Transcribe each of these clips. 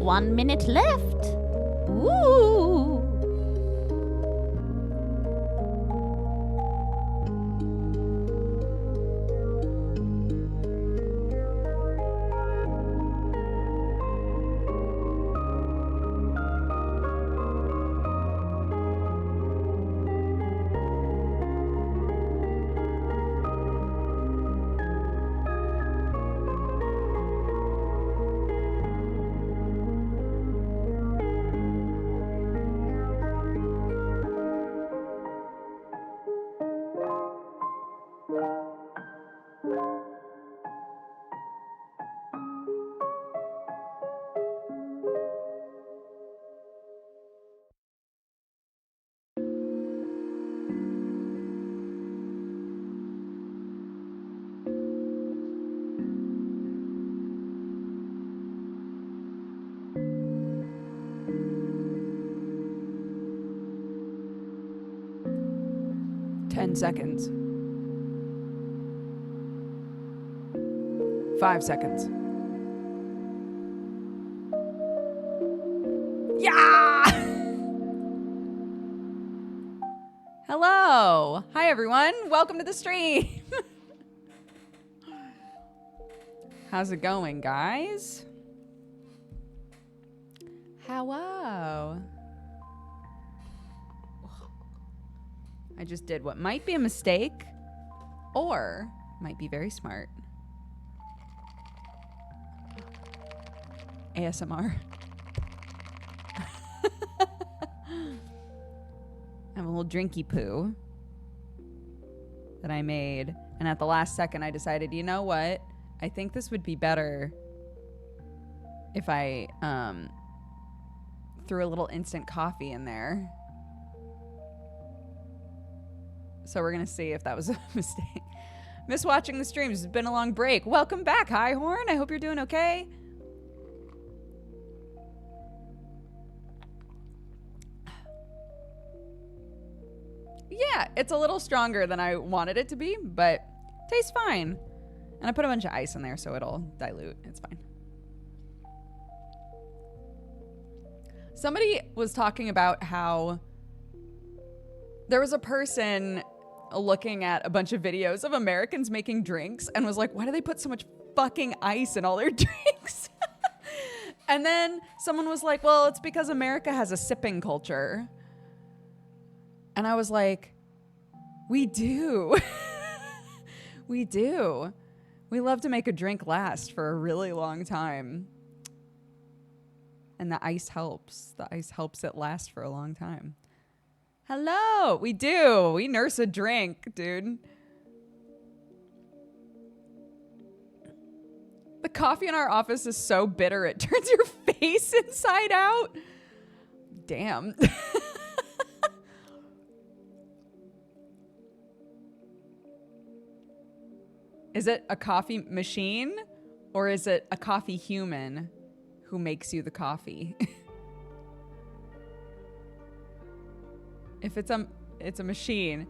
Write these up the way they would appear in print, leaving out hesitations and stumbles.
1 minute left. Ooh. Seconds. 5 seconds. Yeah! Hello. Hi, everyone. Welcome to the stream. How's it going, guys? Hello. I just did what might be a mistake or might be very smart. ASMR. I have a little drinky poo that I made. And at the last second, I decided, you know what? I think this would be better if I threw a little instant coffee in there. So we're going to see if that was a mistake. Miss watching the streams. It's been a long break. Welcome back, Hi Horn. I hope you're doing okay. Yeah, it's a little stronger than I wanted it to be, but tastes fine. And I put a bunch of ice in there so it'll dilute. It's fine. Somebody was talking about how there was a person looking at a bunch of videos of Americans making drinks and was like, why do they put so much fucking ice in all their drinks? And then someone was like, well, it's because America has a sipping culture. And I was like, we do. We do. We love to make a drink last for a really long time. And the ice helps. The ice helps it last for a long time. Hello, we do. We nurse a drink, dude. The coffee in our office is so bitter it turns your face inside out. Damn. Is it a coffee machine or is it a coffee human who makes you the coffee? If it's a machine,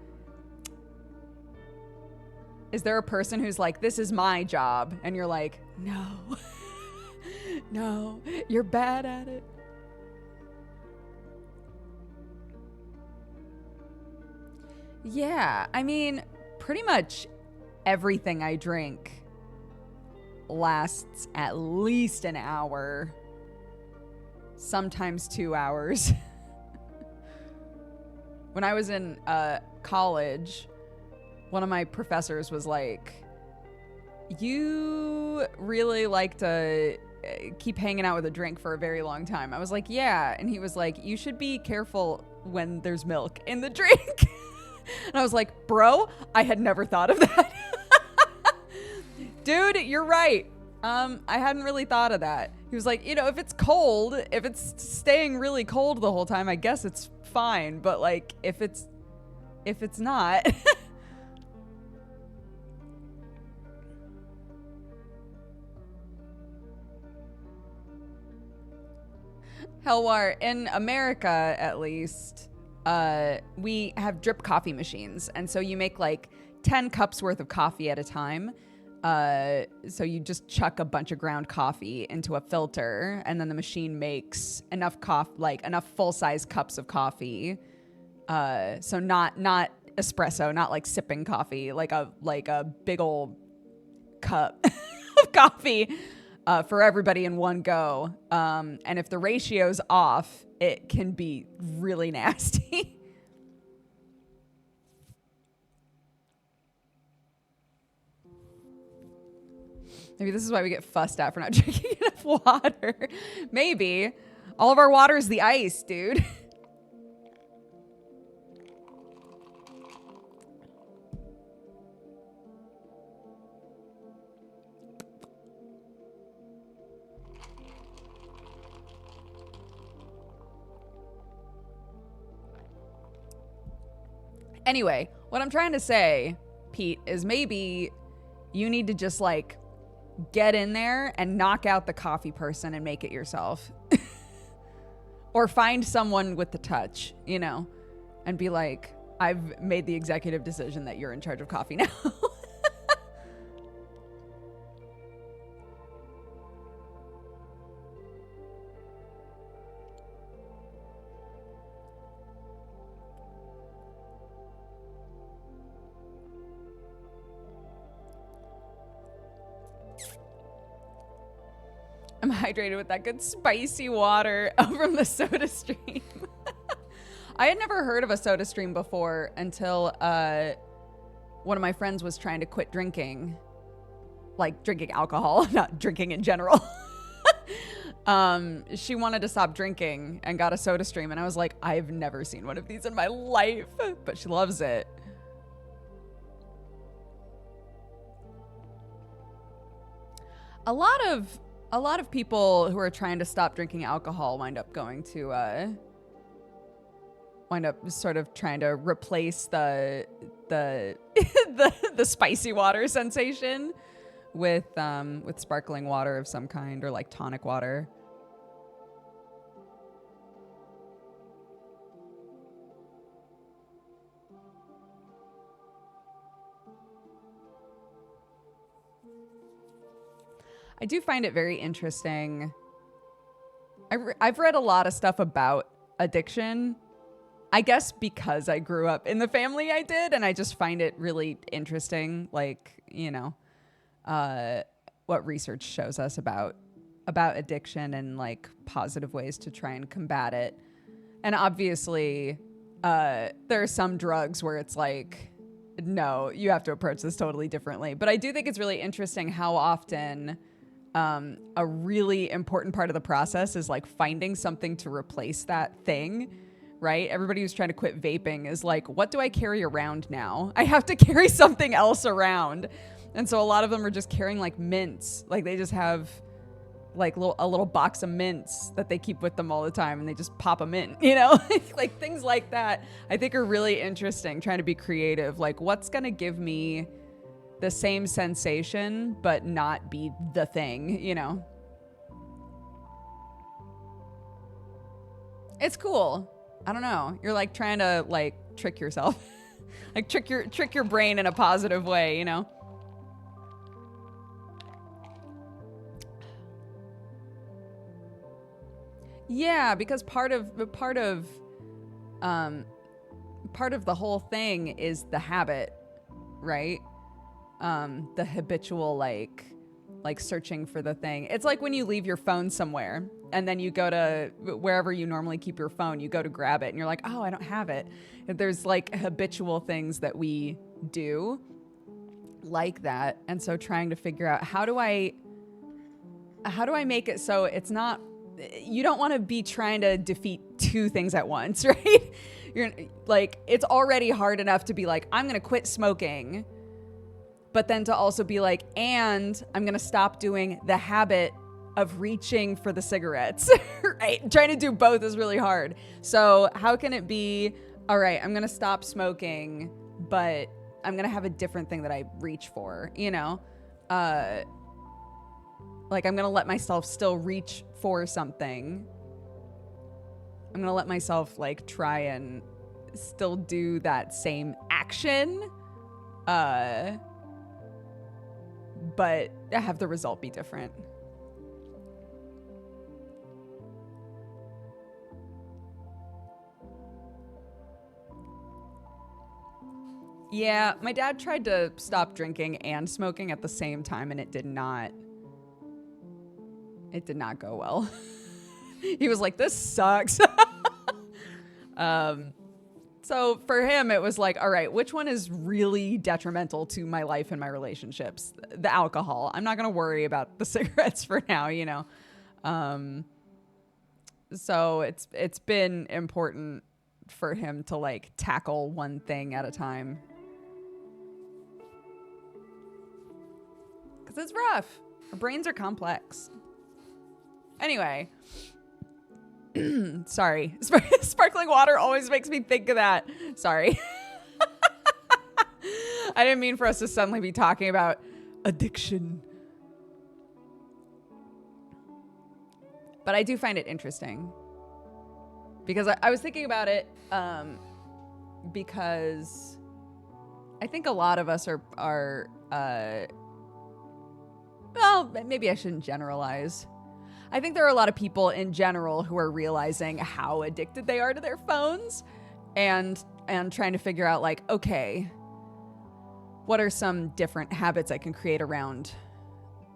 is there a person who's like, this is my job? And you're like, no, no, you're bad at it. Yeah, I mean, pretty much everything I drink lasts at least an hour, sometimes 2 hours. When I was in college, one of my professors was like, you really like to keep hanging out with a drink for a very long time. I was like, yeah. And he was like, you should be careful when there's milk in the drink. And I was like, bro, I had never thought of that. Dude, you're right. I hadn't really thought of that. He was like, you know, if it's cold, if it's staying really cold the whole time, I guess it's fine. But like, if it's not. Helwar, in America, at least, we have drip coffee machines. And so you make like 10 cups worth of coffee at a time. So you just chuck a bunch of ground coffee into a filter, and then the machine makes enough enough full-size cups of coffee. So not espresso, not like sipping coffee, like a big old cup of coffee for everybody in one go. And if the ratio's off, it can be really nasty. Maybe this is why we get fussed at for not drinking enough water. Maybe. All of our water is the ice, dude. Anyway, what I'm trying to say, Pete, is maybe you need to just like get in there and knock out the coffee person and make it yourself. Or find someone with the touch, you know, and be like, I've made the executive decision that you're in charge of coffee now. I'm hydrated with that good spicy water from the soda stream. I had never heard of a soda stream before until one of my friends was trying to quit drinking. Like drinking alcohol, not drinking in general. She wanted to stop drinking and got a soda stream. And I was like, I've never seen one of these in my life, but she loves it. A lot of people who are trying to stop drinking alcohol wind up sort of trying to replace the spicy water sensation with sparkling water of some kind, or like tonic water. I do find it very interesting. I've read a lot of stuff about addiction, I guess because I grew up in the family I did, and I just find it really interesting, like, you know, what research shows us about addiction and like positive ways to try and combat it. And obviously, there are some drugs where it's like, no, you have to approach this totally differently. But I do think it's really interesting how often a really important part of the process is like finding something to replace that thing, right? Everybody who's trying to quit vaping is like, what do I carry around now? I have to carry something else around. And so a lot of them are just carrying like mints. Like they just have like a little box of mints that they keep with them all the time, and they just pop a mint, you know? Like things like that I think are really interesting, trying to be creative. Like what's going to give me the same sensation but not be the thing, you know? It's cool. I don't know. You're like trying to like trick yourself. Like trick your brain in a positive way, you know? Yeah, because part of the whole thing is the habit, right? The habitual like searching for the thing. It's like when you leave your phone somewhere and then you go to wherever you normally keep your phone, you go to grab it and you're like, oh, I don't have it. There's like habitual things that we do like that. And so trying to figure out how do I make it so it's not, you don't want to be trying to defeat two things at once, right? You're like, it's already hard enough to be like, I'm going to quit smoking, but then to also be like, and I'm going to stop doing the habit of reaching for the cigarettes, right? Trying to do both is really hard. So how can it be, all right, I'm going to stop smoking, but I'm going to have a different thing that I reach for, you know? Like I'm going to let myself still reach for something. I'm going to let myself like try and still do that same action, but have the result be different. Yeah, my dad tried to stop drinking and smoking at the same time, and it did not go well. He was like, this sucks. So for him, it was like, all right, which one is really detrimental to my life and my relationships? The alcohol. I'm not going to worry about the cigarettes for now, you know? So it's been important for him to like tackle one thing at a time. Because it's rough. Our brains are complex. Anyway. Sorry. Sparkling water always makes me think of that. Sorry. I didn't mean for us to suddenly be talking about addiction. But I do find it interesting. Because I was thinking about it because I think a lot of us are well, maybe I shouldn't generalize. I think there are a lot of people in general who are realizing how addicted they are to their phones and trying to figure out like, okay, what are some different habits I can create around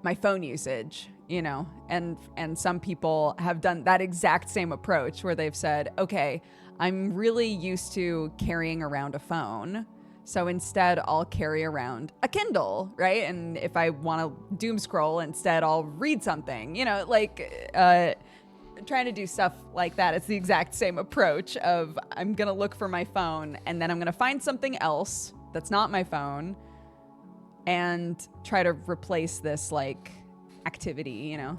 my phone usage, you know? And some people have done that exact same approach where they've said, okay, I'm really used to carrying around a phone. So instead, I'll carry around a Kindle, right? And if I want to doom scroll, instead, I'll read something, you know, like trying to do stuff like that. It's the exact same approach of I'm going to look for my phone and then I'm going to find something else that's not my phone and try to replace this like activity, you know?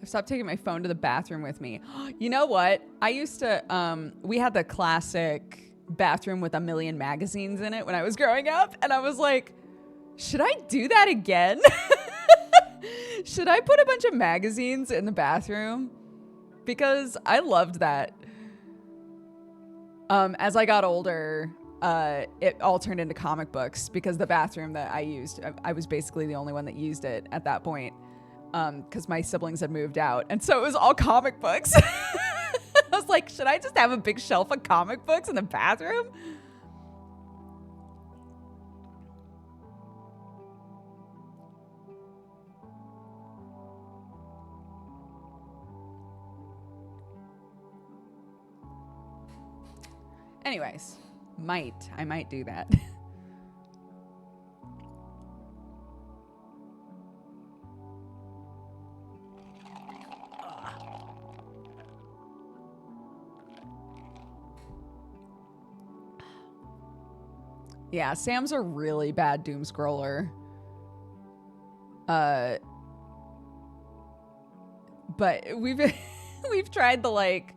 I've stopped taking my phone to the bathroom with me. You know what? I used to, we had the classic bathroom with a million magazines in it when I was growing up. And I was like, should I do that again? Should I put a bunch of magazines in the bathroom? Because I loved that. As I got older, it all turned into comic books because the bathroom that I used, I was basically the only one that used it at that point. Because my siblings had moved out. And so it was all comic books. I was like, should I just have a big shelf of comic books in the bathroom? Anyways, I might do that. Yeah, Sam's a really bad doom scroller. But we've tried the like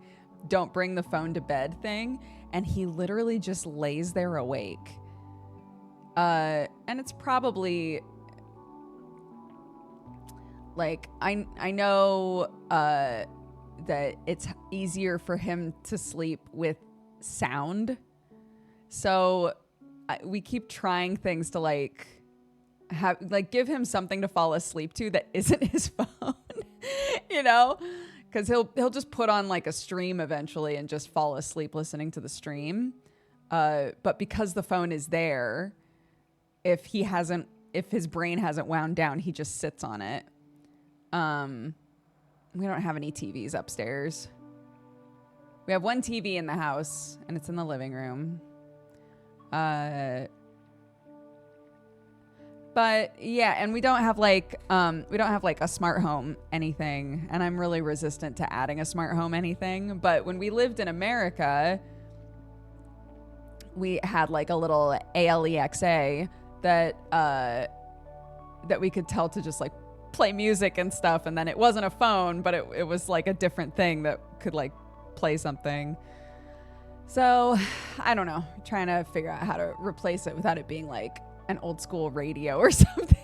don't bring the phone to bed thing, and he literally just lays there awake. And it's probably like I know that it's easier for him to sleep with sound. So we keep trying things to like give him something to fall asleep to that isn't his phone, you know, because he'll just put on like a stream eventually and just fall asleep listening to the stream. But because the phone is there, if his brain hasn't wound down, he just sits on it. We don't have any TVs upstairs. We have one TV in the house and it's in the living room. But yeah, and we don't have like a smart home anything, and I'm really resistant to adding a smart home anything. But when we lived in America, we had like a little Alexa that we could tell to just like play music and stuff, and then it wasn't a phone, but it was like a different thing that could like play something. So I don't know, trying to figure out how to replace it without it being like an old school radio or something.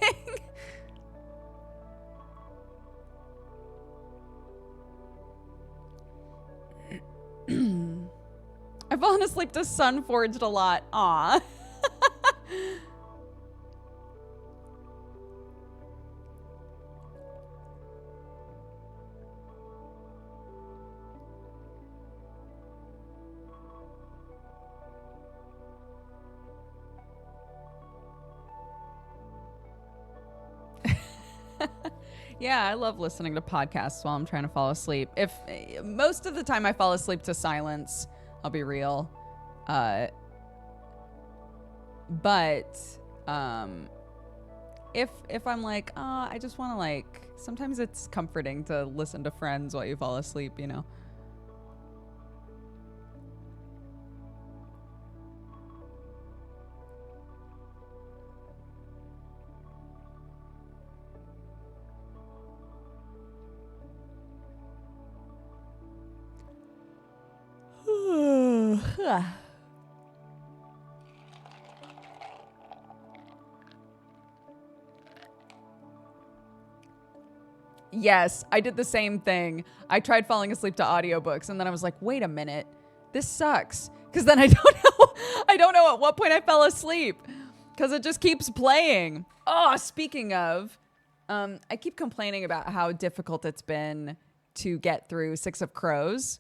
I've fallen asleep to Sunforged a lot. Aw. Yeah, I love listening to podcasts while I'm trying to fall asleep. If most of the time I fall asleep to silence, I'll be real. But if I'm like, I just want to like, sometimes it's comforting to listen to Friends while you fall asleep, you know. Yes, I did the same thing. I tried falling asleep to audiobooks and then I was like, wait a minute, this sucks. Because then I don't know at what point I fell asleep because it just keeps playing. Oh, speaking of, I keep complaining about how difficult it's been to get through Six of Crows.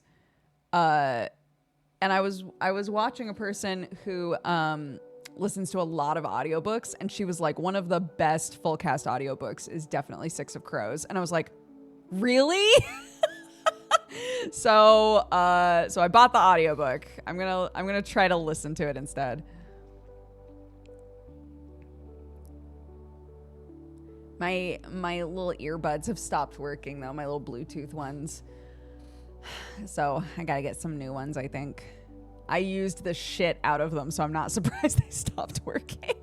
And I was watching a person who listens to a lot of audiobooks, and she was like, one of the best full cast audiobooks is definitely Six of Crows. And I was like, really? So I bought the audiobook. I'm gonna try to listen to it instead. My little earbuds have stopped working though, my little Bluetooth ones. So I gotta get some new ones, I think. I used the shit out of them, so I'm not surprised they stopped working.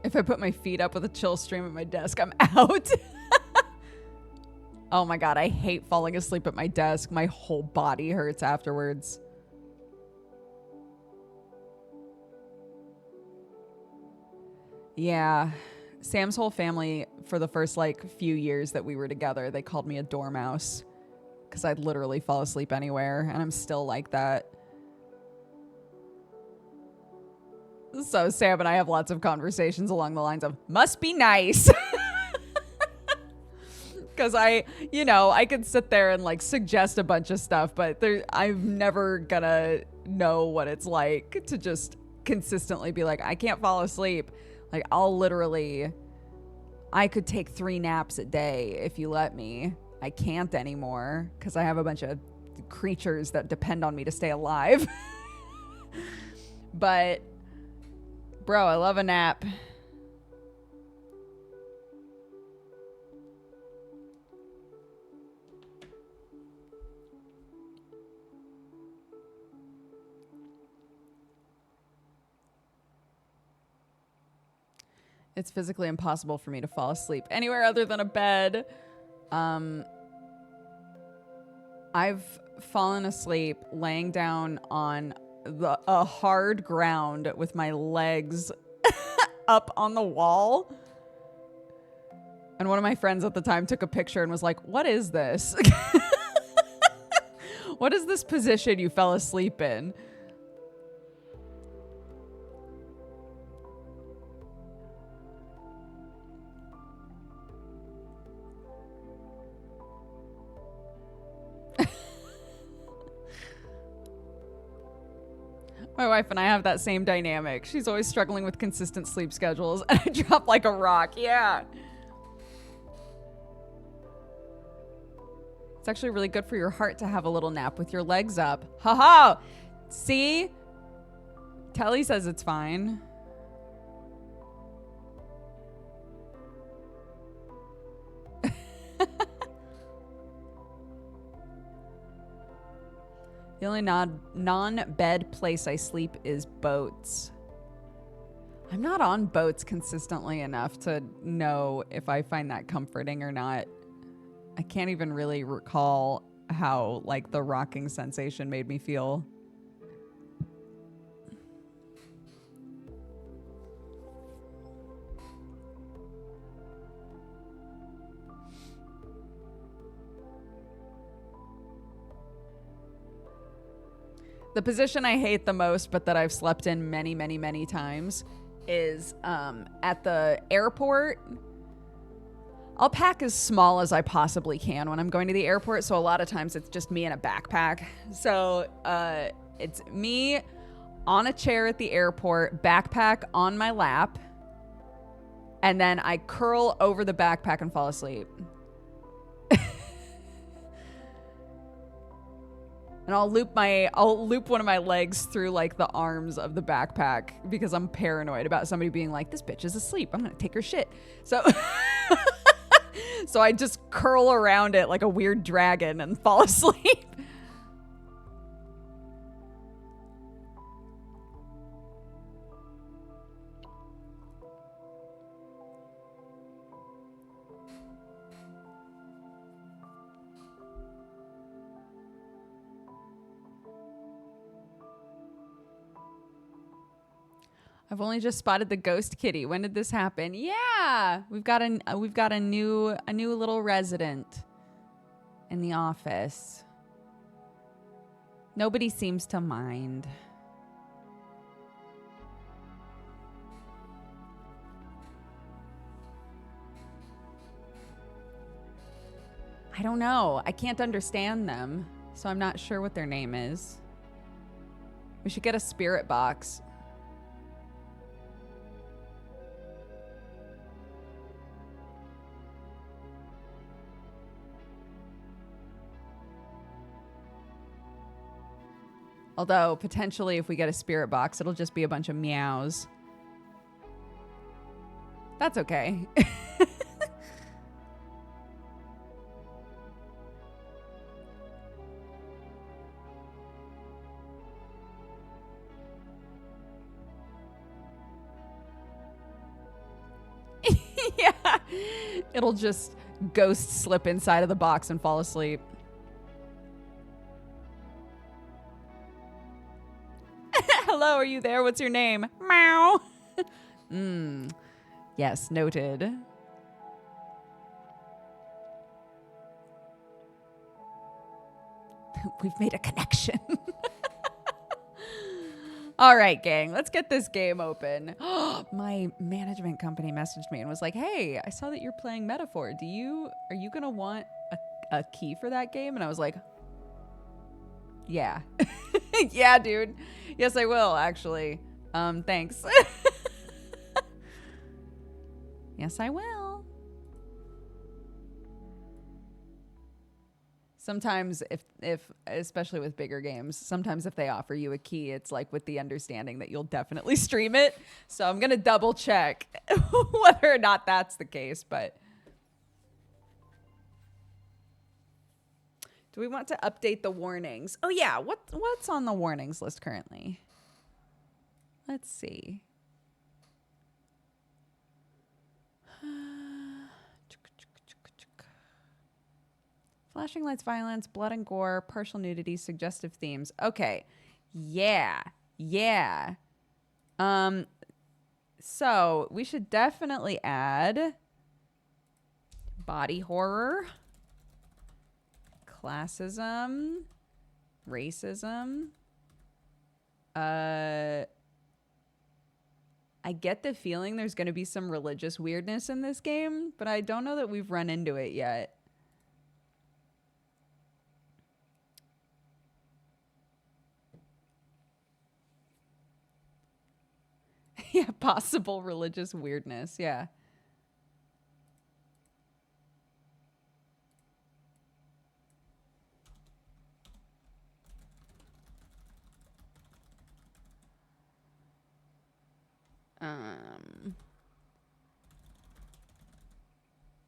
If I put my feet up with a chill stream at my desk, I'm out. Oh my God, I hate falling asleep at my desk. My whole body hurts afterwards. Yeah. Sam's whole family, for the first like few years that we were together, they called me a dormouse because I'd literally fall asleep anywhere, and I'm still like that. So Sam and I have lots of conversations along the lines of, must be nice. Because I could sit there and like suggest a bunch of stuff, but I'm never gonna know what it's like to just consistently be like, I can't fall asleep. Like I could take 3 naps a day if you let me. I can't anymore because I have a bunch of creatures that depend on me to stay alive. But bro, I love a nap. It's physically impossible for me to fall asleep anywhere other than a bed. I've fallen asleep laying down on a hard ground with my legs up on the wall. And one of my friends at the time took a picture and was like, what is this? What is this position you fell asleep in? My wife and I have that same dynamic. She's always struggling with consistent sleep schedules, and I drop like a rock. Yeah. It's actually really good for your heart to have a little nap with your legs up. Haha. See? Telly says it's fine. The only non-bed place I sleep is boats. I'm not on boats consistently enough to know if I find that comforting or not. I can't even really recall how, like, the rocking sensation made me feel. The position I hate the most, but that I've slept in many, many, many times, is at the airport. I'll pack as small as I possibly can when I'm going to the airport, so a lot of times it's just me in a backpack. So it's me on a chair at the airport, backpack on my lap, and then I curl over the backpack and fall asleep. And I'll loop one of my legs through, like, the arms of the backpack because I'm paranoid about somebody being like, this bitch is asleep, I'm gonna take her shit. So so I just curl around it like a weird dragon and fall asleep. I've only just spotted the ghost kitty. When did this happen? Yeah, we've got a new little resident in the office. Nobody seems to mind. I don't know. I can't understand them, so I'm not sure what their name is. We should get a spirit box. Although, potentially, if we get a spirit box, it'll just be a bunch of meows. That's okay. Yeah. It'll just ghost slip inside of the box and fall asleep. Hello, are you there? What's your name? Meow. Yes, noted. We've made a connection. All right, gang, let's get this game open. My management company messaged me and was like, hey, I saw that you're playing Metaphor. Are you going to want a key for that game? And I was like, yeah. Yeah, dude. Yes, I will, actually. Thanks. Yes, I will. Sometimes if especially with bigger games, sometimes if they offer you a key, it's like with the understanding that you'll definitely stream it. So I'm going to double check whether or not that's the case, but do we want to update the warnings? Oh yeah, what's on the warnings list currently? Let's see. Flashing lights, violence, blood and gore, partial nudity, suggestive themes. Okay. Yeah. Yeah. So we should definitely add body horror, classism, racism. I get the feeling there's going to be some religious weirdness in this game, but I don't know that we've run into it yet. Yeah, possible religious weirdness. Yeah.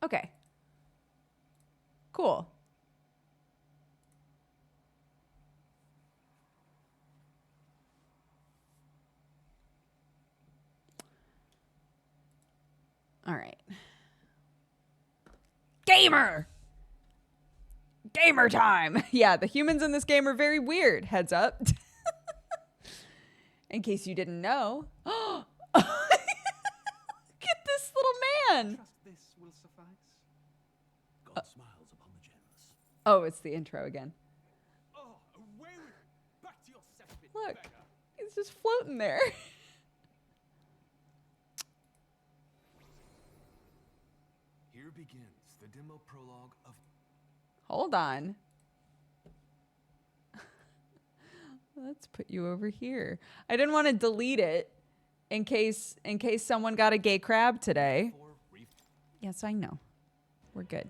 Okay. Cool. All right. Gamer time. Yeah, the humans in this game are very weird. Heads up. In case you didn't know. Look at this little man. Trust this will suffice. God smiles upon the generous. Oh, it's the intro again. Oh, away with back to your cesspit, Look, beggar. he's just floating there. Here begins the demo prologue of Hold on. Let's put you over here. I didn't want to delete it in case someone got a gay crab today. Yes, I know. We're good.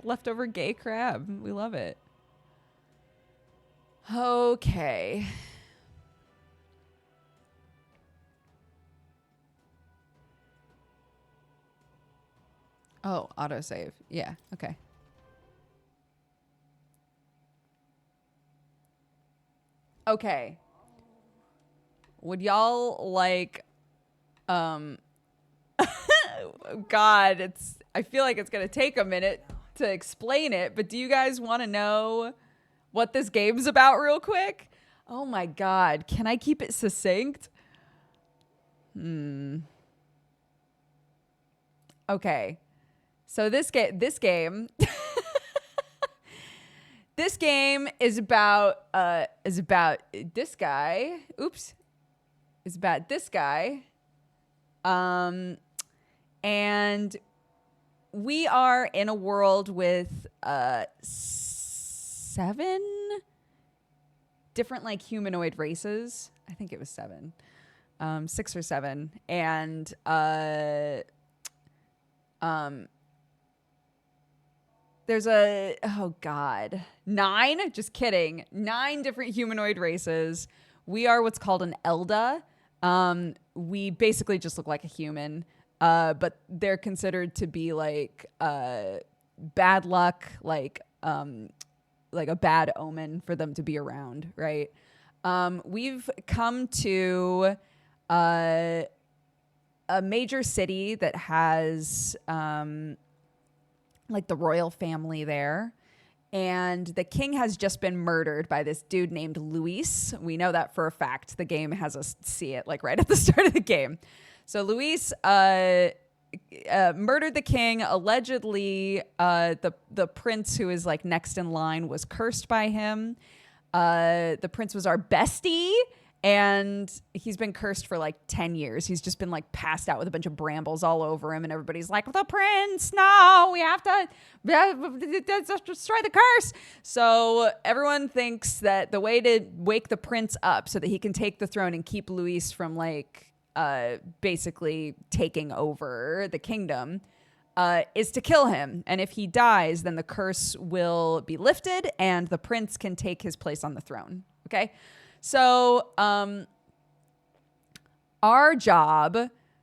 Leftover gay crab. We love it. Okay. Oh, autosave. Yeah, okay. Okay. Would y'all like God, I feel like it's going to take a minute to explain it, but do you guys want to know what this game's about real quick? Oh my God, can I keep it succinct? Okay. So this game this game is about this guy. Oops. Is about this guy. And we are in a world with 7 different like humanoid races. I think it was 7. 6 or 7. And there's 9, just kidding, 9 different humanoid races. We are what's called an Elda. We basically just look like a human, but they're considered to be like bad luck, like a bad omen for them to be around, right? We've come to a major city that has like the royal family there. And the king has just been murdered by this dude named Luis. We know that for a fact. The game has us see it like right at the start of the game. So Luis murdered the king. Allegedly, the prince who is like next in line was cursed by him. The prince was our bestie. And he's been cursed for like 10 years. He's just been like passed out with a bunch of brambles all over him. And everybody's like, the prince, no, we have to destroy the curse. So everyone thinks that the way to wake the prince up so that he can take the throne and keep Luis from like basically taking over the kingdom is to kill him. And if he dies, then the curse will be lifted and the prince can take his place on the throne. Okay? So, our job,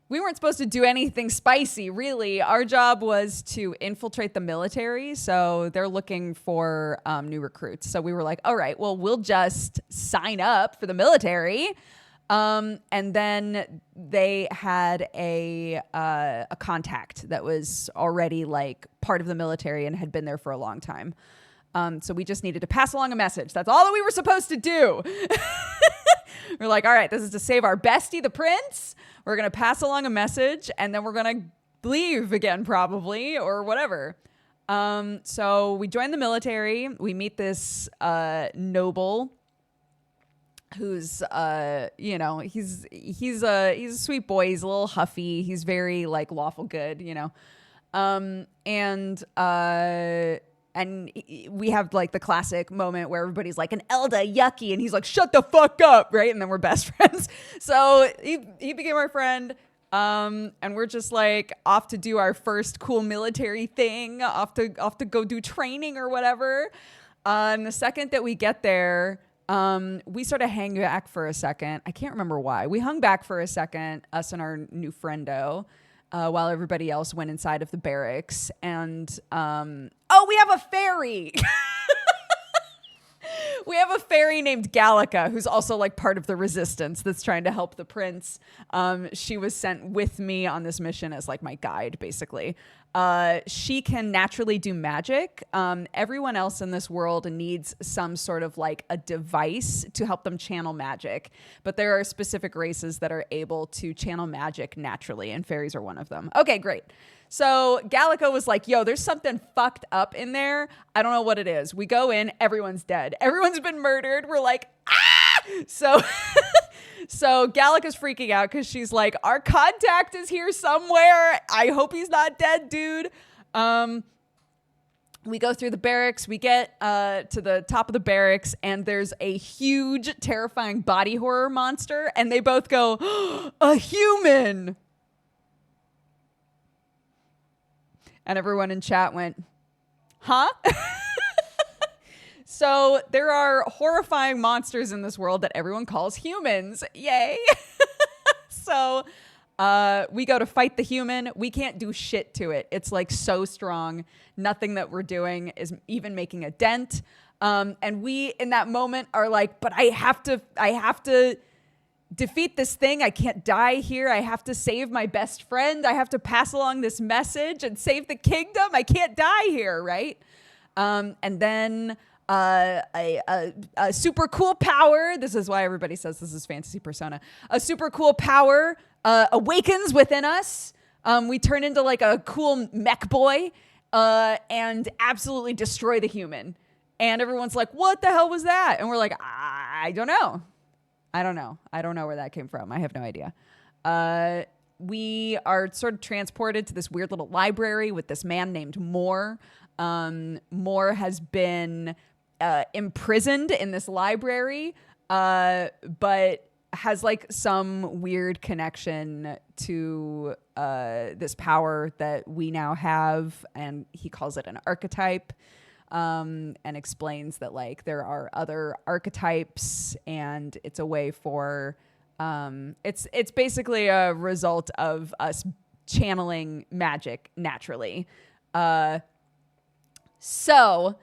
we weren't supposed to do anything spicy, really. Our job was to infiltrate the military. So they're looking for new recruits. So we were like, all right, well, we'll just sign up for the military. And then they had a contact that was already like part of the military and had been there for a long time. So we just needed to pass along a message. That's all that we were supposed to do. We're like, all right, this is to save our bestie, the prince. We're going to pass along a message and then we're going to leave again probably or whatever. So we join the military. We meet this noble who's, he's a sweet boy. He's a little huffy. He's very like lawful good, And we have like the classic moment where everybody's like, an Elda, yucky. And he's like, shut the fuck up. Right. And then we're best friends. So he became our friend. And we're just like off to do our first cool military thing, off to go do training or whatever. And the second that we get there, we sort of hang back for a second. I can't remember why. We hung back for a second, us and our new friendo. While everybody else went inside of the barracks. And, we have a ferry. We have a fairy named Gallica, who's also like part of the resistance that's trying to help the prince. She was sent with me on this mission as like my guide, basically. She can naturally do magic. Everyone else in this world needs some sort of like a device to help them channel magic. But there are specific races that are able to channel magic naturally, and fairies are one of them. Okay, great. So Gallica was like, yo, there's something fucked up in there. I don't know what it is. We go in, everyone's dead. Everyone's been murdered. We're like, ah! So Gallica's freaking out because she's like, our contact is here somewhere. I hope he's not dead, dude. We go through the barracks. We get to the top of the barracks, and there's a huge, terrifying body horror monster. And they both go, a human. And everyone in chat went, huh? So there are horrifying monsters in this world that everyone calls humans. Yay. So we go to fight the human. We can't do shit to it. It's like so strong. Nothing that we're doing is even making a dent. And we in that moment are like, but I have to defeat this thing. I can't die here. I have to save my best friend. I have to pass along this message and save the kingdom. I can't die here, right? And then a super cool power. This is why everybody says this is fantasy persona. A super cool power awakens within us. We turn into like a cool mech boy and absolutely destroy the human. And everyone's like, what the hell was that? And we're like, I don't know. I don't know where that came from. I have no idea. We are sort of transported to this weird little library with this man named Moore. Moore has been imprisoned in this library, but has like some weird connection to this power that we now have. And he calls it an archetype. And explains that like there are other archetypes, and it's a way for it's basically a result of us channeling magic naturally. So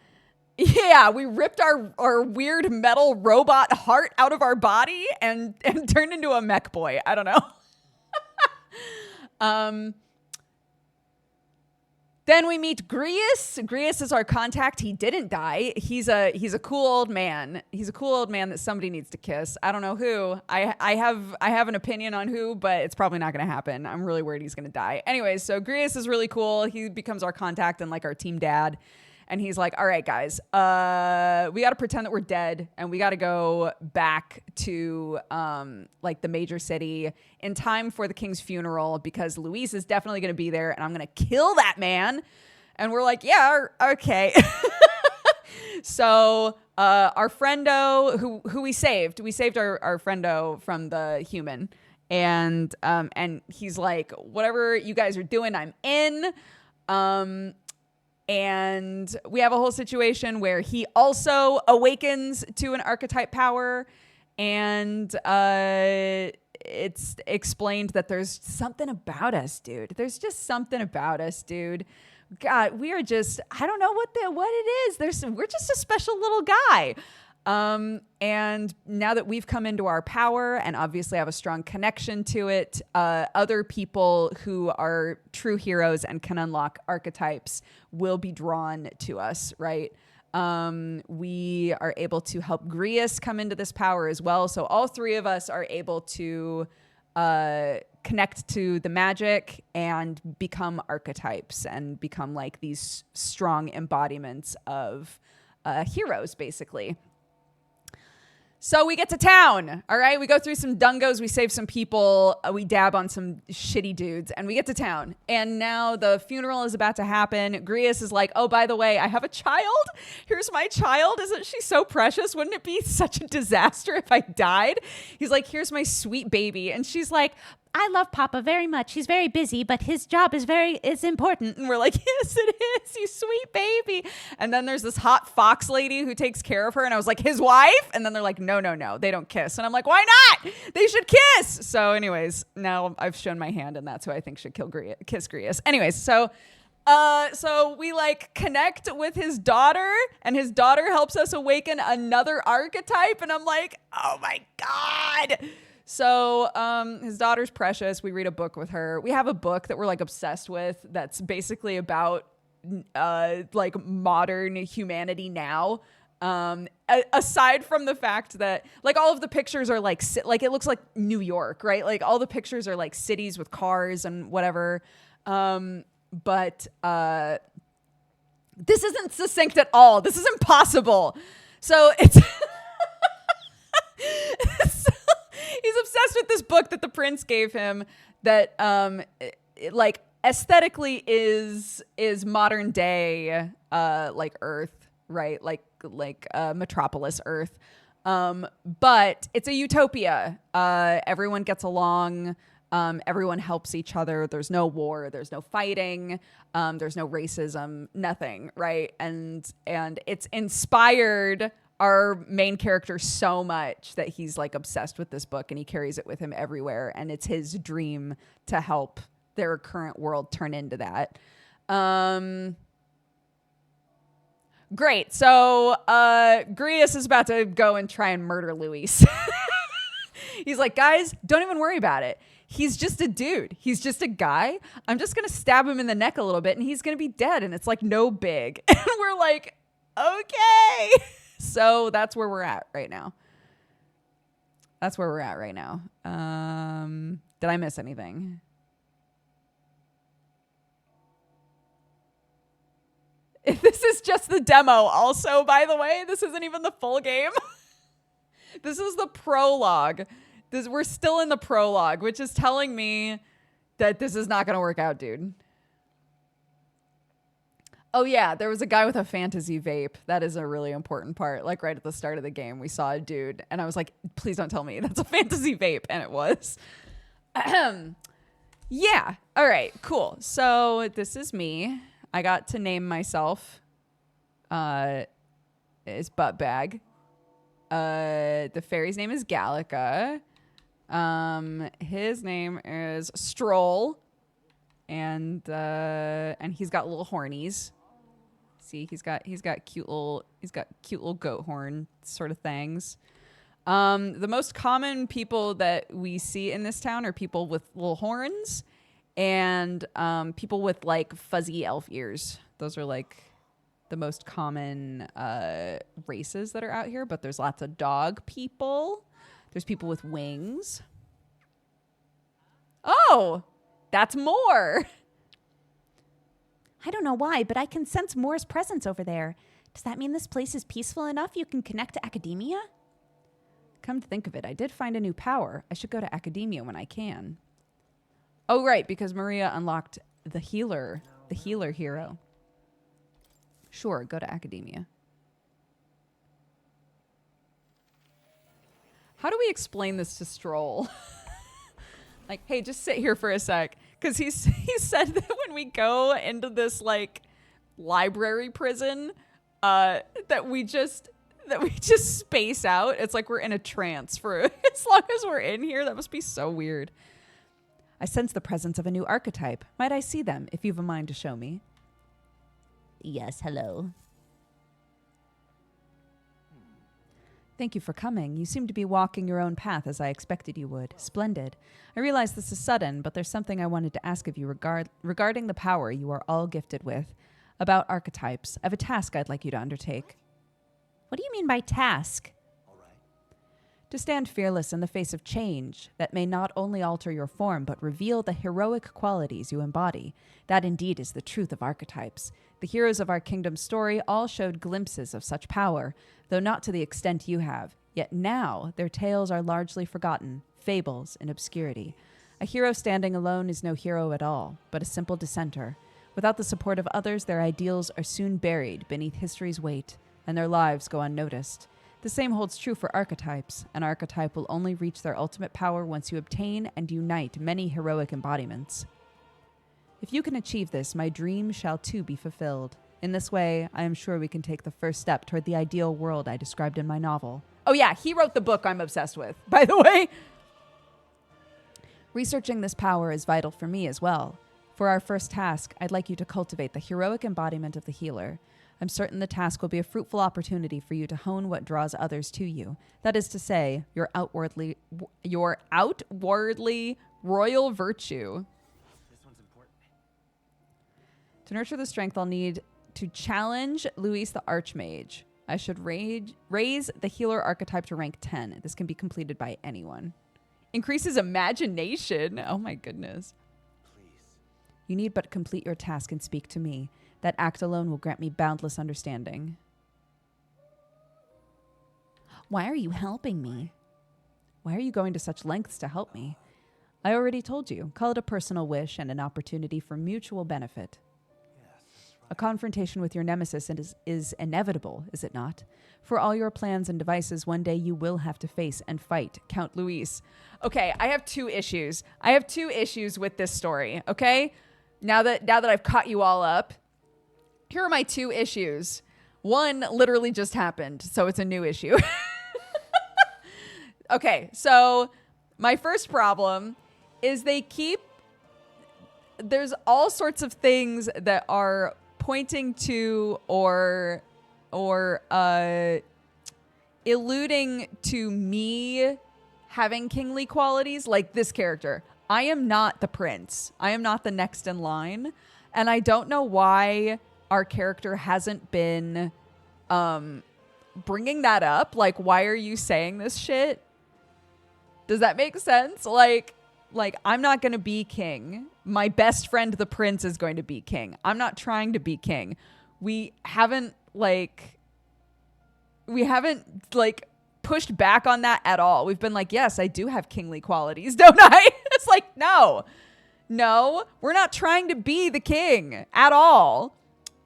yeah, we ripped our weird metal robot heart out of our body and turned into a mech boy. I don't know. Then we meet Grius. Grius is our contact. He didn't die. He's a cool old man. He's a cool old man that somebody needs to kiss. I don't know who. I have an opinion on who, but it's probably not going to happen. I'm really worried he's going to die. Anyways, so Grius is really cool. He becomes our contact and like our team dad. And he's like, all right, guys, we got to pretend that we're dead, and we got to go back to like the major city in time for the king's funeral, because Luis is definitely going to be there, and I'm going to kill that man. And we're like, yeah, okay. So our friendo who we saved our friendo from the human, and he's like, whatever you guys are doing, I'm in. And we have a whole situation where he also awakens to an archetype power, and it's explained that there's something about us, dude. There's just something about us, dude. God, we are just, I don't know what it is. We're just a special little guy. And now that we've come into our power and obviously have a strong connection to it, other people who are true heroes and can unlock archetypes will be drawn to us, right? We are able to help Grius come into this power as well. So all three of us are able to connect to the magic and become archetypes and become like these strong embodiments of heroes, basically. So we get to town, all right? We go through some dungos, we save some people, we dab on some shitty dudes, and we get to town. And now the funeral is about to happen. Grius is like, oh, by the way, I have a child. Here's my child. Isn't she so precious? Wouldn't it be such a disaster if I died? He's like, here's my sweet baby. And she's like, I love Papa very much. He's very busy, but his job is important. And we're like, yes, it is, you sweet baby. And then there's this hot fox lady who takes care of her. And I was like, his wife? And then they're like, no, they don't kiss. And I'm like, why not? They should kiss. So anyways, now I've shown my hand, and that's who I think should kiss Grius. Anyways, so So we like connect with his daughter, and his daughter helps us awaken another archetype, and I'm like, oh my God. So his daughter's precious. We read a book with her. We have a book that we're like obsessed with that's basically about like modern humanity now. Aside from the fact that like all of the pictures are like it looks like New York, right? Like all the pictures are like cities with cars and whatever. But this isn't succinct at all. This is impossible. So it's he's obsessed with this book that the prince gave him that like aesthetically is modern day like Earth, right? Like Metropolis Earth. But it's a utopia. Everyone gets along. Everyone helps each other. There's no war. There's no fighting. There's no racism. Nothing, right? And it's inspired our main character so much that he's like obsessed with this book and he carries it with him everywhere. And it's his dream to help their current world turn into that. Great. So Grius is about to go and try and murder Luis. He's like, guys, don't even worry about it. He's just a dude. He's just a guy. I'm just going to stab him in the neck a little bit and he's going to be dead. And it's like, no big. And we're like, okay. So that's where we're at right now. Did I miss anything? This is just the demo also, by the way. This isn't even the full game. This is the prologue. We're still in the prologue, which is telling me that this is not going to work out, dude. Oh, yeah. There was a guy with a Fantazio vape. That is a really important part. Like right at the start of the game, we saw a dude and I was like, please don't tell me that's a Fantazio vape. And it was. Yeah. All right, cool. So this is me. I got to name myself is Buttbag. The fairy's name is Gallica. His name is Stroll, and he's got little hornies. See, he's got cute little goat horn sort of things. The most common people that we see in this town are people with little horns, and people with like fuzzy elf ears. Those are like the most common races that are out here, but there's lots of dog people. There's people with wings. Oh, that's Moore. I don't know why, but I can sense Moore's presence over there. Does that mean this place is peaceful enough you can connect to academia? Come to think of it, I did find a new power. I should go to academia when I can. Oh, right, because Maria unlocked the healer hero. Sure, go to academia. How do we explain this to Stroll? Like, hey, just sit here for a sec. Because he said that when we go into this, like, library prison, that we just space out. It's like we're in a trance for as long as we're in here. That must be so weird. I sense the presence of a new archetype. Might I see them, if you've a mind to show me? Yes, hello. Thank you for coming. You seem to be walking your own path as I expected you would. Splendid. I realize this is sudden, but there's something I wanted to ask of you regarding the power you are all gifted with. About archetypes. I have a task I'd like you to undertake. What do you mean by task? To stand fearless in the face of change that may not only alter your form, but reveal the heroic qualities you embody. That indeed is the truth of archetypes. The heroes of our kingdom's story all showed glimpses of such power, though not to the extent you have. Yet now their tales are largely forgotten, fables in obscurity. A hero standing alone is no hero at all, but a simple dissenter. Without the support of others, their ideals are soon buried beneath history's weight, and their lives go unnoticed. The same holds true for archetypes. An archetype will only reach their ultimate power once you obtain and unite many heroic embodiments. If you can achieve this, my dream shall too be fulfilled. In this way, I am sure we can take the first step toward the ideal world I described in my novel. Oh yeah, he wrote the book I'm obsessed with, by the way. Researching this power is vital for me as well. For our first task, I'd like you to cultivate the heroic embodiment of the healer. I'm certain the task will be a fruitful opportunity for you to hone what draws others to you. That is to say, your outwardly royal virtue. This one's important. To nurture the strength, I'll need to challenge Luis the Archmage. I should raise the healer archetype to rank 10. This can be completed by anyone. Increases imagination. Oh my goodness. Please. You need but complete your task and speak to me. That act alone will grant me boundless understanding. Why are you helping me? Why are you going to such lengths to help me? I already told you. Call it a personal wish and an opportunity for mutual benefit. Yes, that's right. A confrontation with your nemesis is inevitable, is it not? For all your plans and devices, one day you will have to face and fight Count Luis. Okay, I have two issues. I have two issues with this story, okay? Now that I've caught you all up, here are my two issues. One literally just happened, so it's a new issue. Okay, so my first problem is there's all sorts of things that are pointing to or alluding to me having kingly qualities, like this character. I am not the prince. I am not the next in line. And I don't know why our character hasn't been bringing that up. Like, why are you saying this shit? Does that make sense? Like I'm not going to be king. My best friend, the prince, is going to be king. I'm not trying to be king. We haven't pushed back on that at all. We've been like, yes, I do have kingly qualities, don't I? It's like, no, we're not trying to be the king at all.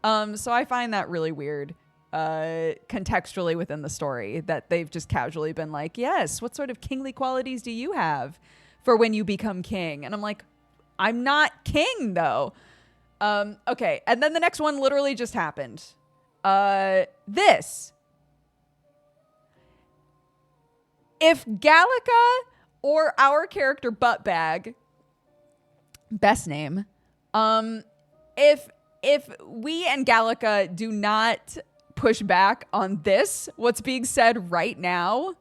So I find that really weird, contextually within the story, that they've just casually been like, yes, what sort of kingly qualities do you have for when you become king? And I'm like, I'm not king though. Okay. And then the next one literally just happened. This. If Gallica or our character Buttbag, best name, if we and Gallica do not push back on this, what's being said right now,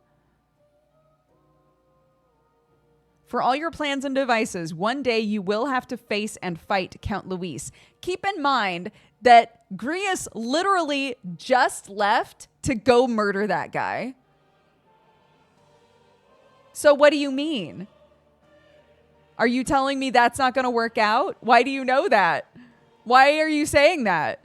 for all your plans and devices, one day you will have to face and fight Count Luis. Keep in mind that Grius literally just left to go murder that guy. So what do you mean? Are you telling me that's not going to work out? Why do you know that? Why are you saying that?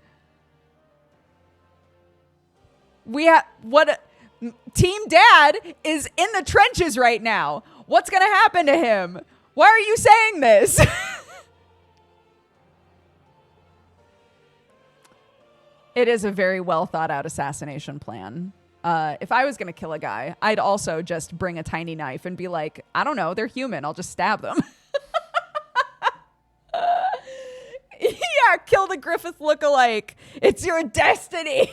Team Dad is in the trenches right now. What's going to happen to him? Why are you saying this? It is a very well thought out assassination plan. If I was going to kill a guy, I'd also just bring a tiny knife and be like, I don't know, they're human. I'll just stab them. Yeah, kill the Griffith lookalike. It's your destiny.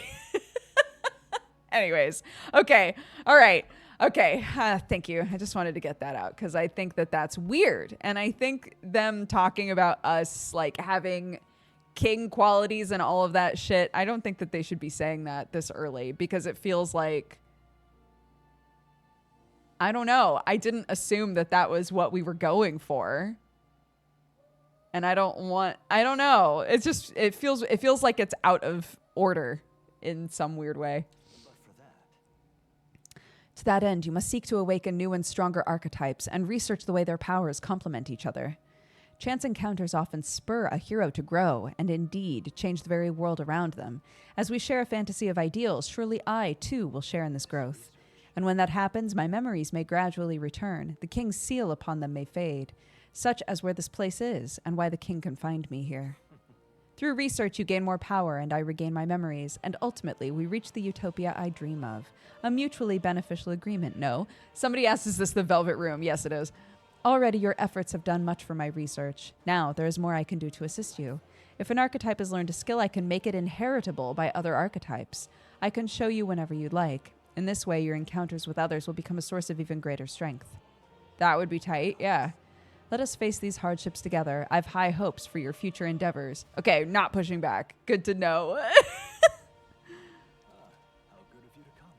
Anyways, okay. All right. Okay. Thank you. I just wanted to get that out because I think that that's weird. And I think them talking about us like having king qualities and all of that shit, I don't think that they should be saying that this early because it feels like, I don't know. I didn't assume that that was what we were going for. And I don't know. It's just, it feels like it's out of order in some weird way. But for that, To that end, you must seek to awaken new and stronger archetypes and research the way their powers complement each other. Chance encounters often spur a hero to grow and indeed change the very world around them. As we share a fantasy of ideals, surely I, too, will share in this growth. And when that happens, my memories may gradually return. The king's seal upon them may fade, such as where this place is and why the king can find me here. Through research, you gain more power and I regain my memories, and ultimately we reach the utopia I dream of. A mutually beneficial agreement, no? Somebody asks, is this the Velvet Room? Yes, it is. Already your efforts have done much for my research. Now there is more I can do to assist you. If an archetype has learned a skill, I can make it inheritable by other archetypes. I can show you whenever you'd like. In this way, your encounters with others will become a source of even greater strength. That would be tight, yeah. Let us face these hardships together. I've high hopes for your future endeavors. Okay, not pushing back. Good to know. How good of you to come.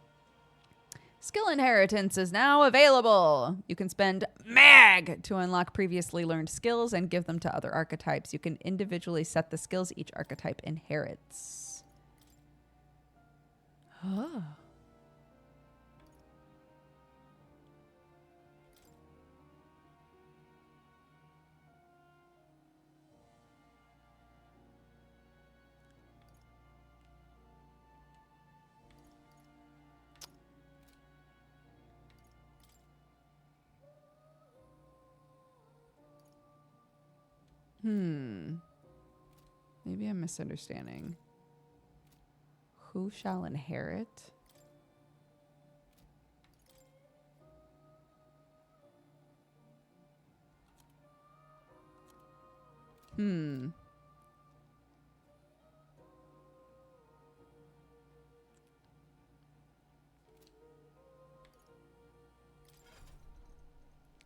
Skill inheritance is now available. You can spend MAG to unlock previously learned skills and give them to other archetypes. You can individually set the skills each archetype inherits. Oh. Maybe I'm misunderstanding. Who shall inherit?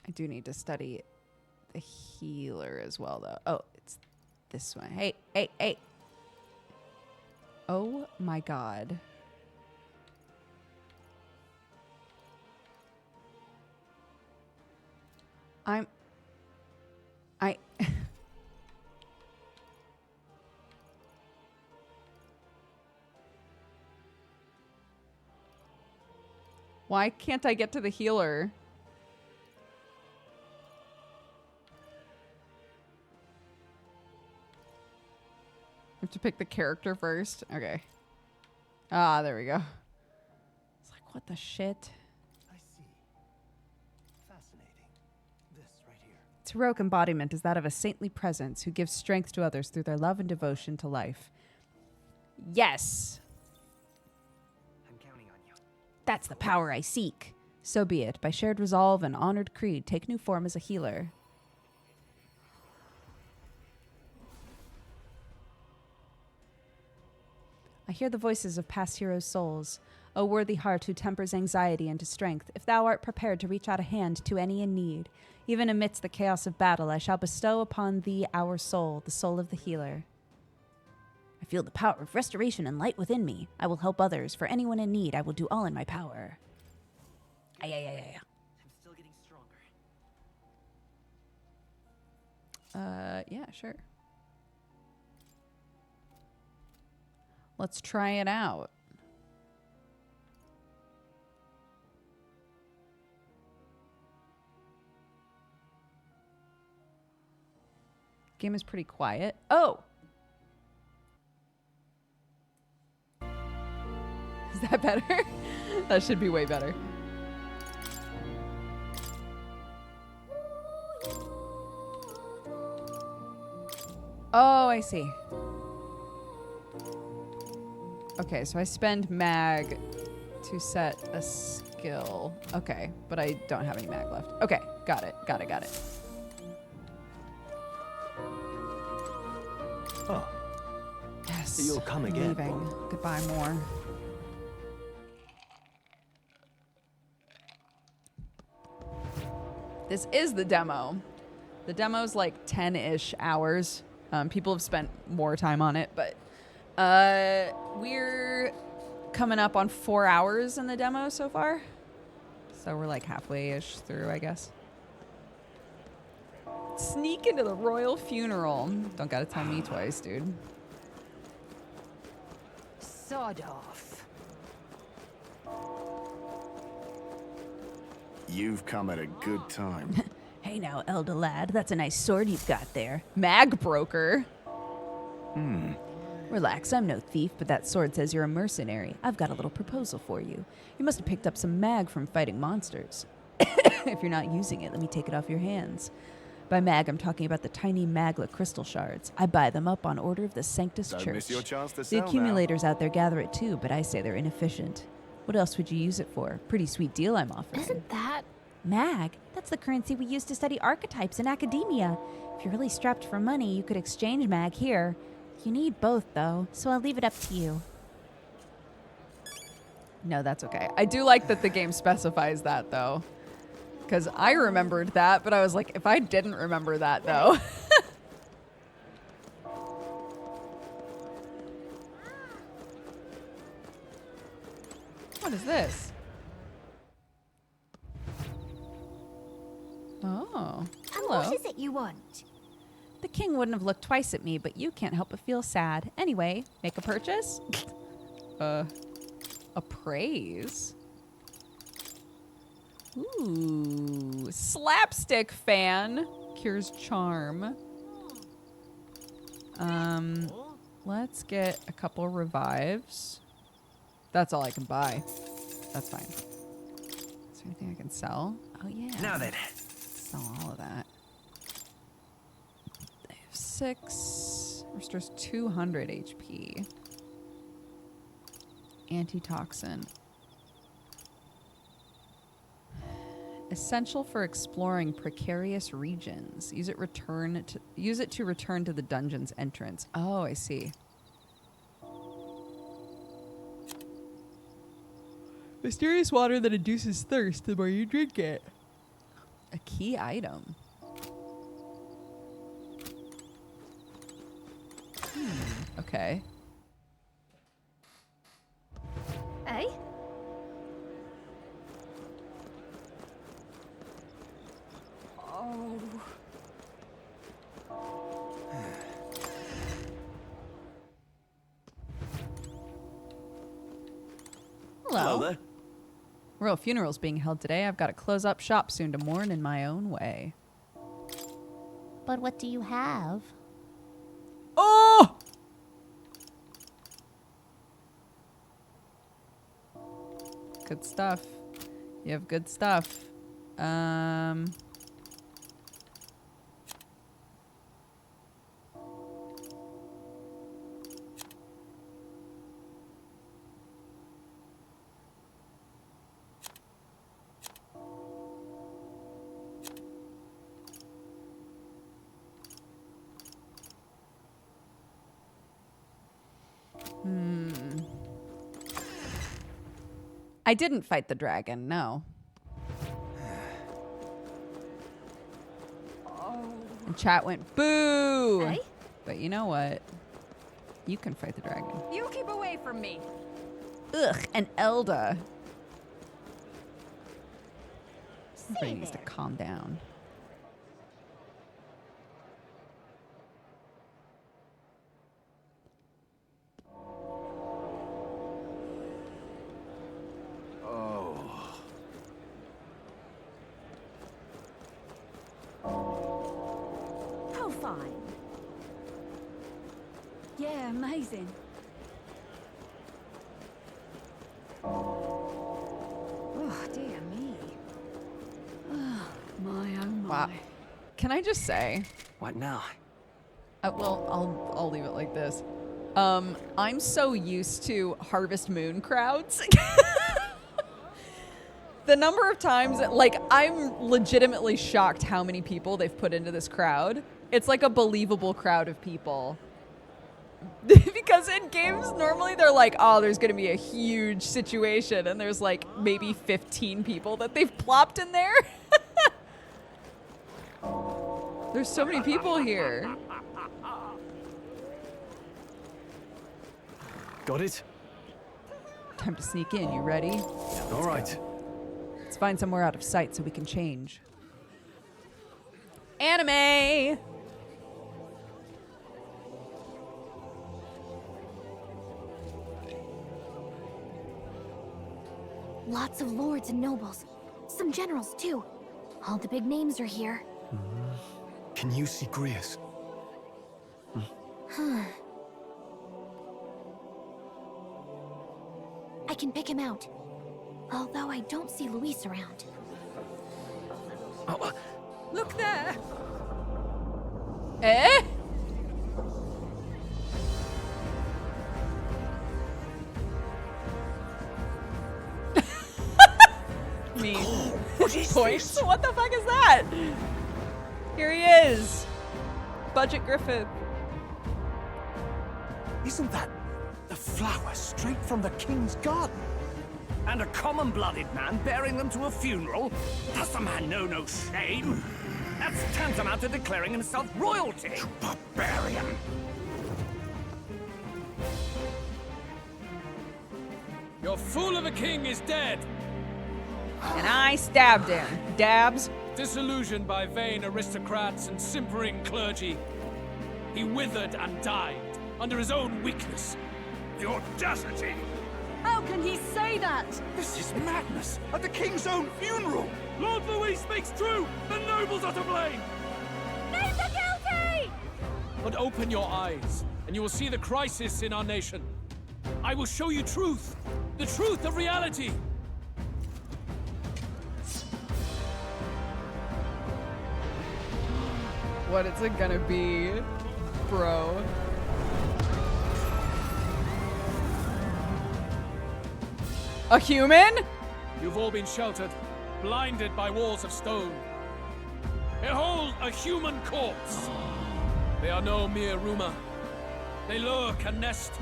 I do need to study the healer as well, though. Oh, it's this one. Hey, hey, hey. Oh my god. Why can't I get to the healer? I have to pick the character first. Okay. Ah, there we go. It's like, what the shit? I see. Fascinating. This right here. Its heroic embodiment is that of a saintly presence who gives strength to others through their love and devotion to life. Yes. I'm counting on you. That's the power I seek. So be it. By shared resolve and honored creed, take new form as a healer. I hear the voices of past heroes' souls. O worthy heart who tempers anxiety into strength, if thou art prepared to reach out a hand to any in need, even amidst the chaos of battle, I shall bestow upon thee our soul, the soul of the healer. I feel the power of restoration and light within me. I will help others. For anyone in need, I will do all in my power. Ay, ay, ay, ay. I'm still getting stronger. Yeah, sure. Let's try it out. Game is pretty quiet. Oh! Is that better? That should be way better. Oh, I see. Okay, so I spend mag to set a skill. Okay, but I don't have any mag left. Okay, got it. Oh, Yes. you'll come again. Leaving. Goodbye, more. This is the demo. The demo's like 10-ish hours. People have spent more time on it, but we're coming up on 4 hours in the demo so far. So we're like halfway-ish through, I guess. Sneak into the royal funeral. Don't gotta tell me twice, dude. Sawed off. You've come at a good time. Hey now, elder lad, that's a nice sword you've got there. Mag broker. Relax, I'm no thief, but that sword says you're a mercenary. I've got a little proposal for you. You must have picked up some mag from fighting monsters. If you're not using it, let me take it off your hands. By mag, I'm talking about the tiny magla crystal shards. I buy them up on order of the Sanctus Don't Church. miss your chance to The sell now. accumulators out there gather it too, but I say they're inefficient. What else would you use it for? Pretty sweet deal I'm offering. Isn't that? Mag? That's the currency we use to study archetypes in academia. If you're really strapped for money, you could exchange mag here. You need both, though, so I'll leave it up to you. No, that's okay. I do like that the game specifies that, though. Because I remembered that, but I was like, if I didn't remember that, though. What is this? Oh, And hello. what is it you want? The king wouldn't have looked twice at me, but you can't help but feel sad. Anyway, make a purchase? Appraise? Ooh, slapstick fan cures charm. Let's get a couple revives. That's all I can buy. That's fine. Is there anything I can sell? Oh yeah. Now then. Sell all of that. I have 6. Restores 200 HP. Antitoxin. Essential for exploring precarious regions. Use it to return to the dungeon's entrance. Oh, I see. Mysterious water that induces thirst the more you drink it. A key item. Okay. Eh? Oh. Hello. there. Royal funeral's being held today. I've got to close up shop soon to mourn in my own way. But what do you have? Oh! Good stuff. You have good stuff. I didn't fight the dragon, no. And chat went, boo! Eh? But you know what? You can fight the dragon. You keep away from me. Ugh, an Elda. Everybody Say needs to there. calm down. Oh, fine. Yeah, amazing. Oh, dear me. Oh, my, oh, my. Wow. Can I just say, What now? well, I'll leave it like this. I'm so used to Harvest Moon crowds. The number of times, like, I'm legitimately shocked how many people they've put into this crowd. It's like a believable crowd of people. Because in games, normally they're like, oh, there's going to be a huge situation, and there's like maybe 15 people that they've plopped in there. There's so many people here. Got it? Time to sneak in. You ready? All right. Let's find somewhere out of sight so we can change. Anime! Lots of lords and nobles. Some generals, too. All the big names are here. Can you see Grius? I can pick him out. Although I don't see Luis around. Look there. Eh? Me. Points? What the fuck is that? Here he is. Budget Griffith. Isn't that the flower straight from the king's garden? And a common-blooded man bearing them to a funeral? Does the man know no shame? That's tantamount to declaring himself royalty. You barbarian! Your fool of a king is dead. And I stabbed him. Dabs. Disillusioned by vain aristocrats and simpering clergy, he withered and died under his own weakness. The audacity! How can he say that? This is madness! At the king's own funeral! Lord Louis speaks true! The nobles are to blame! Name the guilty! But open your eyes, and you will see the crisis in our nation. I will show you truth, the truth of reality. What is it gonna be, bro? A human? You've all been sheltered, blinded by walls of stone. Behold a human corpse. They are no mere rumor. They lurk and nest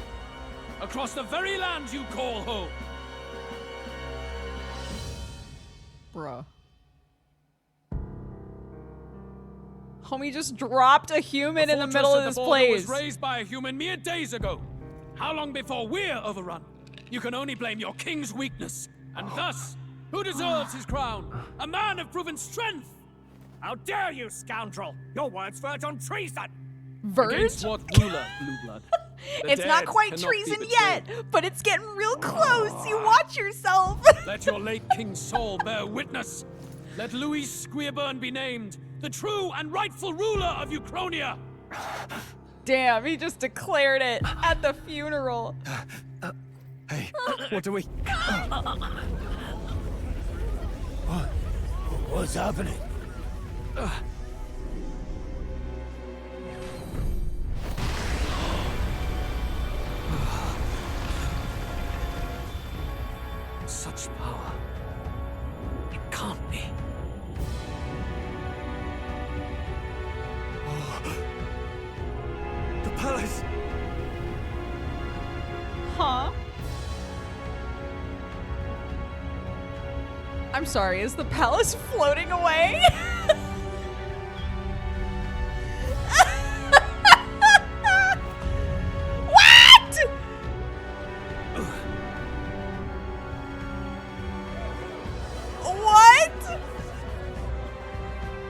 across the very land you call home. Bruh. Homie just dropped a human in the fortress middle at of the this border place. was raised by a human mere days ago. How long before we're overrun? You can only blame your king's weakness. And thus, who deserves his crown? A man of proven strength! How dare you, scoundrel! Your words verge on treason! Verge? Against what ruler, Blue Blood? The It's not dead quite cannot be treason betrayed. yet, but it's getting real close. You watch yourself. Let your late king's soul bear witness. Let Louis Squeerburn be named the true and rightful ruler of Uchronia. Damn, he just declared it at the funeral. Hey, what do we... What's happening? Such power. It can't be. The palace! Huh? I'm sorry, is the palace floating away? What? What?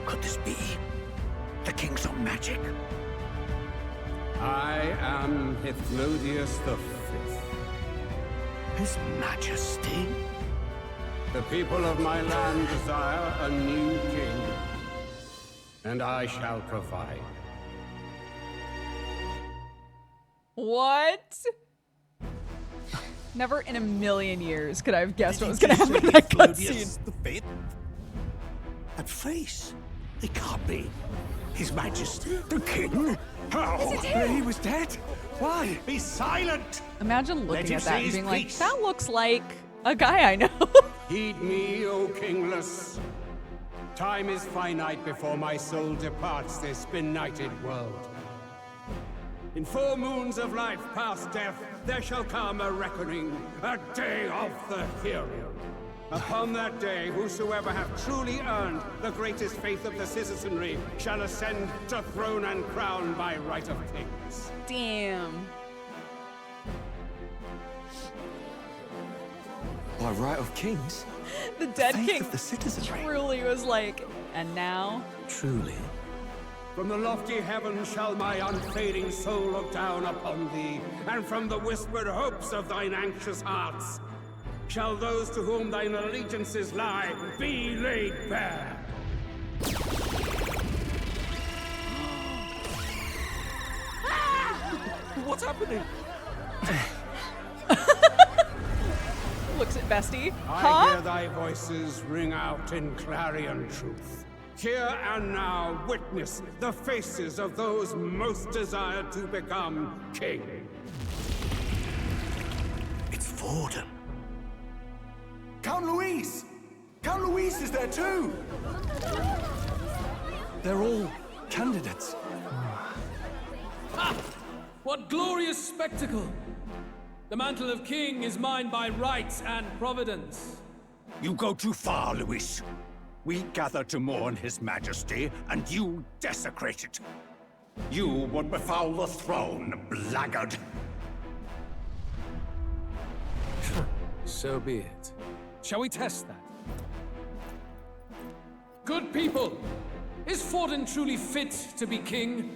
Could this be the king's own magic? I am Hypnodius the Fifth. His Majesty? The people of my land desire a new king, and I shall provide. What? Never in a million years could I have guessed what was gonna happen in that cutscene. The Fifth? That face? It can't be. His Majesty? The King? How? He was dead? Why? Be silent! Imagine Let looking him at that say and his being like, piece. that looks like a guy I know. Heed me, O kingless. Time is finite before my soul departs this benighted world. In 4 moons of life past death, there shall come a reckoning, a day of the hero. Upon that day, whosoever hath truly earned the greatest faith of the citizenry shall ascend to throne and crown by right of kings. Damn. By right of kings? The dead Faith king of the citizenry. truly was like, and now? Truly. From the lofty heavens shall my unfading soul look down upon thee, and from the whispered hopes of thine anxious hearts shall those to whom thine allegiances lie be laid bare. What's happening? Looks at Bestie. I Huh? hear thy voices ring out in clarion truth. Here and now witness the faces of those most desired to become king. It's Forden. Count Louise! Count Louise is there too! They're all candidates. Ha! What glorious spectacle! The mantle of king is mine by right and providence. You go too far, Luis. We gather to mourn his majesty, and you desecrate it. You would befoul the throne, blackguard. So be it. Shall we test that? Good people, is Forden truly fit to be king?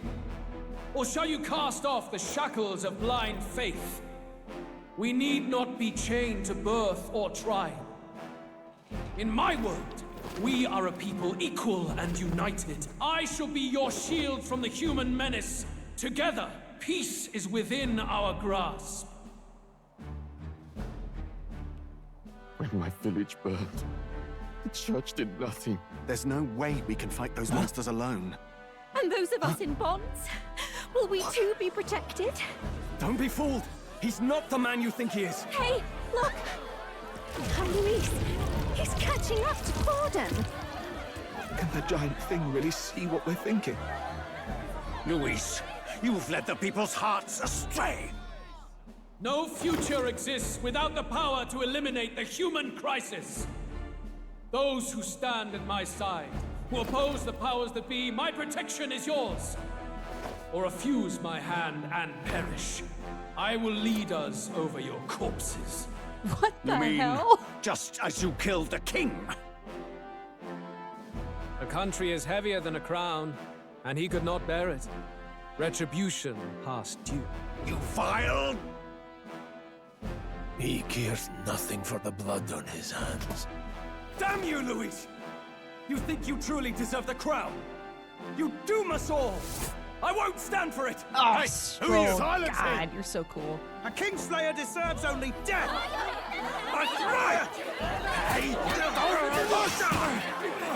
Or shall you cast off the shackles of blind faith? We need not be chained to birth or tribe. In my world, we are a people equal and united. I shall be your shield from the human menace. Together, peace is within our grasp. When my village burned, the church did nothing. There's no way we can fight those monsters alone. And those of us in bonds? Will we too be protected? Don't be fooled. He's not the man you think he is. Hey, look! Luis, he's catching up to Forden. Can the giant thing really see what we're thinking? Luis, you've led the people's hearts astray. No future exists without the power to eliminate the human crisis. Those who stand at my side, who oppose the powers that be, my protection is yours. Or refuse my hand and perish. I will lead us over your corpses. What the You mean, hell? just as you killed the king? A country is heavier than a crown, and he could not bear it. Retribution past due. You vile... He cares nothing for the blood on his hands. Damn you, Luis! You think you truly deserve the crown? You doom us all! I won't stand for it! Oh, Hey, who are you? Silence him! God, you're so cool. A Kingslayer deserves only death! A riot! Hey!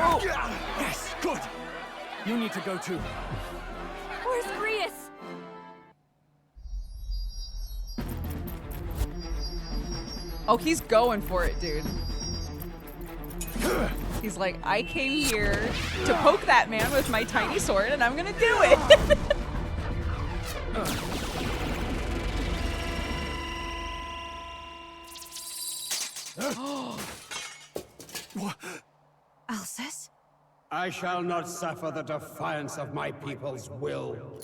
Oh. Yes, good! You need to go too. Where's Grius? Oh, he's going for it, dude. He's like, I came here to poke that man with my tiny sword, and I'm gonna do it. Alsus? I shall not suffer the defiance of my people's will.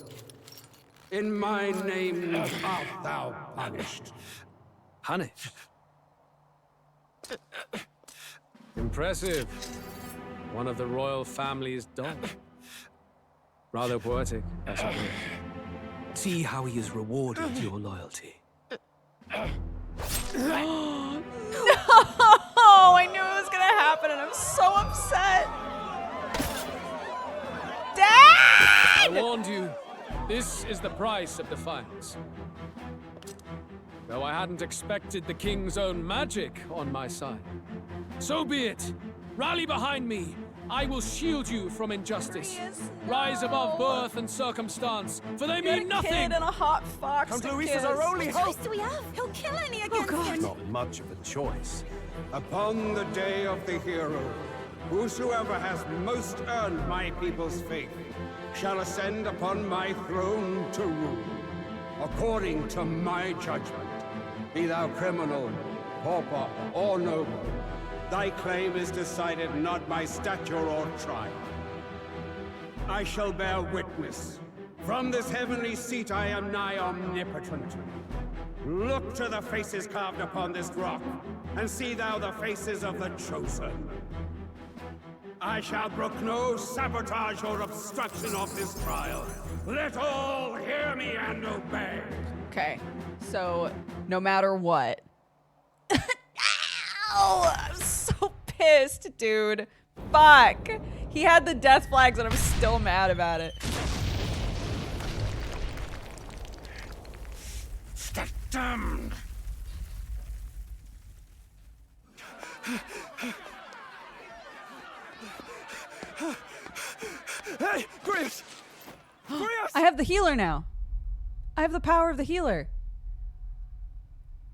In my name art thou punished. Punished? Impressive. One of the royal family's dog. Rather poetic, I suppose. See how he has rewarded your loyalty. No! I knew it was gonna happen, and I'm so upset. Dad! I warned you. This is the price of defiance. Though I hadn't expected the king's own magic on my side. So be it. Rally behind me. I will shield you from injustice. Rise above birth and circumstance, for they mean nothing. Kid and a hot fox. Count to Luis kiss. is our only What hope! choice do we have? He'll kill any against him. Not much of a choice. Upon the day of the hero, whosoever has most earned my people's faith shall ascend upon my throne to rule, according to my judgment. Be thou criminal, pauper, or noble, thy claim is decided not by stature or tribe. I shall bear witness. From this heavenly seat I am nigh omnipotent. Look to the faces carved upon this rock, and see thou the faces of the chosen. I shall brook no sabotage or obstruction of this trial. Let all hear me and obey. Okay, so no matter what. Ow! I'm so pissed, dude. Fuck. He had the death flags and I'm still mad about it. Damned! Hey, Grius! Grius! I have the healer now. I have the power of the healer.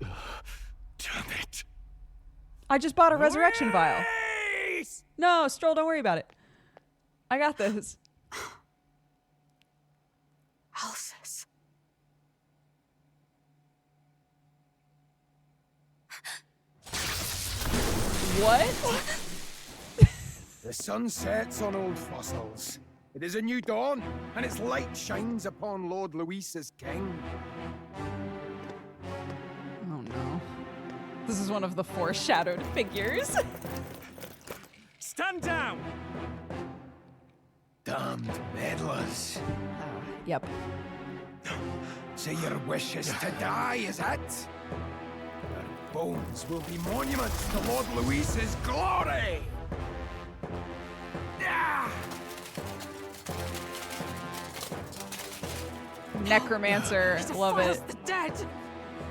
Damn it! I just bought a resurrection vial. Please! No, Stroll, don't worry about it. I got this. Alsus. What? The sun sets on old fossils. It is a new dawn, and its light shines upon Lord Luis as king. Oh no. This is one of the foreshadowed figures. Stand down! Damned meddlers. Yep. So your wish is to die, is it? Your bones will be monuments to Lord Luis's glory! Ah! Necromancer, love it. The dead.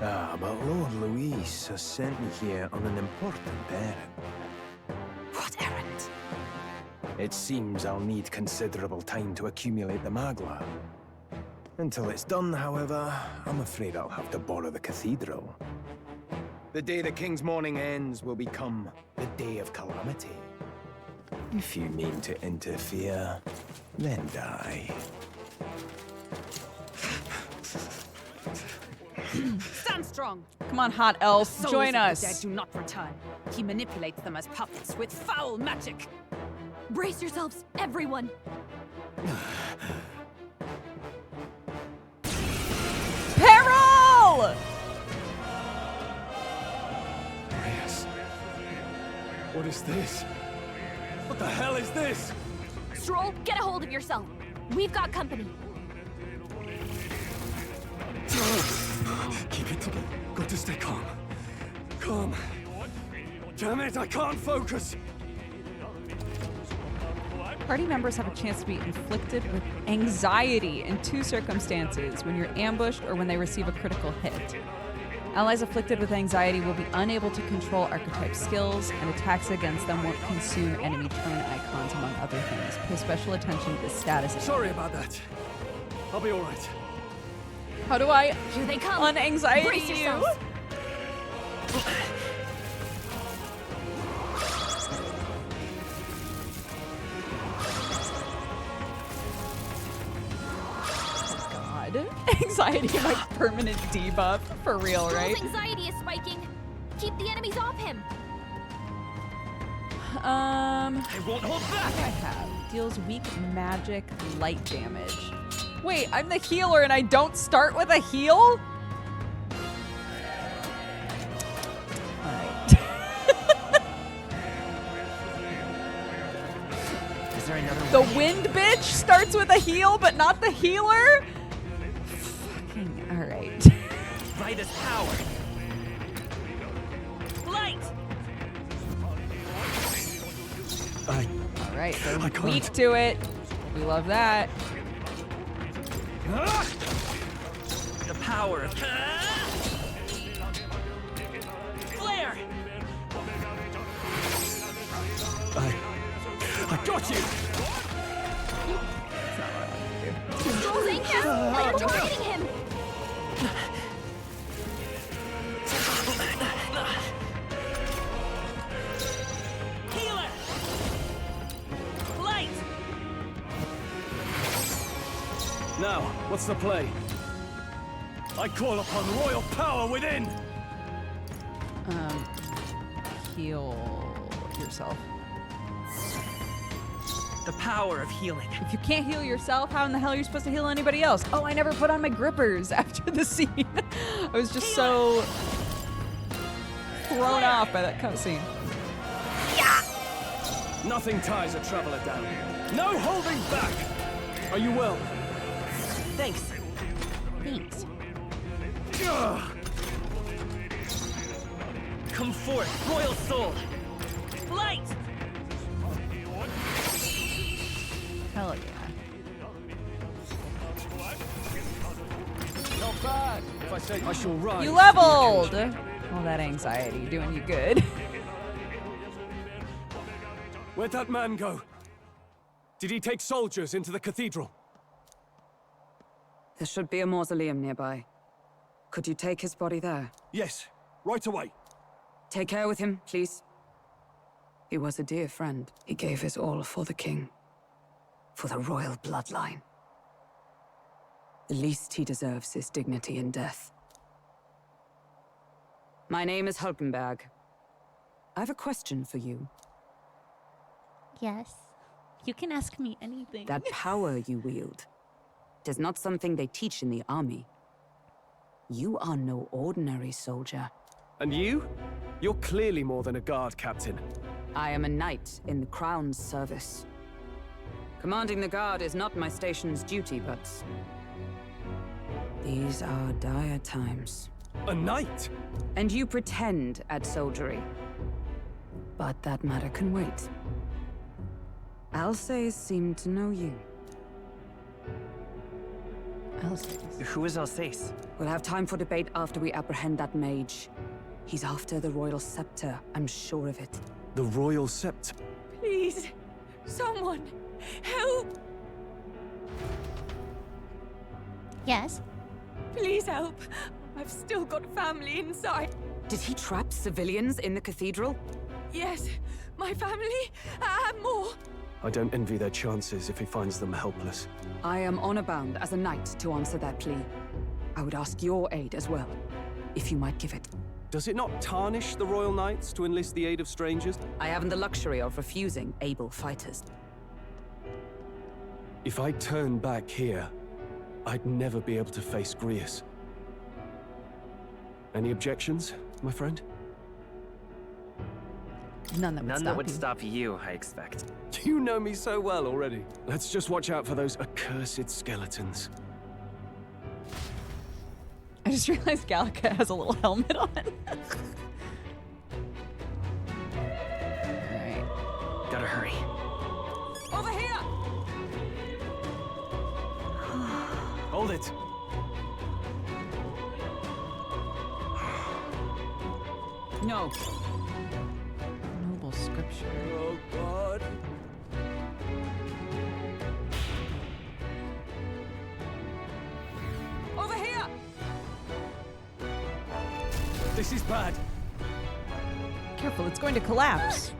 Ah, but Lord Luis has sent me here on an important errand. What errand? It seems I'll need considerable time to accumulate the magla. Until it's done, however, I'm afraid I'll have to borrow the cathedral. The day the king's mourning ends will become the day of calamity. If you mean to interfere, then die. Stand strong. Come on, hot elf, Souls join of the us. dead do not return. He manipulates them as puppets with foul magic. Brace yourselves, everyone. Peril! Yes. What is this? What the hell is this? Stroll, get a hold of yourself. We've got company. Keep it together. Got to stay calm. Calm. Damn it, I can't focus. Party members have a chance to be inflicted with anxiety in two circumstances: when you're ambushed or when they receive a critical hit. Allies afflicted with anxiety will be unable to control archetype skills, and attacks against them won't consume enemy turn icons, among other things. Pay special attention to the status. Sorry about that. I'll be all right. How do I Here they come. unanxiety Brace you? yourselves. God. Anxiety, like permanent debuff. For real, right? Stroll's anxiety is spiking. Keep the enemies off him. I won't hold back! I have. Deals weak magic light damage. Wait, I'm the healer and I don't start with a heal? Alright. Is there another The way? wind bitch starts with a heal, but not the healer? Fucking alright. Light is power. Light! Alright, I they're can't. weak to it. We love that. The power of... Flare! I got you. Stroll's anxious. I am targeting him. Healer! Light! Now, what's the play? I call upon royal power within. Heal yourself. The power of healing. If you can't heal yourself, how in the hell are you supposed to heal anybody else? Oh, I never put on my grippers after the scene. I was just so thrown off by that cutscene. Nothing ties a traveler down. No holding back. Are you well? Thanks. Thanks. Ugh. Come forth, royal soul. Light! Hell yeah. Not bad. If I say I shall rise. You to the leveled! occasion. All that anxiety doing you good. Where'd that man go? Did he take soldiers into the cathedral? There should be a mausoleum nearby. Could you take his body there? Yes, right away. Take care with him, please. He was a dear friend. He gave his all for the king. For the royal bloodline. The least he deserves is dignity in death. My name is Hulkenberg. I have a question for you. Yes. You can ask me anything. That power you wield, it is not something they teach in the army. You are no ordinary soldier. And you? You're clearly more than a guard captain. I am a knight in the Crown's service. Commanding the guard is not my station's duty, but... these are dire times. A knight? And you pretend at soldiery. But that matter can wait. Alsace seemed to know you. Alsace? Who is Alsace? We'll have time for debate after we apprehend that mage. He's after the royal scepter, I'm sure of it. The royal scepter? Please, someone, help! Yes? Please help. I've still got family inside. Did he trap civilians in the cathedral? Yes, my family and more. I don't envy their chances if he finds them helpless. I am honor bound as a knight to answer that plea. I would ask your aid as well, if you might give it. Does it not tarnish the royal knights to enlist the aid of strangers? I haven't the luxury of refusing able fighters. If I turn back here, I'd never be able to face Grius. Any objections, my friend? None that would stop you, I expect. You know me so well already. Let's just watch out for those accursed skeletons. I just realized Gallica has a little helmet on. Alright. Gotta hurry. Over here! Hold it. No. Noble scripture. Oh, God. Over here! This is bad. Careful, it's going to collapse.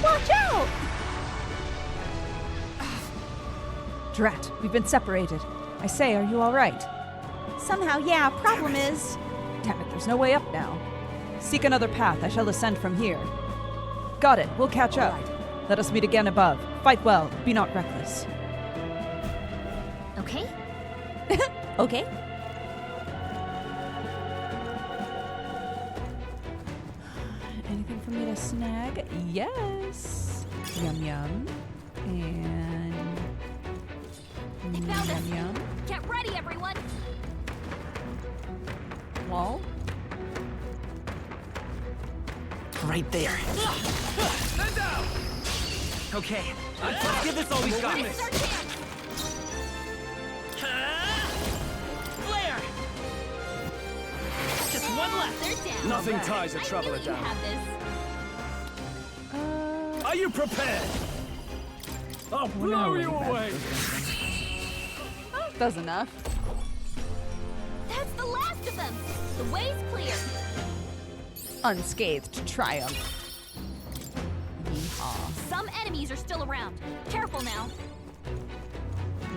Watch out! Drat, we've been separated. I say, are you all right? Somehow, yeah. Problem is... Damn it, there's no way up now. Seek another path. I shall ascend from here. Got it. We'll catch up. Let us meet again above. Fight well. Be not reckless. Okay? Okay. Anything for me to snag? Yes. Yum yum. And They found us. yum yum. Get ready, everyone. Wall. Right there. Stand down! Okay, let's give this all we've got. This is our chance. Flare! Just one left. They're down. Nothing ties a I traveler knew you down. had this. Are you prepared? I'll blow you away! Does enough. That's the last of them. The way's clear. Unscathed triumph. Yeehaw. Some enemies are still around. Careful now.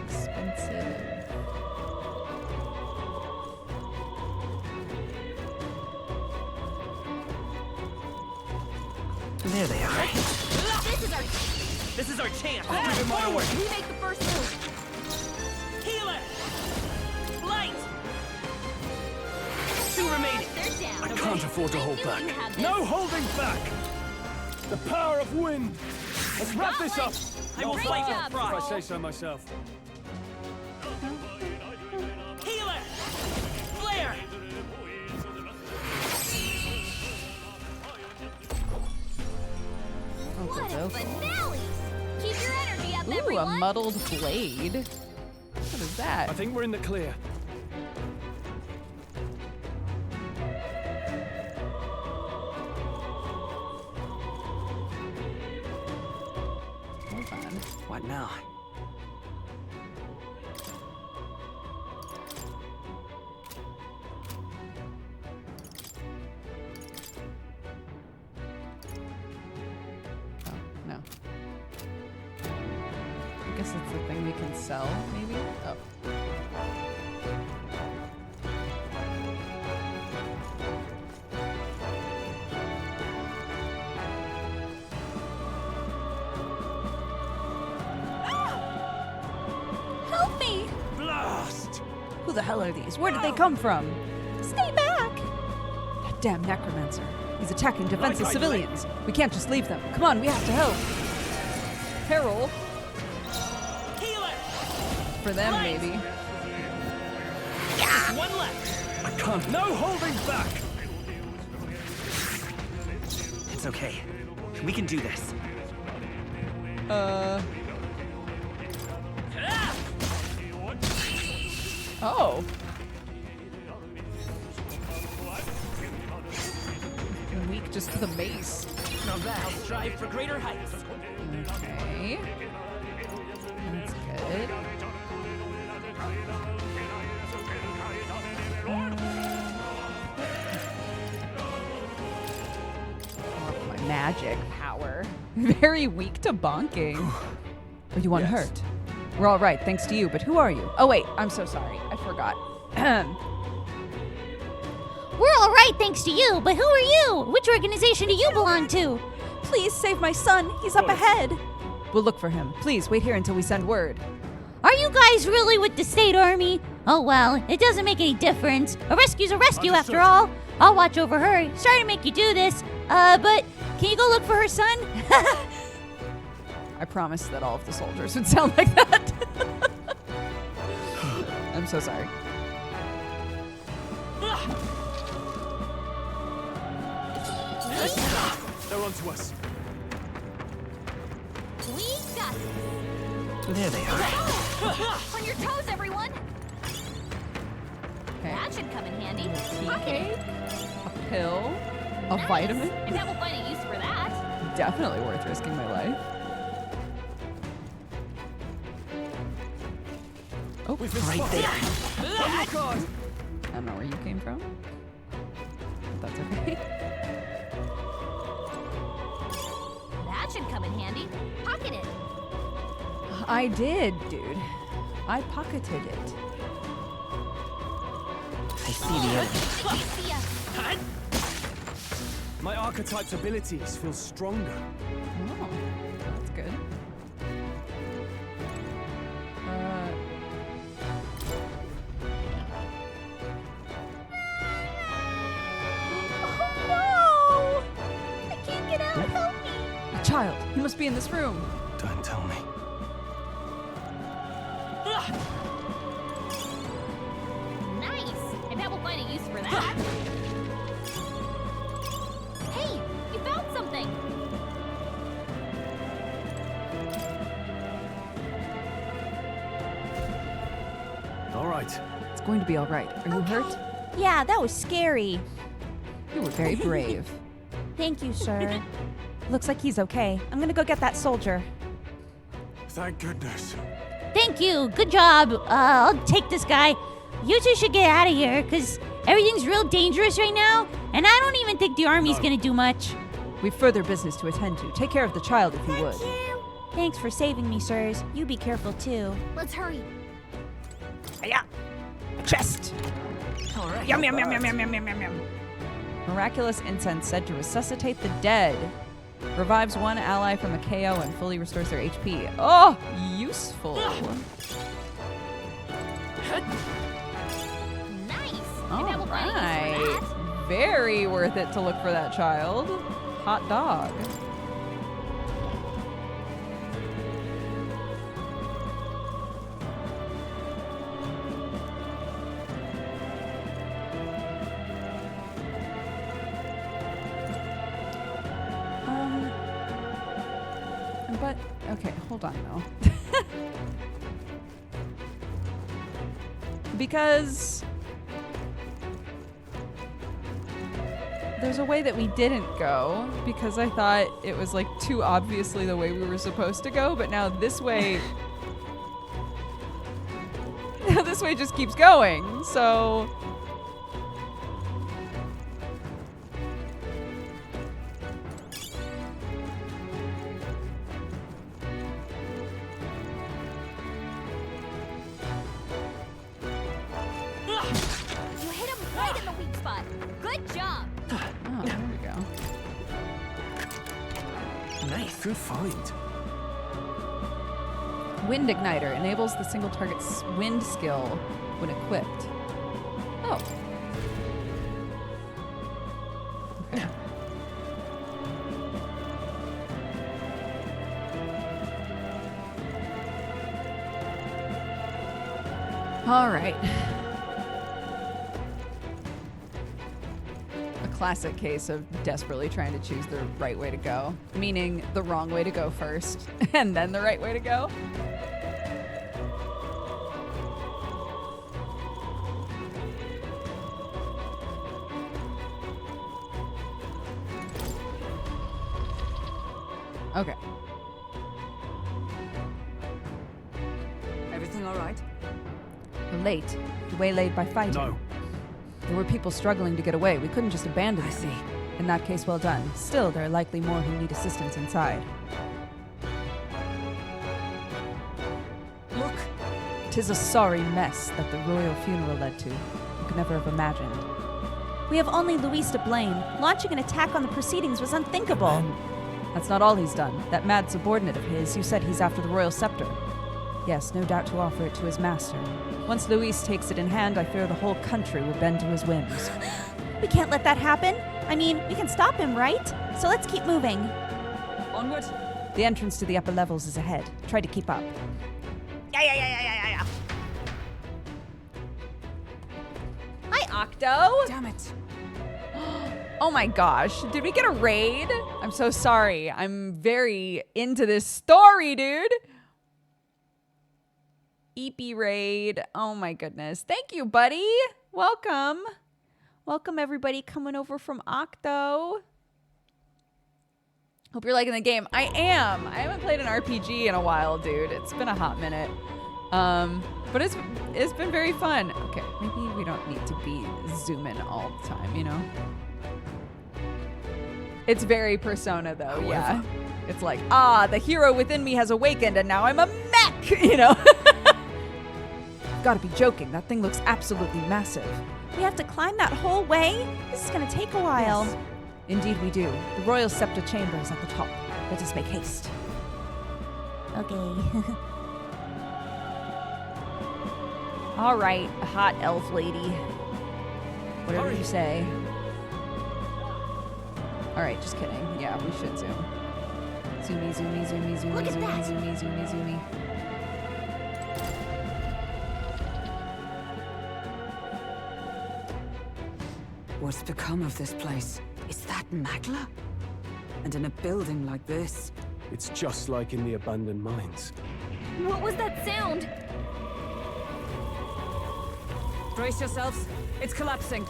Expensive. There they are. This is our chance. I'll give it my away. We make the first move. Healer! Light! 2 remaining. They're down. I can't afford to hold knew back. you had this. No holding back! The power of wind! Let's wrap this up! I will Great fight job, for If I pride. say so myself. Healer! Flare! What a finale! Keep your energy up, Ooh, everyone. a muddled blade. What is that? I think we're in the clear. Hold on. What now? Oh, no. I guess it's the thing we can sell, maybe? Oh. Who the hell are these? Where did they come from? Stay back! That damn necromancer. He's attacking defenseless civilians. We can't just leave them. Come on, we have to help. Carol. For them, maybe. Just one left. I can't. No holding back. It's okay. We can do this. Oh. Weak just to the mace. Now that I'll strive for greater heights. Okay. That's good. My magic power. Very weak to bonking. Oh, you want hurt? We're all right, thanks to you, but who are you? Oh, wait, I'm so sorry. I forgot. We're all right thanks to you, but who are you? Which organization do you belong to? Please save my son. He's up ahead. We'll look for him. Please, wait here until we send word. Are you guys really with the state army? Oh well, it doesn't make any difference. A rescue's a rescue after all. I'll watch over her. Sorry to make you do this. But can you go look for her son? I promised that all of the soldiers would sound like that. I'm so sorry. They're onto us. We got this. There they are. On your toes, everyone. Okay. That should come in handy. Okay. A pill. A vitamin. And that will find a use for that. Definitely worth risking my life. Oh, Right there. I don't know where you came from. But that's okay. That should come in handy. Pocket it. I did, dude. I pocketed it. I see the enemy. I see ya. My archetype's abilities feel stronger. Oh, that's good. Oh no! I can't get out. Help me. A child. He must be in this room. Don't tell me. Nice. And that will find a use for that. Hey, you found something. All right. It's going to be all right. Are you hurt? Yeah, that was scary. You were very brave. Thank you, sir. Looks like he's okay. I'm gonna go get that soldier. Thank goodness. Thank you. Good job. I'll take this guy. You two should get out of here, because everything's real dangerous right now, and I don't even think the army's gonna do much. We've further business to attend to. Take care of the child if you would. Thanks for saving me, sirs. You be careful, too. Let's hurry. Yeah. Chest. All right. Yum, yum, yum, yum, yum, yum, yum, yum, yum. Miraculous incense said to resuscitate the dead. Revives one ally from a KO and fully restores their HP. Oh, useful. Nice. All right. Very worth it to look for that child. Hot dog. But, okay, hold on though. Because there's a way that we didn't go because I thought it was like too obviously the way we were supposed to go, but now this way this way just keeps going. So Good find. Wind Igniter enables the single target's wind skill when equipped. Oh. Okay. All right. A classic case of desperately trying to choose the right way to go, meaning the wrong way to go first, and then the right way to go. Okay. Everything all right? We're late. Waylaid by fighting. No. There were people struggling to get away. We couldn't just abandon them. I see. In that case, well done. Still, there are likely more who need assistance inside. Look! 'Tis a sorry mess that the royal funeral led to. You could never have imagined. We have only Luis to blame. Launching an attack on the proceedings was unthinkable. That's not all he's done. That mad subordinate of his, you said he's after the royal scepter. Yes, no doubt to offer it to his master. Once Luis takes it in hand, I fear the whole country will bend to his whims. We can't let that happen. I mean, we can stop him, right? So let's keep moving. Onward! The entrance to the upper levels is ahead. Try to keep up. Yeah. Hi, Octo! Damn it. Oh my gosh, did we get a raid? I'm so sorry. I'm very into this story, dude. EP raid. Oh my goodness. Thank you, buddy. Welcome. Welcome, everybody coming over from Octo. Hope you're liking the game. I am. I haven't played an RPG in a while, dude. It's been a hot minute. But it's been very fun. Okay, maybe we don't need to be zooming all the time, you know? It's very Persona, though, However. yeah. It's like, the hero within me has awakened, and now I'm a mech, you know? Gotta be joking. That thing looks absolutely massive. We have to climb that whole way? This is gonna take a while. Yes. Indeed we do. The royal scepter chamber is at the top. Let us make haste. Okay. All right, hot elf lady. Whatever Hurry. you say. All right, just kidding. Yeah, we should zoom. Zoomy, zoomy, zoomy, zoomy, Look at zoomy, that. zoomy, zoomy, zoomy. What's become of this place? Is that Magla? And in a building like this? It's just like in the abandoned mines. What was that sound? Brace yourselves. It's collapsing.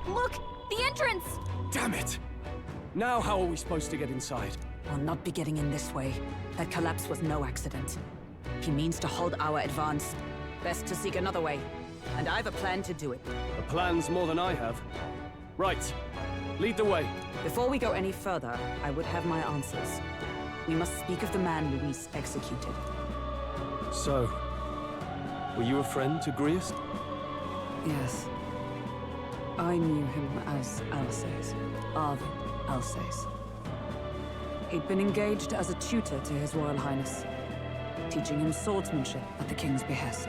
Look! The entrance! Damn it! Now how are we supposed to get inside? We'll not be getting in this way. That collapse was no accident. He means to hold our advance. Best to seek another way. And I've a plan to do it. A plan's more than I have. Right. Lead the way. Before we go any further, I would have my answers. We must speak of the man Luis executed. So, were you a friend to Grius? Yes. I knew him as Alsace. Arvid Alsace. He'd been engaged as a tutor to His Royal Highness, teaching him swordsmanship at the king's behest.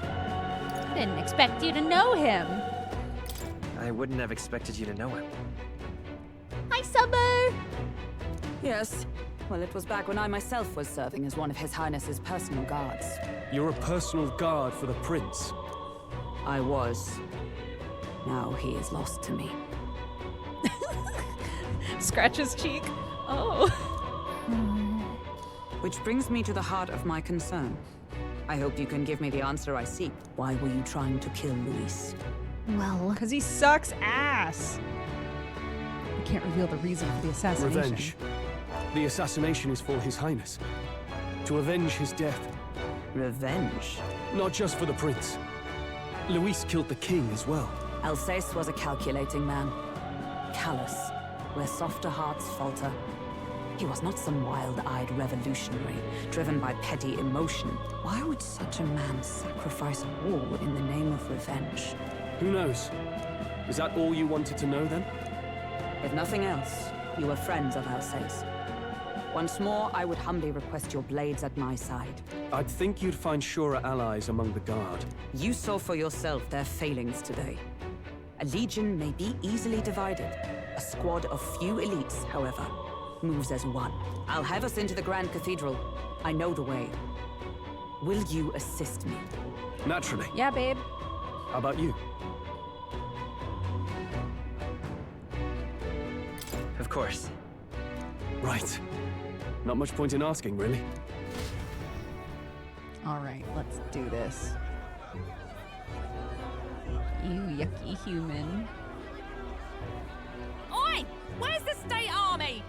I didn't expect you to know him. I wouldn't have expected you to know him. Hi, Summer! Yes. Well, it was back when I myself was serving as one of His Highness's personal guards. You're a personal guard for the prince. I was. Now he is lost to me. Scratch his cheek. Oh. Which brings me to the heart of my concern. I hope you can give me the answer I seek. Why were you trying to kill Luis? Well, Because he sucks ass. We can't reveal the reason for the assassination. Revenge. The assassination is for His Highness. To avenge his death. Revenge? Not just for the prince. Luis killed the king as well. Alsace was a calculating man. Callous, where softer hearts falter. He was not some wild-eyed revolutionary, driven by petty emotion. Why would such a man sacrifice all in the name of revenge? Who knows? Is that all you wanted to know then? If nothing else, you were friends of Alsace. Once more, I would humbly request your blades at my side. I'd think you'd find surer allies among the Guard. You saw for yourself their failings today. A legion may be easily divided. A squad of few elites, however, moves as one. I'll have us into the Grand Cathedral. I know the way. Will you assist me? Naturally. Yeah, babe. How about you? Of course. Right. Not much point in asking, really. All right, let's do this. You yucky human. Oi! Where's the state army?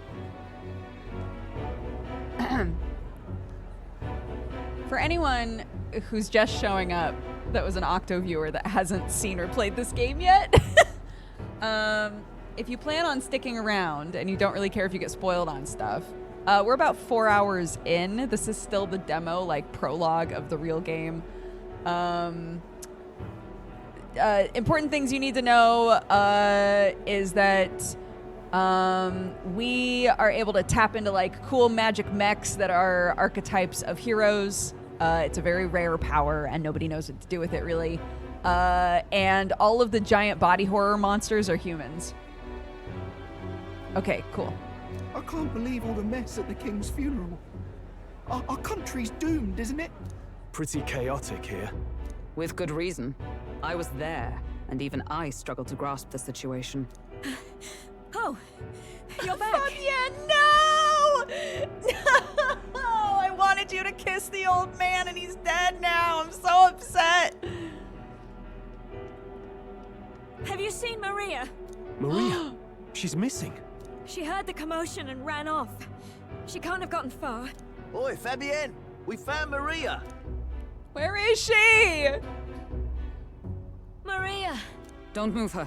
For anyone who's just showing up that was an Octo viewer that hasn't seen or played this game yet, if you plan on sticking around and you don't really care if you get spoiled on stuff, we're about 4 hours in. This is still the demo, like prologue of the real game. Important things you need to know is that we are able to tap into like cool magic mechs that are archetypes of heroes. It's a very rare power and nobody knows what to do with it really. And all of the giant body horror monsters are humans. Okay, cool. I can't believe all the mess at the king's funeral. Our country's doomed, isn't it? Pretty chaotic here. With good reason. I was there, and even I struggled to grasp the situation. Oh, you're back. Yeah, no! No! I wanted you to kiss the old man and he's dead now. I'm so upset. Have you seen Maria? Maria? She's missing. She heard the commotion and ran off. She can't have gotten far. Oi, Fabienne! We found Maria! Where is she? Maria! Don't move her.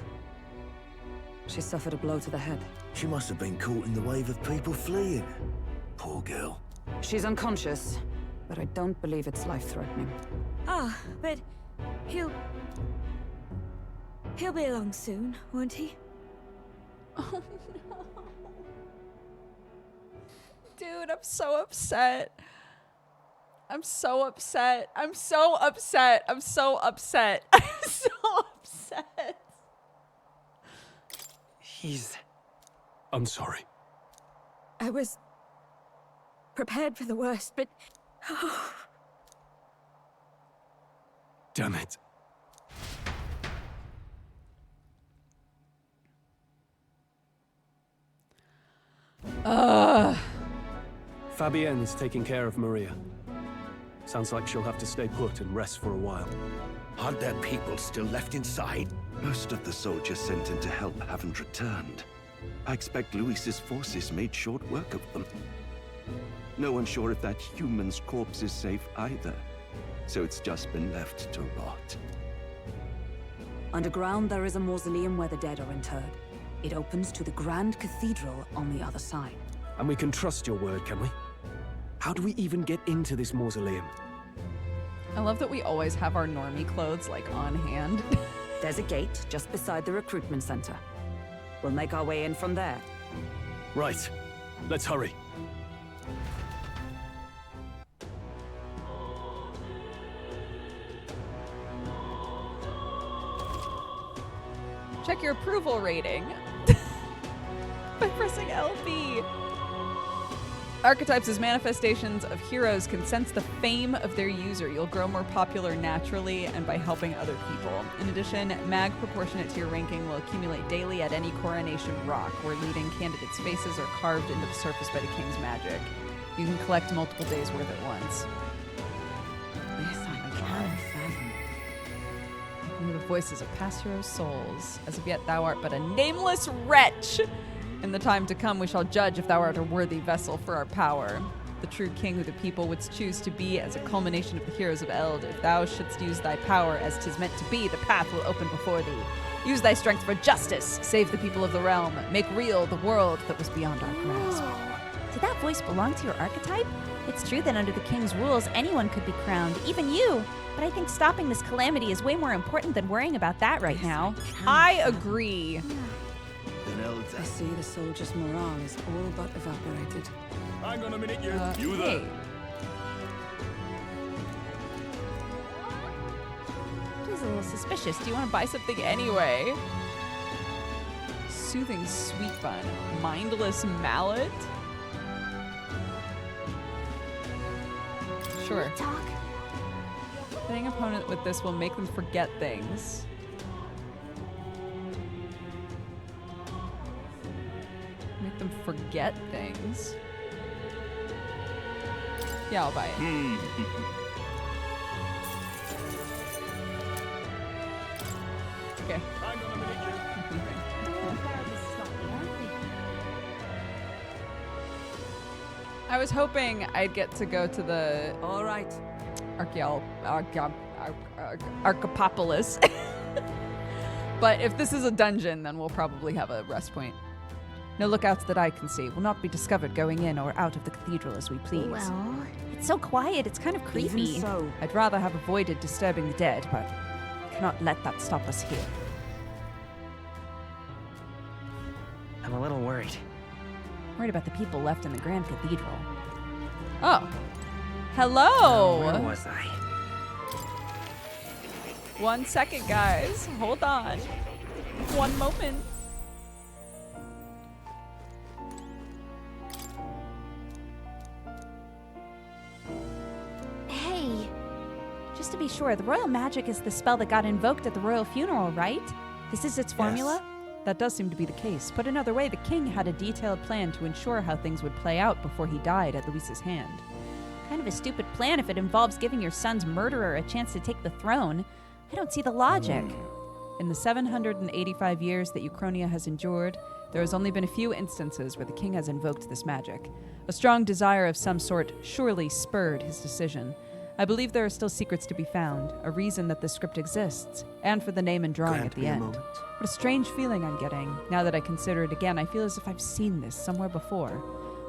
She suffered a blow to the head. She must have been caught in the wave of people fleeing. Poor girl. She's unconscious, but I don't believe it's life-threatening. Ah, but he'll be along soon, won't he? Oh no. Dude, I'm so upset. I'm so upset. I'm so upset. I'm so upset. I'm so upset. I'm sorry. I was prepared for the worst, but... Oh. Damn it. Fabienne is taking care of Maria. Sounds like she'll have to stay put and rest for a while. Aren't there people still left inside? Most of the soldiers sent in to help haven't returned. I expect Luis's forces made short work of them. No one's sure if that human's corpse is safe either, so it's just been left to rot. Underground, there is a mausoleum where the dead are interred. It opens to the Grand Cathedral on the other side. And we can trust your word, can we? How do we even get into this mausoleum? I love that we always have our normie clothes, like, on hand. There's a gate just beside the recruitment center. We'll make our way in from there. Right. Let's hurry. Check your approval rating by pressing LB. Archetypes as manifestations of heroes can sense the fame of their user. You'll grow more popular naturally and by helping other people. In addition, mag proportionate to your ranking will accumulate daily at any coronation rock, where leading candidates' faces are carved into the surface by the king's magic. You can collect multiple days' worth at once. Yes, I can fathom. Hear the voices of past heroes' souls. As of yet, thou art but a nameless wretch. In the time to come, we shall judge if thou art a worthy vessel for our power. The true king who the people would choose to be as a culmination of the heroes of Eld. If thou shouldst use thy power as 'tis meant to be, the path will open before thee. Use thy strength for justice. Save the people of the realm. Make real the world that was beyond our grasp. Did that voice belong to your archetype? It's true that under the king's rules, anyone could be crowned, even you. But I think stopping this calamity is way more important than worrying about that right now. I agree. Then Eld I see the soldiers' morale is all but evaporated. Hang on a minute, you. Hey. She's a little suspicious. Do you want to buy something anyway? Soothing sweet bun. Mindless mallet? Sure. Talk. Hitting opponent with this will make them forget things. Make them forget things. Yeah, I'll buy it. Okay. I was hoping I'd get to go to the Archepopolis. But if this is a dungeon, then we'll probably have a rest point. No lookouts that I can see will not be discovered going in or out of the cathedral as we please. Well, It's so quiet, it's kind of creepy. Even so, I'd rather have avoided disturbing the dead, but I cannot let that stop us here. I'm a little worried. Worried about the people left in the Grand Cathedral. Oh. Hello! Where was I? 1 second, guys. Hold on. 1 moment. hey, Just to be sure, the royal magic is the spell that got invoked at the royal funeral, right? This is its formula? That does seem to be the case. Put another way, the king had a detailed plan to ensure how things would play out before he died at Luis's hand. Kind of a stupid plan if it involves giving your son's murderer a chance to take the throne. I don't see the logic. In the 785 years that Uchronia has endured, there has only been a few instances where the king has invoked this magic. A strong desire of some sort surely spurred his decision. I believe there are still secrets to be found, a reason that this script exists, and for the name and drawing Grant at the me a end. moment. What a strange feeling I'm getting. Now that I consider it again, I feel as if I've seen this somewhere before.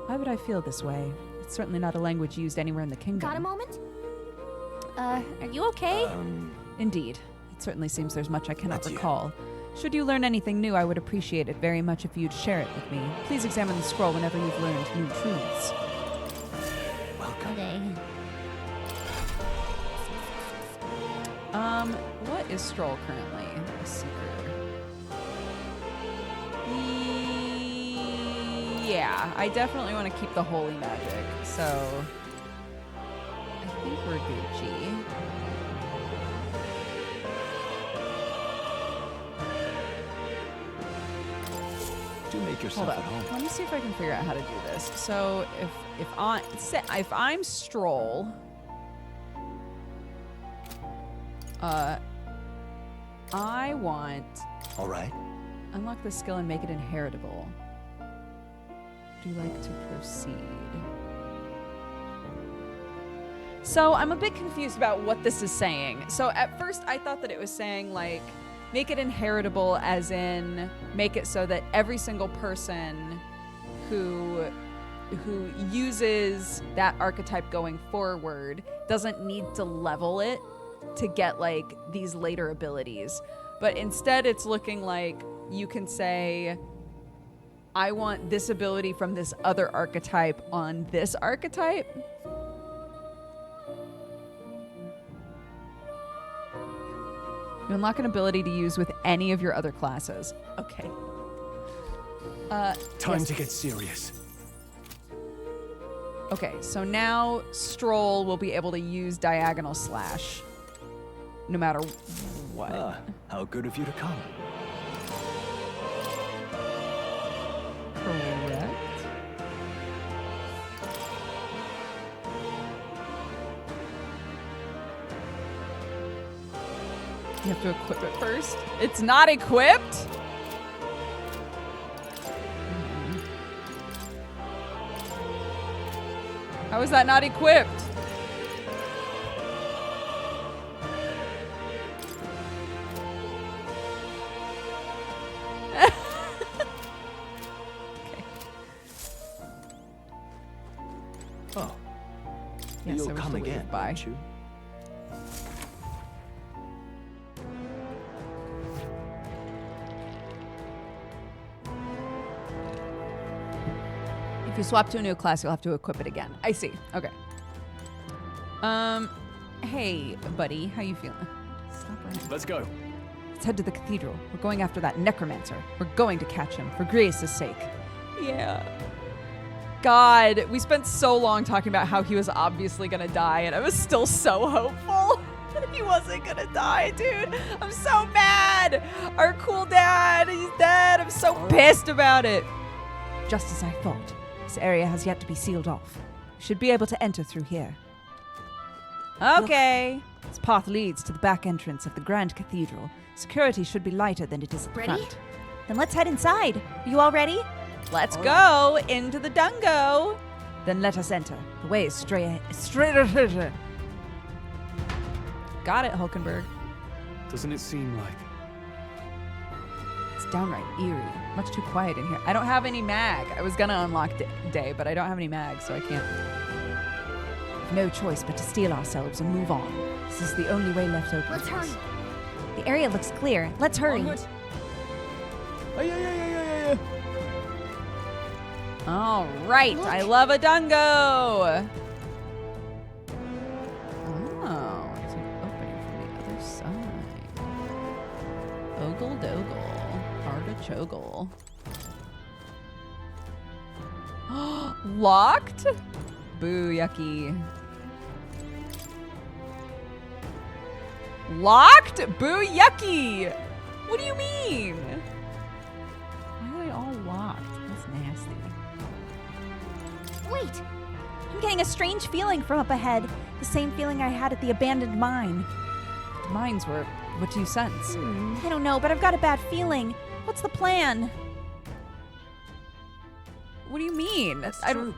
Why would I feel this way? It's certainly not a language used anywhere in the kingdom. got a moment? Are you okay? Indeed. It certainly seems there's much I cannot Adieu. recall. Should you learn anything new, I would appreciate it very much if you'd share it with me. Please examine the scroll whenever you've learned new truths. Okay. What is Stroll currently? A seeker. Yeah, I definitely want to keep the holy magic, so I think we're Gucci. Do make yourself Hold at home. up. Let me see if I can figure out how to do this. So if I'm Stroll, I want All right. unlock the skill and make it inheritable. Would you like to proceed? So I'm a bit confused about what this is saying. So at first I thought that it was saying like make it inheritable as in make it so that every single person who uses that archetype going forward doesn't need to level it to get like these later abilities. But instead it's looking like you can say I want this ability from this other archetype on this archetype. You unlock an ability to use with any of your other classes. Okay. Time yes. to get serious. Okay, so now Stroll will be able to use Diagonal Slash no matter what. Ah, how good of you to come. Correct. You have to equip it first. It's not equipped? How is that not equipped? Oh. Yes, You'll I wish come to leave. again, Bye. won't you? If you swap to a new class, you'll have to equip it again. I see. Okay. Hey, buddy. How you feeling? Stop running. Let's go. Let's head to the cathedral. We're going after that necromancer. We're going to catch him, for Grace's sake. Yeah. God, we spent so long talking about how he was obviously gonna die, and I was still so hopeful that he wasn't gonna die, dude. I'm so mad. Our cool dad, he's dead. I'm so pissed about it. Just as I thought. This area has yet to be sealed off. We should be able to enter through here. Okay. This path leads to the back entrance of the Grand Cathedral. Security should be lighter than it is at the front. Then let's head inside. Are you all ready? Let's go into the dungo. Then let us enter. The way is straight. Got it, Hulkenberg. Doesn't it seem like? It's downright eerie. Much too quiet in here. I don't have any mag. I was gonna unlock day, but I don't have any mag, so I can't. No choice but to steel ourselves and move on. This is the only way left open. Let's hurry. The area looks clear. Let's hurry. All right. Look. I love a dungo. Oh, it's an opening from the other side. Ogle dogle. Artichogle. Locked? Boo, yucky. Locked? Boo, yucky. What do you mean? Why are they all locked? That's nasty. Wait! I'm getting a strange feeling from up ahead. The same feeling I had at the abandoned mine. The mines were... What do you sense? I don't know, but I've got a bad feeling. What's the plan? What do you mean? I don't...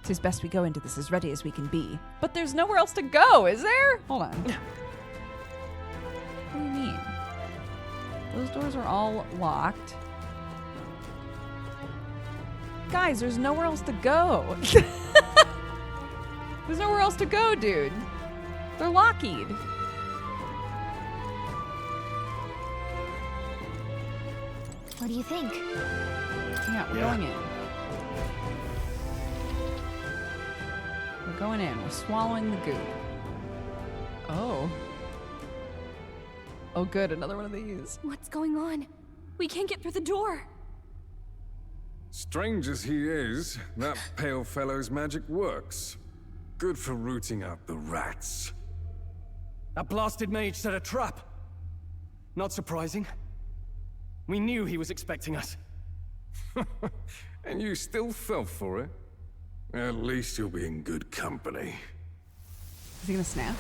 It's best we go into this as ready as we can be. But there's nowhere else to go, is there? Hold on. What do you mean? Those doors are all locked. Guys, there's nowhere else to go. There's nowhere else to go, dude. They're locked. What do you think? Yeah, we're going in. We're going in. We're swallowing the goop. Oh. Oh, good. Another one of these. What's going on? We can't get through the door. Strange as he is, that pale fellow's magic works. Good for rooting out the rats. That blasted mage set a trap. Not surprising. We knew he was expecting us. And you still fell for it? At least you'll be in good company. Is he gonna snap?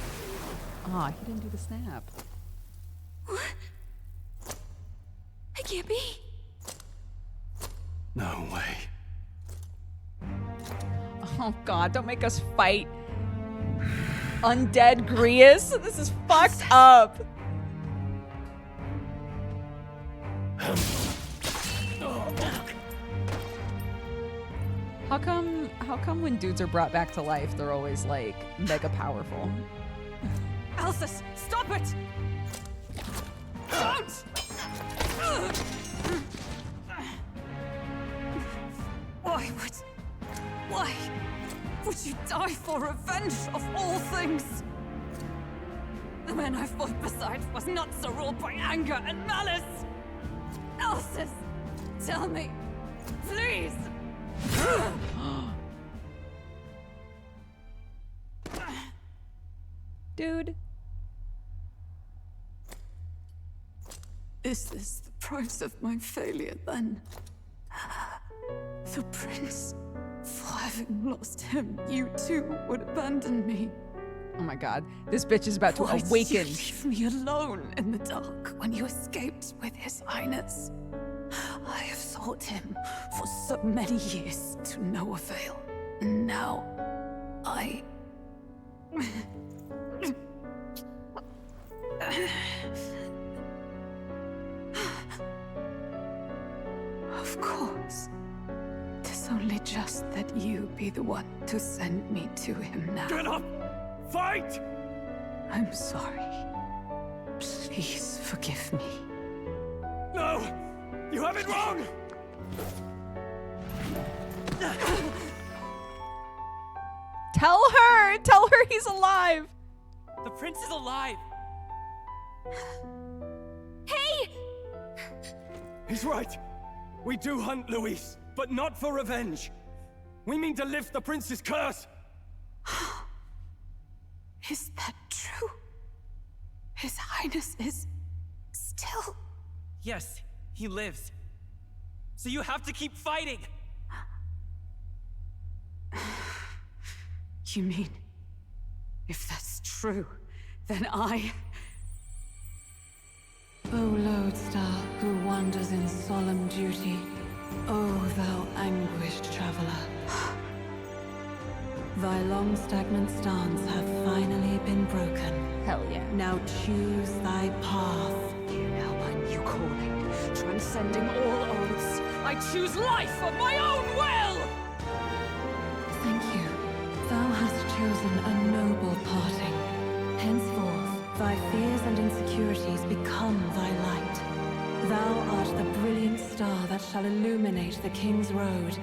Ah, he didn't do the snap. What? I can't be. No way. Oh god, don't make us fight undead Grius. This is fucked up. How come when dudes are brought back to life, they're always like mega powerful? Alsus, stop it! Don't! Why would you die for revenge of all things? The man I fought beside was not so ruled by anger and malice. Alsus, tell me, please. Dude. Is this the price of my failure, then? The prince, for having lost him, you too would abandon me. Oh my god, this bitch is about to awaken. Why did you leave me alone in the dark when you escaped with his highness? I have sought him for so many years to no avail. And now, I... Of course. 'Tis only just that you be the one to send me to him now. Get up! Fight! I'm sorry. Please forgive me. No! You have it wrong! Tell her he's alive. The prince is alive. Hey! He's right. We do hunt Luis, but not for revenge. We mean to lift the prince's curse. Is that true? His Highness is still... Yes, he lives. So you have to keep fighting. You mean, if that's true, then I... O lodestar who wanders in solemn duty, O thou anguished traveler. Thy long stagnant stance hath finally been broken. Hell yeah. Now choose thy path. Now my new calling, transcending all oaths, I choose life of my own will! Thank you. Thou hast chosen a noble parting. Henceforth, thy fears and insecurities become thy light. Thou art the brilliant star that shall illuminate the King's Road.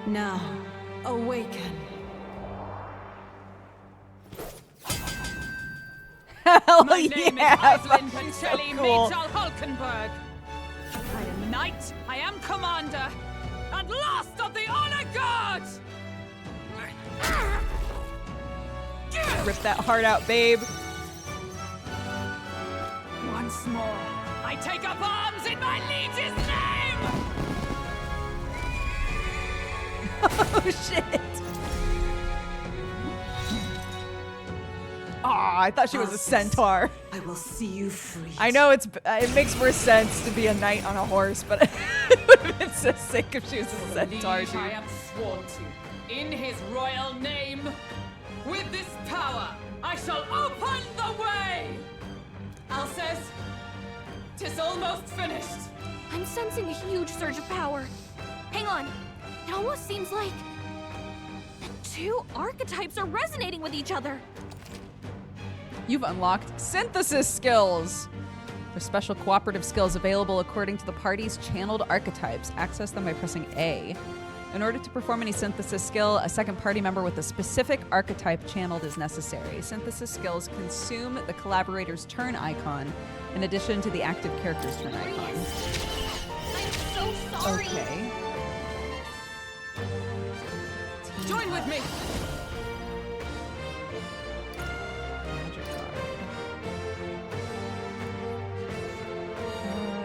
Now, awaken. Hell My name yeah, is Iselin fucking so Pacelli cool. Major Hulkenberg. I am knight, I am commander, and last of the honor guards! Rip that heart out, babe. Once more, I take up arms in my liege's name! Oh shit. Aw, I thought she was a centaur. I will see you free. I know it makes more sense to be a knight on a horse, but it would have been so sick if she was a centaur, Liege, I dude. am sworn to, in his royal name. With this power, I shall open the way! Alcest, 'tis almost finished. I'm sensing a huge surge of power. Hang on. It almost seems like the two archetypes are resonating with each other. You've unlocked synthesis skills. They're special cooperative skills available according to the party's channeled archetypes. Access them by pressing A. In order to perform any synthesis skill, a second party member with a specific archetype channeled is necessary. Synthesis skills consume the collaborator's turn icon in addition to the active character's turn icon. I'm so sorry. Okay. Join with me!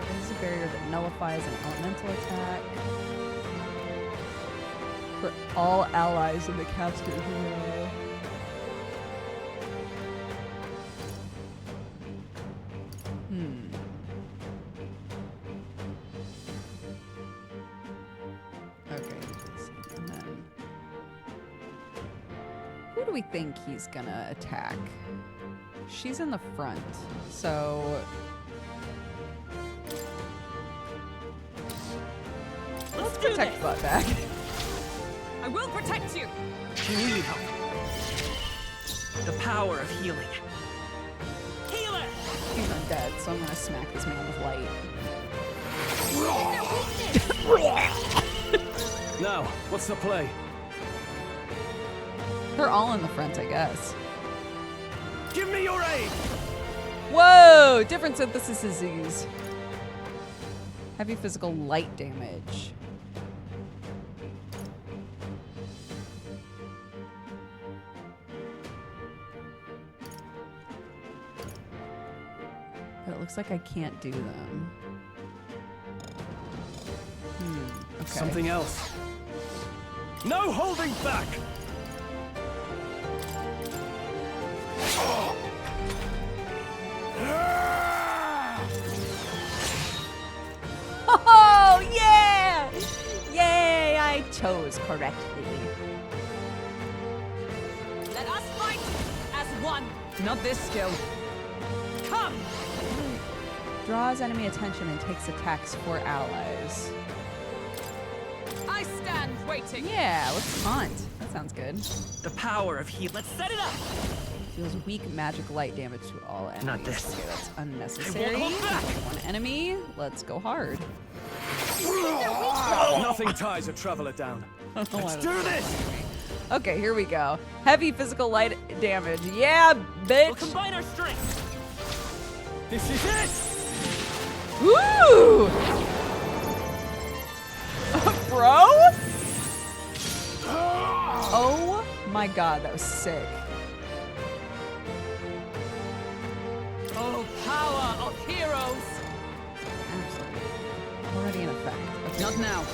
This is a barrier that nullifies an elemental attack for all allies in the caster's row. Okay, let's see. And then who do we think he's gonna attack? She's in the front, so let's protect Buttbag. I will protect you! You need help. The power of healing. Healer! He's undead, so I'm gonna smack this man with light. Now, what's the play? They're all in the front, I guess. Give me your aid! Whoa! Different synthesis disease. Heavy physical light damage. But it looks like I can't do them. Okay. Something else. No holding back! Oh, yeah! Yay, I chose correctly. Let us fight as one! Not this skill. Come! Draws enemy attention and takes attacks for allies. I stand waiting! Yeah, let's taunt. That sounds good. The power of heal. Let's set it up. Deals weak magic light damage to all enemies. Not this. Okay, that's unnecessary. I won't hold back. One enemy. Let's go hard. Nothing ties a traveler down. Let's do this! Okay, here we go. Heavy physical light damage. Yeah, bitch. We'll combine our strengths. This is it! Woo! Bro? Oh my god, that was sick. Oh, power of heroes! Absolutely. Already in effect. Okay. Not now.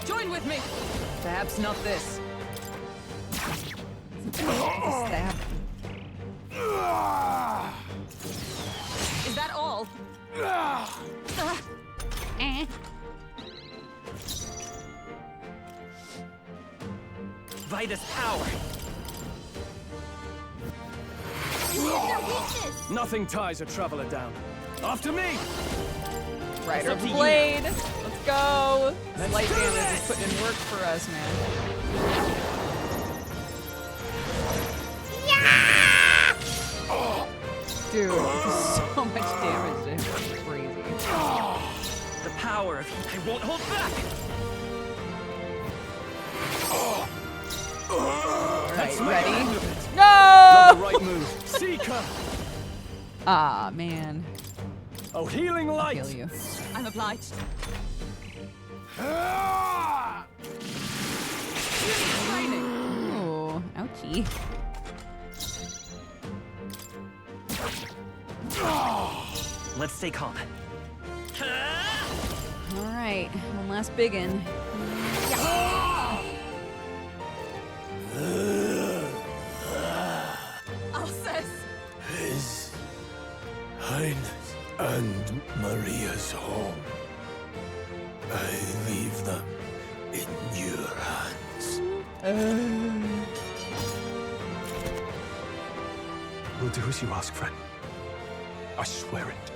Join with me! Perhaps not this. Stab. Is that all? Vida's power. Nothing ties a traveler down. After me! Rider It's up of to you. Blade. Let's go. Let's Light do damage this. is putting in work for us, man. Dude, so much damage to him. It's crazy. The power of heat. I won't hold back. Alright, ready? Not No! the right move. Seeker! Ah, man. Oh, healing light! I'll heal you. I'm obliged. Ooh, ouchie. Let's stay calm. Alright, one last biggin. Alsace! His Highness and Maria's home. I leave them in your hands. We'll do as you ask, friend. I swear it.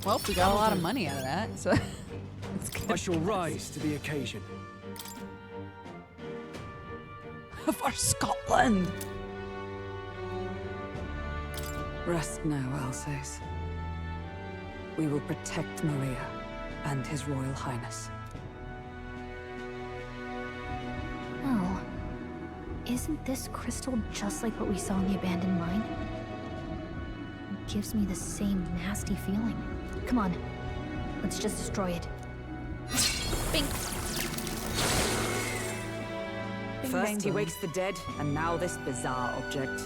Well, we got a lot of money out of that, so it's I good. shall rise to the occasion. For Scotland! Rest now, Alsace. We will protect Maria and His Royal Highness. Oh. Isn't this crystal just like what we saw in the abandoned mine? It gives me the same nasty feeling. Come on. Let's just destroy it. Bing! First, he wakes the dead, and now this bizarre object.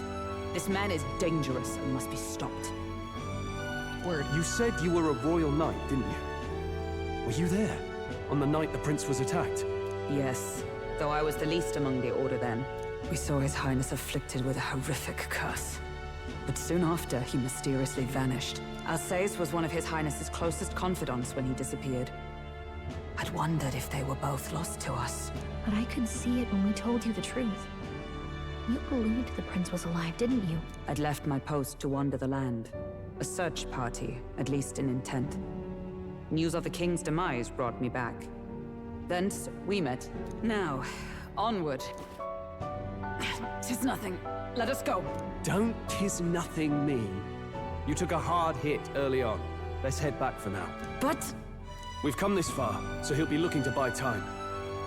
This man is dangerous and must be stopped. Word. You said you were a royal knight, didn't you? Were you there? On the night the prince was attacked? Yes, though I was the least among the Order then. We saw His Highness afflicted with a horrific curse. But soon after, he mysteriously vanished. Alsace was one of His Highness's closest confidants when he disappeared. I'd wondered if they were both lost to us. But I could see it when we told you the truth. You believed the prince was alive, didn't you? I'd left my post to wander the land. A search party, at least in intent. News of the king's demise brought me back. Thence, we met. Now, onward. 'Tis nothing. Let us go. Don't tis nothing me. You took a hard hit early on. Let's head back for now. But... We've come this far, so he'll be looking to buy time.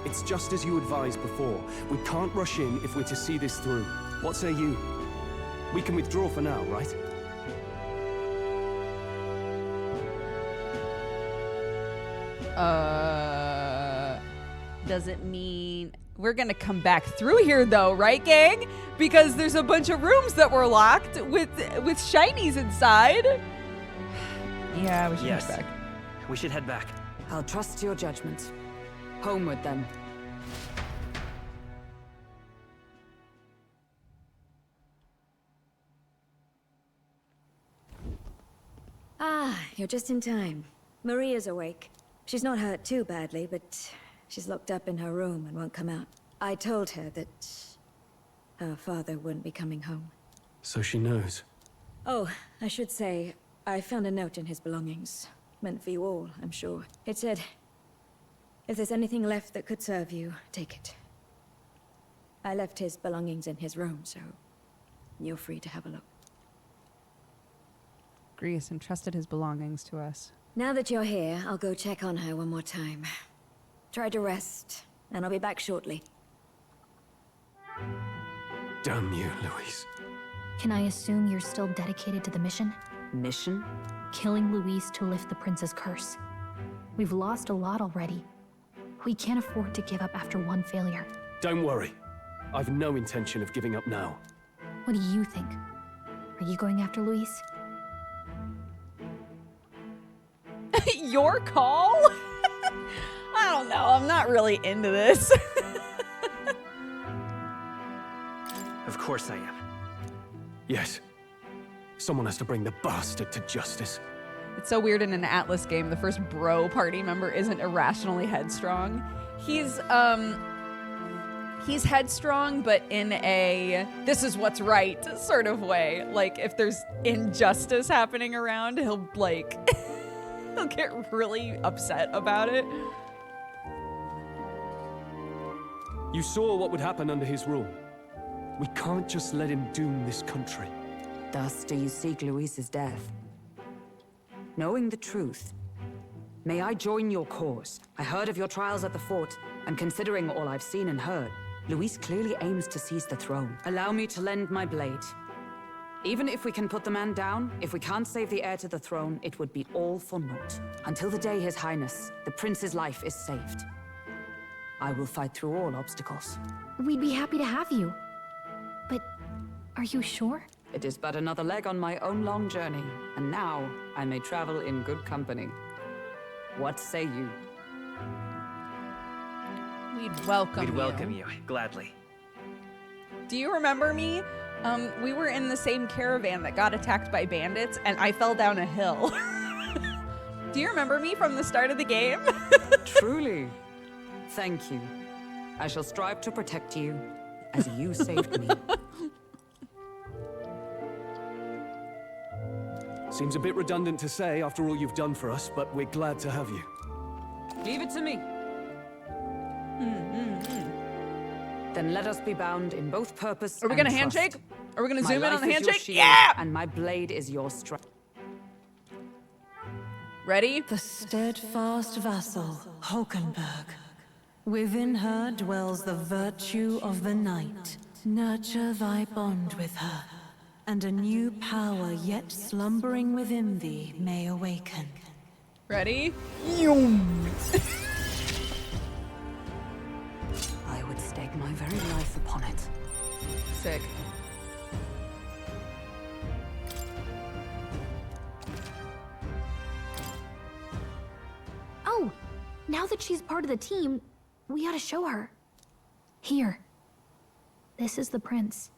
It's just as you advised before. We can't rush in if we're to see this through. What say you? We can withdraw for now, right? Does it mean we're gonna come back through here though, right, gang? Because there's a bunch of rooms that were locked with shinies inside. Yeah, we should head back. We should head back. I'll trust your judgment. Homeward, then. Ah, you're just in time. Maria's awake. She's not hurt too badly, but she's locked up in her room and won't come out. I told her that her father wouldn't be coming home. So she knows. Oh, I should say, I found a note in his belongings. Meant for you all, I'm sure. It said, if there's anything left that could serve you, take it. I left his belongings in his room, so you're free to have a look. Grease entrusted his belongings to us. Now that you're here, I'll go check on her one more time. Try to rest, and I'll be back shortly. Damn you, Louise. Can I assume you're still dedicated to the mission? Mission? Killing Louise to lift the prince's curse. We've lost a lot already. We can't afford to give up after one failure. Don't worry. I've no intention of giving up now. What do you think? Are you going after Louise? Your call? I don't know. I'm not really into this. Of course I am. Yes. Someone has to bring the bastard to justice. It's so weird in an Atlas game, the first bro party member isn't irrationally headstrong. He's headstrong, but in a this is what's right sort of way. Like, if there's injustice happening around, he'll he'll get really upset about it. You saw what would happen under his rule. We can't just let him doom this country. Thus do you seek Louise's death? Knowing the truth, may I join your cause? I heard of your trials at the fort, and considering all I've seen and heard, Louise clearly aims to seize the throne. Allow me to lend my blade. Even if we can put the man down, if we can't save the heir to the throne, it would be all for naught. Until the day His Highness, the prince's life, is saved. I will fight through all obstacles. We'd be happy to have you. But are you sure? It is but another leg on my own long journey, and now I may travel in good company. What say you? We'd welcome you, gladly. Do you remember me? We were in the same caravan that got attacked by bandits, and I fell down a hill. Do you remember me from the start of the game? Truly. Thank you. I shall strive to protect you, as you saved me. Seems a bit redundant to say after all you've done for us, but we're glad to have you. Leave it to me. Then let us be bound in both purpose Are we and gonna trust. handshake? Are we gonna My zoom in on life the is your handshake? shield, Yeah! And my blade is your strength. Ready? The steadfast vassal, Hulkenberg. Within her dwells the virtue of the night. Nurture thy bond with her, and a new power yet slumbering within thee may awaken. Ready? I would stake my very life upon it. Sick. Oh, now that she's part of the team, we ought to show her. Here. This is the prince.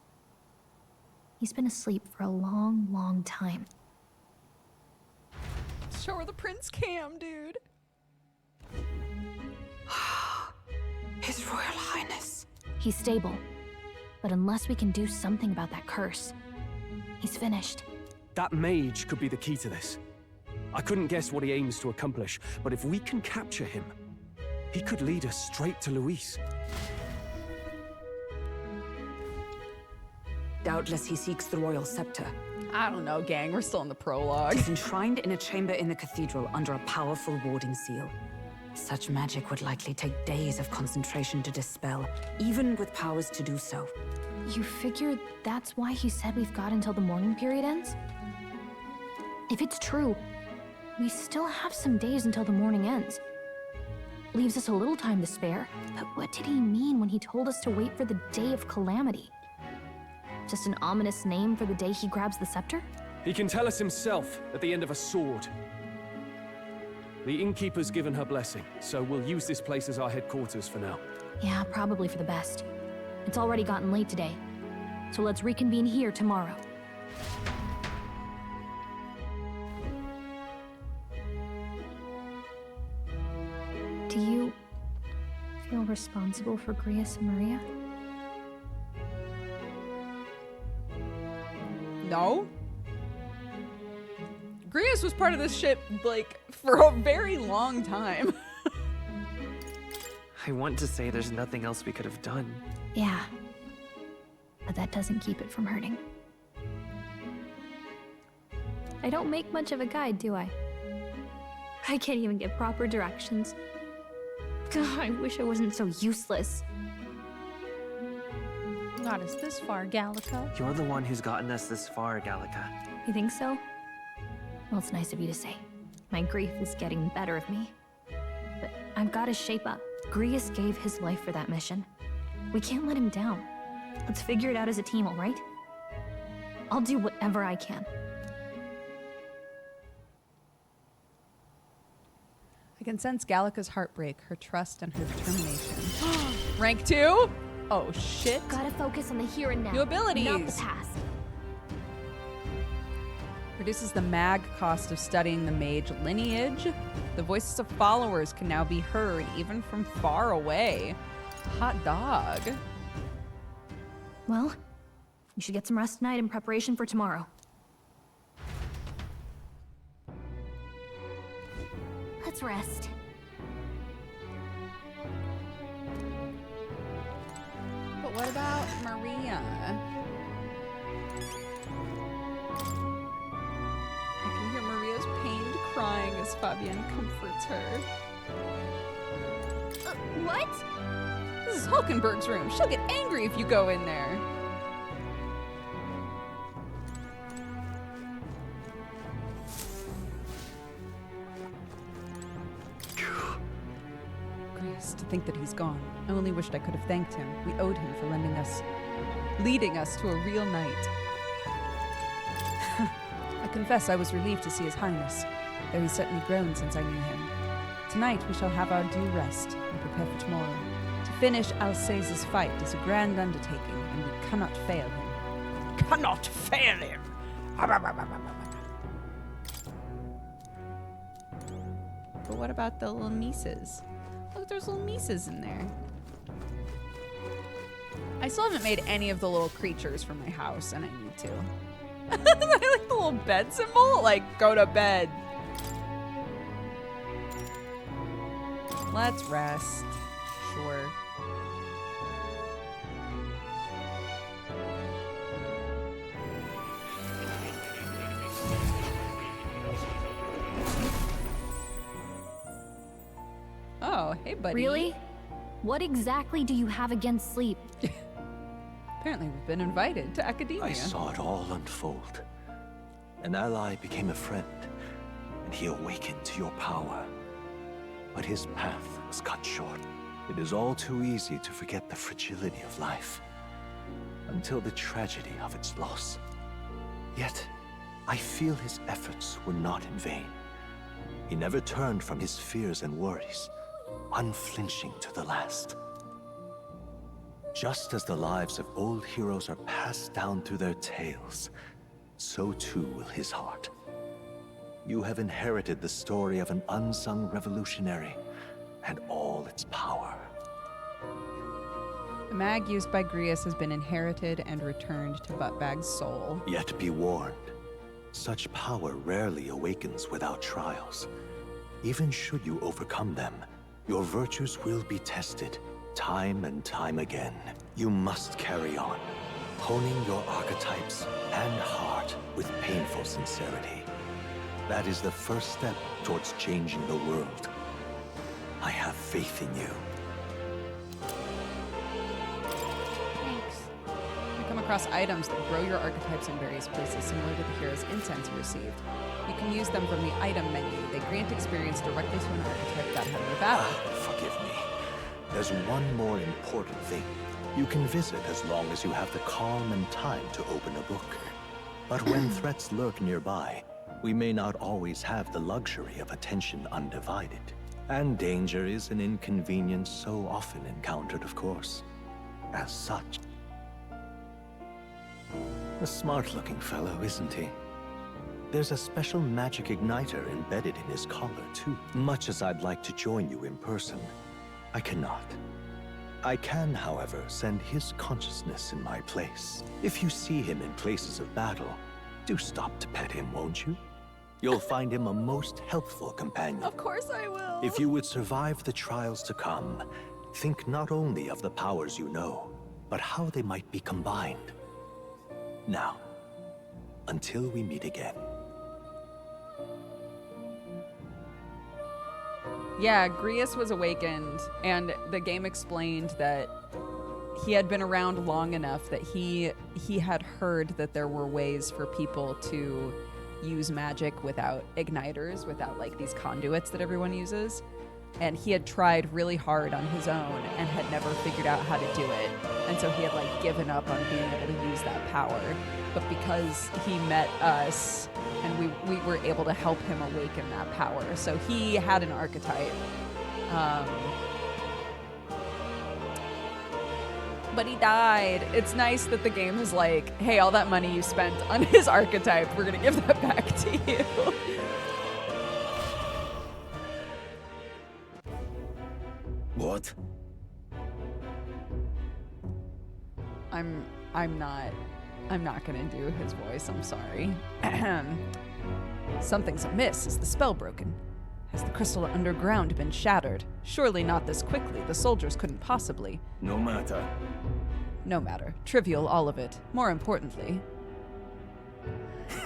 He's been asleep for a long, long time. Show her the prince cam, dude. His Royal Highness. He's stable. But unless we can do something about that curse, he's finished. That mage could be the key to this. I couldn't guess what he aims to accomplish, but if we can capture him, he could lead us straight to Louise. Doubtless he seeks the royal scepter. I don't know, gang. We're still in the prologue. It's enshrined in a chamber in the cathedral under a powerful warding seal. Such magic would likely take days of concentration to dispel, even with powers to do so. You figure that's why he said we've got until the mourning period ends? If it's true, we still have some days until the mourning ends. Leaves us a little time to spare, but what did he mean when he told us to wait for the day of calamity? Just an ominous name for the day he grabs the scepter? He can tell us himself at the end of a sword. The innkeeper's given her blessing, so we'll use this place as our headquarters for now. Yeah, probably for the best. It's already gotten late today, so let's reconvene here tomorrow. Do you feel responsible for Grius and Maria? No. Grius was part of this shit, like, for a very long time. I want to say there's nothing else we could have done. Yeah, but that doesn't keep it from hurting. I don't make much of a guide, do I? I can't even get proper directions. God, I wish I wasn't so useless. Got us this far, Gallica. You're the one who's gotten us this far, Gallica. You think so? Well, it's nice of you to say. My grief is getting the better of me. But I've got to shape up. Grius gave his life for that mission. We can't let him down. Let's figure it out as a team, all right? I'll do whatever I can. I can sense Gallica's heartbreak, her trust, and her determination. Rank 2? Oh, shit. Gotta focus on the here and now. New abilities. Not the past. Reduces the mag cost of studying the mage lineage. The voices of followers can now be heard even from far away. Hot dog. Well, you should get some rest tonight in preparation for tomorrow. Let's rest. But what about Maria? I can hear Maria's pained crying as Fabian comforts her. What? This is Hulkenberg's room. She'll get angry if you go in there. Grace, to think that he's gone. I only wished I could have thanked him. We owed him for leading us to a real night. I confess I was relieved to see His Highness, though he's certainly grown since I knew him. Tonight we shall have our due rest and prepare for tomorrow. To finish Alsace's fight is a grand undertaking, and we cannot fail him. Cannot fail him! But what about the little Mises? Look, there's little Mises in there. I still haven't made any of the little creatures for my house, and I need to. I like the little bed symbol, like, go to bed. Let's rest. Sure. Oh, hey, buddy. Really? What exactly do you have against sleep? Apparently we've been invited to academia. I saw it all unfold. An ally became a friend, and he awakened to your power. But his path was cut short. It is all too easy to forget the fragility of life, until the tragedy of its loss. Yet, I feel his efforts were not in vain. He never turned from his fears and worries, unflinching to the last. Just as the lives of old heroes are passed down through their tales, so too will his heart. You have inherited the story of an unsung revolutionary and all its power. The mag used by Grius has been inherited and returned to Buttbag's soul. Yet be warned, such power rarely awakens without trials. Even should you overcome them, your virtues will be tested, time and time again. You must carry on, honing your archetypes and heart with painful sincerity. That is the first step towards changing the world. I have faith in you. Thanks. You come across items that grow your archetypes in various places, similar to the hero's incense you received. You can use them from the item menu. They grant experience directly to an archetype that had your battle. Forgive me. There's one more important thing. You can visit as long as you have the calm and time to open a book. But when threats lurk nearby, we may not always have the luxury of attention undivided. And danger is an inconvenience so often encountered, of course. As such. A smart-looking fellow, isn't he? There's a special magic igniter embedded in his collar, too. Much as I'd like to join you in person, I cannot. I can, however, send his consciousness in my place. If you see him in places of battle, do stop to pet him, won't you? You'll find him a most helpful companion. Of course I will. If you would survive the trials to come, think not only of the powers you know, but how they might be combined. Now, until we meet again, Yeah, Grius was awakened, and the game explained that he had been around long enough that he had heard that there were ways for people to use magic without igniters, without like these conduits that everyone uses. And he had tried really hard on his own and had never figured out how to do it. And so he had like given up on being able to use that power. But because he met us and we were able to help him awaken that power. So he had an archetype. But he died. It's nice that the game is like, hey, all that money you spent on his archetype, we're gonna give that back to you. What? I'm not gonna do his voice, I'm sorry. Something's amiss. Is the spell broken? Has the crystal underground been shattered? Surely not this quickly. The soldiers couldn't possibly. No matter. No matter. Trivial, all of it. More importantly.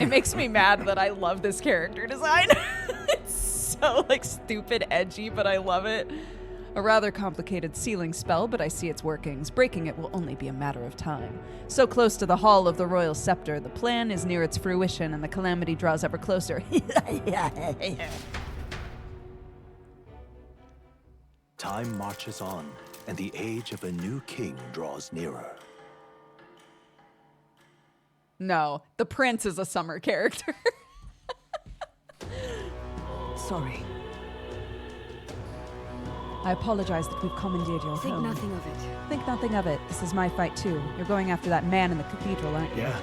It makes me mad that I love this character design. It's so, like, stupid edgy, but I love it. A rather complicated sealing spell, but I see its workings. Breaking it will only be a matter of time. So close to the Hall of the Royal Scepter, the plan is near its fruition, and the calamity draws ever closer. Time marches on, and the age of a new king draws nearer. No, the prince is a summer character. Sorry. I apologize that we've commandeered your Think home. nothing of it. Think nothing of it. This is my fight too. You're going after that man in the cathedral, aren't you? Yeah.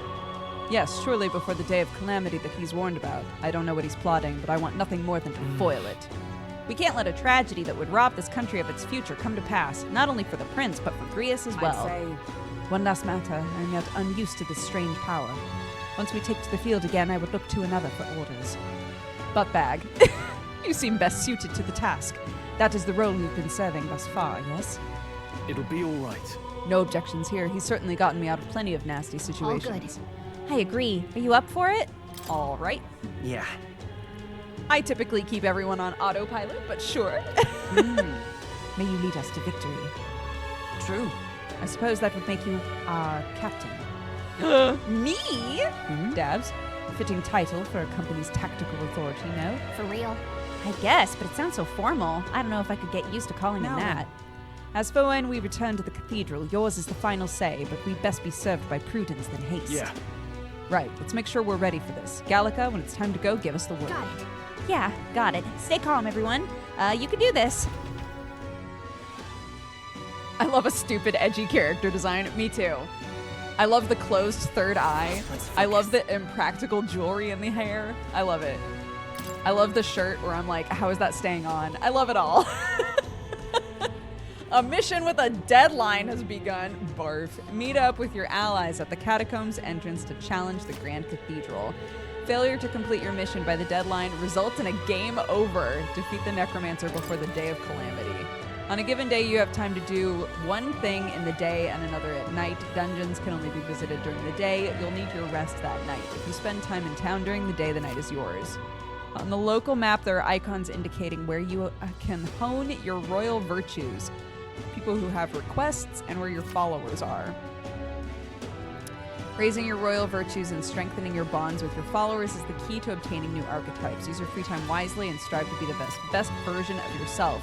Yes, surely before the day of calamity that he's warned about. I don't know what he's plotting, but I want nothing more than to foil it. We can't let a tragedy that would rob this country of its future come to pass, not only for the prince, but for Grius as well. I'd say... One last matter. I am yet unused to this strange power. Once we take to the field again, I would look to another for orders. Buttbag, you seem best suited to the task. That is the role you've been serving thus far, yes? It'll be all right. No objections here. He's certainly gotten me out of plenty of nasty situations. All good. I agree. Are you up for it? All right. Yeah. I typically keep everyone on autopilot, but sure. May you lead us to victory. True. I suppose that would make you our captain. Me? Dabs. Fitting title for a company's tactical authority, no? For real? I guess, but it sounds so formal. I don't know if I could get used to calling him that. As for when we return to the cathedral, yours is the final say, but we'd best be served by prudence than haste. Yeah. Right, let's make sure we're ready for this. Gallica, when it's time to go, give us the word. Got it. Yeah, got it. Stay calm, everyone. You can do this. I love a stupid, edgy character design. Me too. I love the closed third eye. I love the impractical jewelry in the hair. I love it. I love the shirt where I'm like, how is that staying on? I love it all. A mission with a deadline has begun. Barf. Meet up with your allies at the catacombs entrance to challenge the Grand Cathedral. Failure to complete your mission by the deadline results in a game over. Defeat the necromancer before the day of calamity. On a given day, you have time to do one thing in the day and another at night. Dungeons can only be visited during the day. You'll need your rest that night. If you spend time in town during the day, the night is yours. On the local map, there are icons indicating where you can hone your royal virtues, people who have requests, and where your followers are. Raising your royal virtues and strengthening your bonds with your followers is the key to obtaining new archetypes. Use your free time wisely and strive to be the best version of yourself.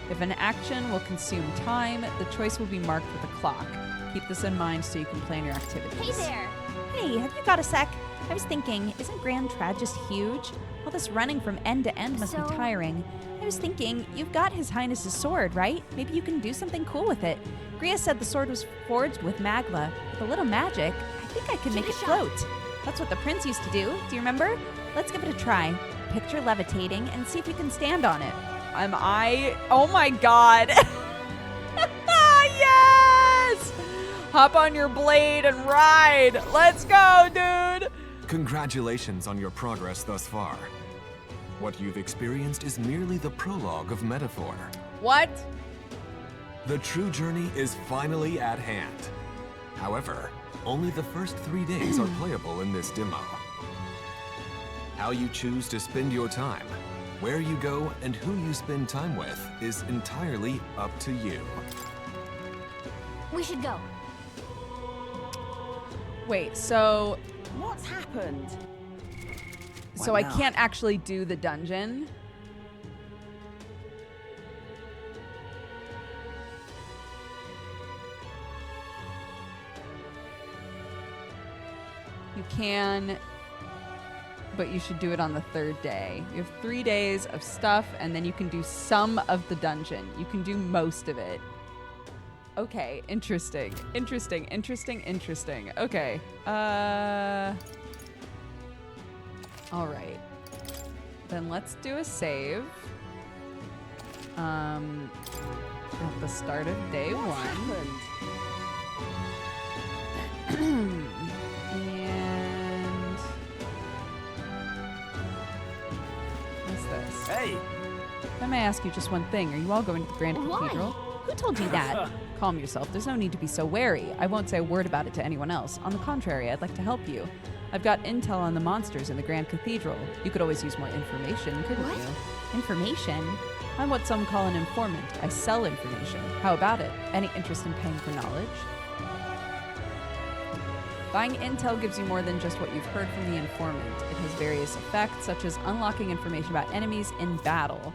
If an action will consume time, the choice will be marked with a clock. Keep this in mind so you can plan your activities. Hey there. Hey, have you got a sec? I was thinking, isn't Grand Trad just huge? All this running from end to end must be tiring. I was thinking, you've got His Highness's sword, right? Maybe you can do something cool with it. Grius said the sword was forged with magla. With a little magic, I think I could make it float. That's what the prince used to do. Do you remember? Let's give it a try. Picture levitating and see if you can stand on it. Oh my god. Yes! Hop on your blade and ride. Let's go, dude. Congratulations on your progress thus far. What you've experienced is merely the prologue of metaphor. What? The true journey is finally at hand. However, only the first 3 days are playable in this demo. How you choose to spend your time Where you go and who you spend time with is entirely up to you. We should go. Wait, so What's happened? so I can't actually do the dungeon? You can, but you should do it on the 3rd day. You have 3 days of stuff, and then you can do some of the dungeon. You can do most of it. Okay, interesting. Interesting. Okay. All right. Then let's do a save. At the start of day 1. And what's this? Hey! Let me ask you just one thing. Are you all going to the Grand Cathedral? Who told you that? Calm yourself. There's no need to be so wary. I won't say a word about it to anyone else. On the contrary, I'd like to help you. I've got intel on the monsters in the Grand Cathedral. You could always use more information, couldn't you? Information? I'm what some call an informant. I sell information. How about it? Any interest in paying for knowledge? Buying intel gives you more than just what you've heard from the informant. It has various effects, such as unlocking information about enemies in battle.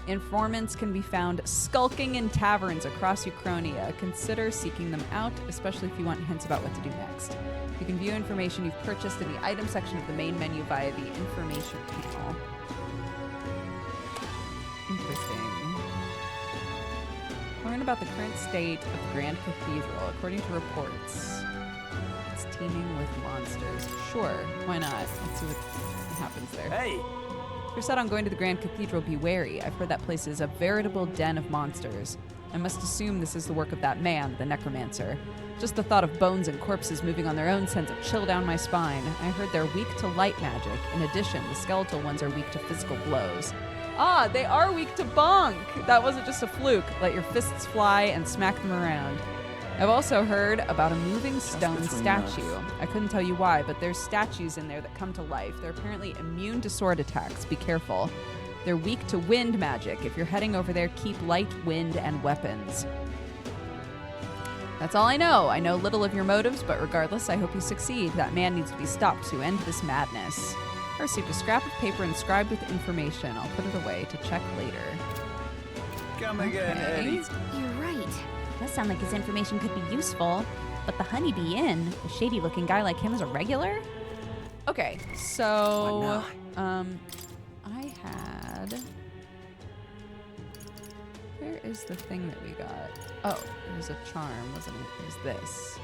Informants can be found skulking in taverns across Uchronia. Consider seeking them out, especially if you want hints about what to do next. You can view information you've purchased in the item section of the main menu via the information panel. Interesting. Learn about the current state of the Grand Cathedral. According to reports, it's teeming with monsters. Sure, why not? Let's see what happens there. Hey! If you're set on going to the Grand Cathedral, be wary. I've heard that place is a veritable den of monsters. I must assume this is the work of that man, the necromancer. Just the thought of bones and corpses moving on their own sends a chill down my spine. I heard they're weak to light magic. In addition, the skeletal ones are weak to physical blows. Ah, they are weak to bonk! That wasn't just a fluke. Let your fists fly and smack them around. I've also heard about a moving stone statue. I couldn't tell you why, but there's statues in there that come to life. They're apparently immune to sword attacks. Be careful. They're weak to wind magic. If you're heading over there, keep light, wind, and weapons. That's all I know. I know little of your motives, but regardless, I hope you succeed. That man needs to be stopped to end this madness. I received a scrap of paper inscribed with information. I'll put it away to check later. Come again, Eddie. You're right. Does sound like his information could be useful. But the Honeybee Inn, a shady-looking guy like him is a regular? Okay, so I had. Where is the thing that we got? Oh, it was a charm, wasn't it? It was this.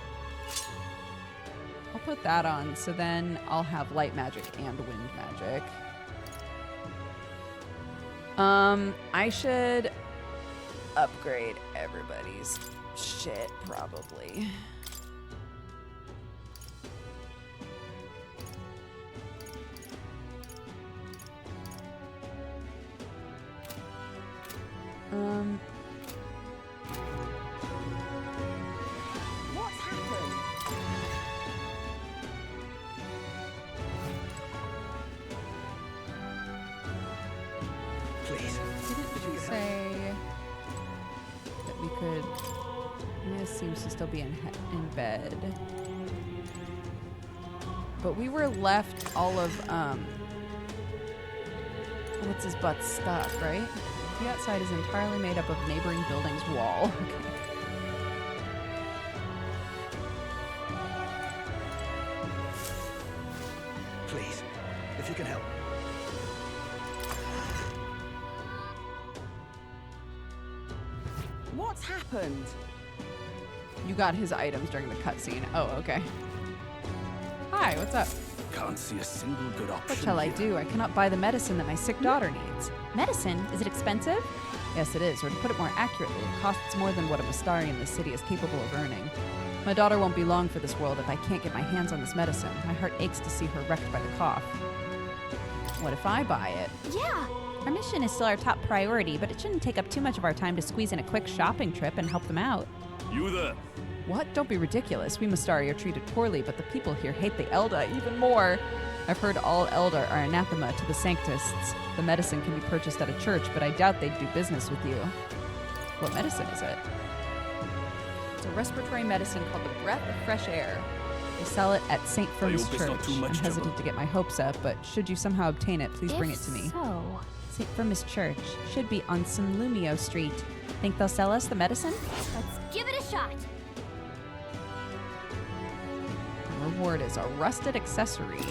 I'll put that on, so then I'll have light magic and wind magic. I should upgrade everybody's shit, probably. What's happened? Please. Didn't you say that we could? Mia seems to still be in bed, but we were left all of what's his butt stuff, right? The outside is entirely made up of neighboring buildings' wall. Okay. Please, if you can help. What's happened? You got his items during the cutscene. Oh, okay. Hi, what's up? Can't see a single good option. What shall I do? I cannot buy the medicine that my sick daughter needs. Medicine? Is it expensive? Yes, it is. Or to put it more accurately, it costs more than what a Mystari in this city is capable of earning. My daughter won't be long for this world if I can't get my hands on this medicine. My heart aches to see her wrecked by the cough. What if I buy it? Yeah. Our mission is still our top priority, but it shouldn't take up too much of our time to squeeze in a quick shopping trip and help them out. You there? What? Don't be ridiculous. We Mystari are treated poorly, but the people here hate the Elda even more. I've heard all Elder are anathema to the Sanctists. The medicine can be purchased at a church, but I doubt they'd do business with you. What medicine is it? It's a respiratory medicine called the Breath of Fresh Air. They sell it at St. Firm's hope it's not Church. too much I'm hesitant to get my hopes up, but should you somehow obtain it, please bring it to me. So, St. Firm's Church should be on Sunlumio Street. Think they'll sell us the medicine? let's give it a shot. The reward is a rusted accessory.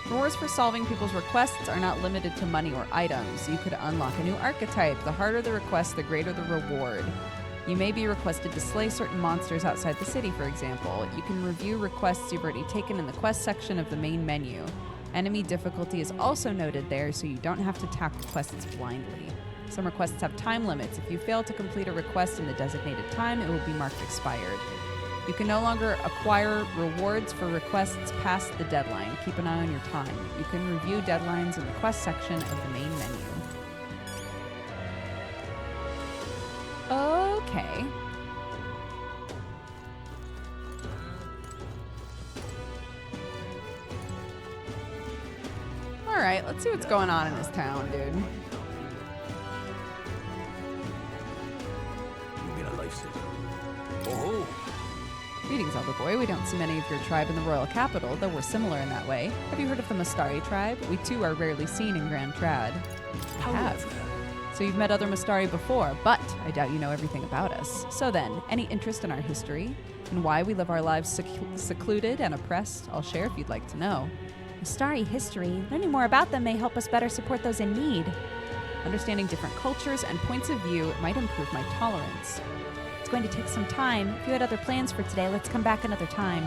Rewards for solving people's requests are not limited to money or items. You could unlock a new archetype. The harder the request, the greater the reward. You may be requested to slay certain monsters outside the city, for example. You can review requests you've already taken in the quest section of the main menu. Enemy difficulty is also noted there, so you don't have to tackle quests blindly. Some requests have time limits. If you fail to complete a request in the designated time, it will be marked expired. You can no longer acquire rewards for requests past the deadline. Keep an eye on your time. You can review deadlines in the quest section of the main menu. Okay. Alright, let's see what's going on in this town, dude. You've been a lifesaver. Oh, Greetings, Elder Boy. We don't see many of your tribe in the royal capital, though we're similar in that way. Have you heard of the Mastari tribe? We too are rarely seen in Grand Trad. I have. So you've met other Mastari before, but I doubt you know everything about us. So then, any interest in our history and why we live our lives secluded and oppressed? I'll share if you'd like to know. Mastari history. Learning more about them may help us better support those in need. Understanding different cultures and points of view might improve my tolerance. It's going to take some time. If you had other plans for today, let's come back another time.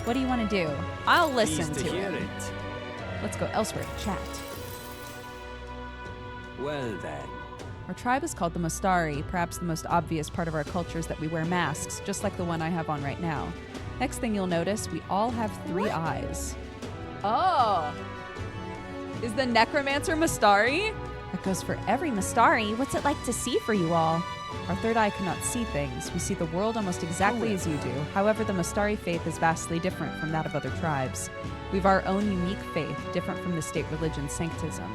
What do you want to do? I'll listen Pleased to hear him. it. Let's go elsewhere to chat. Well then. Our tribe is called the Mastari. Perhaps the most obvious part of our culture is that we wear masks, just like the one I have on right now. Next thing you'll notice, we all have 3 eyes. Oh! Is the Necromancer Mastari? That goes for every Mastari. What's it like to see for you all? Our third eye cannot see things. We see the world almost exactly as you do. However, the Mastari faith is vastly different from that of other tribes. We've our own unique faith, different from the state religion Sanctism.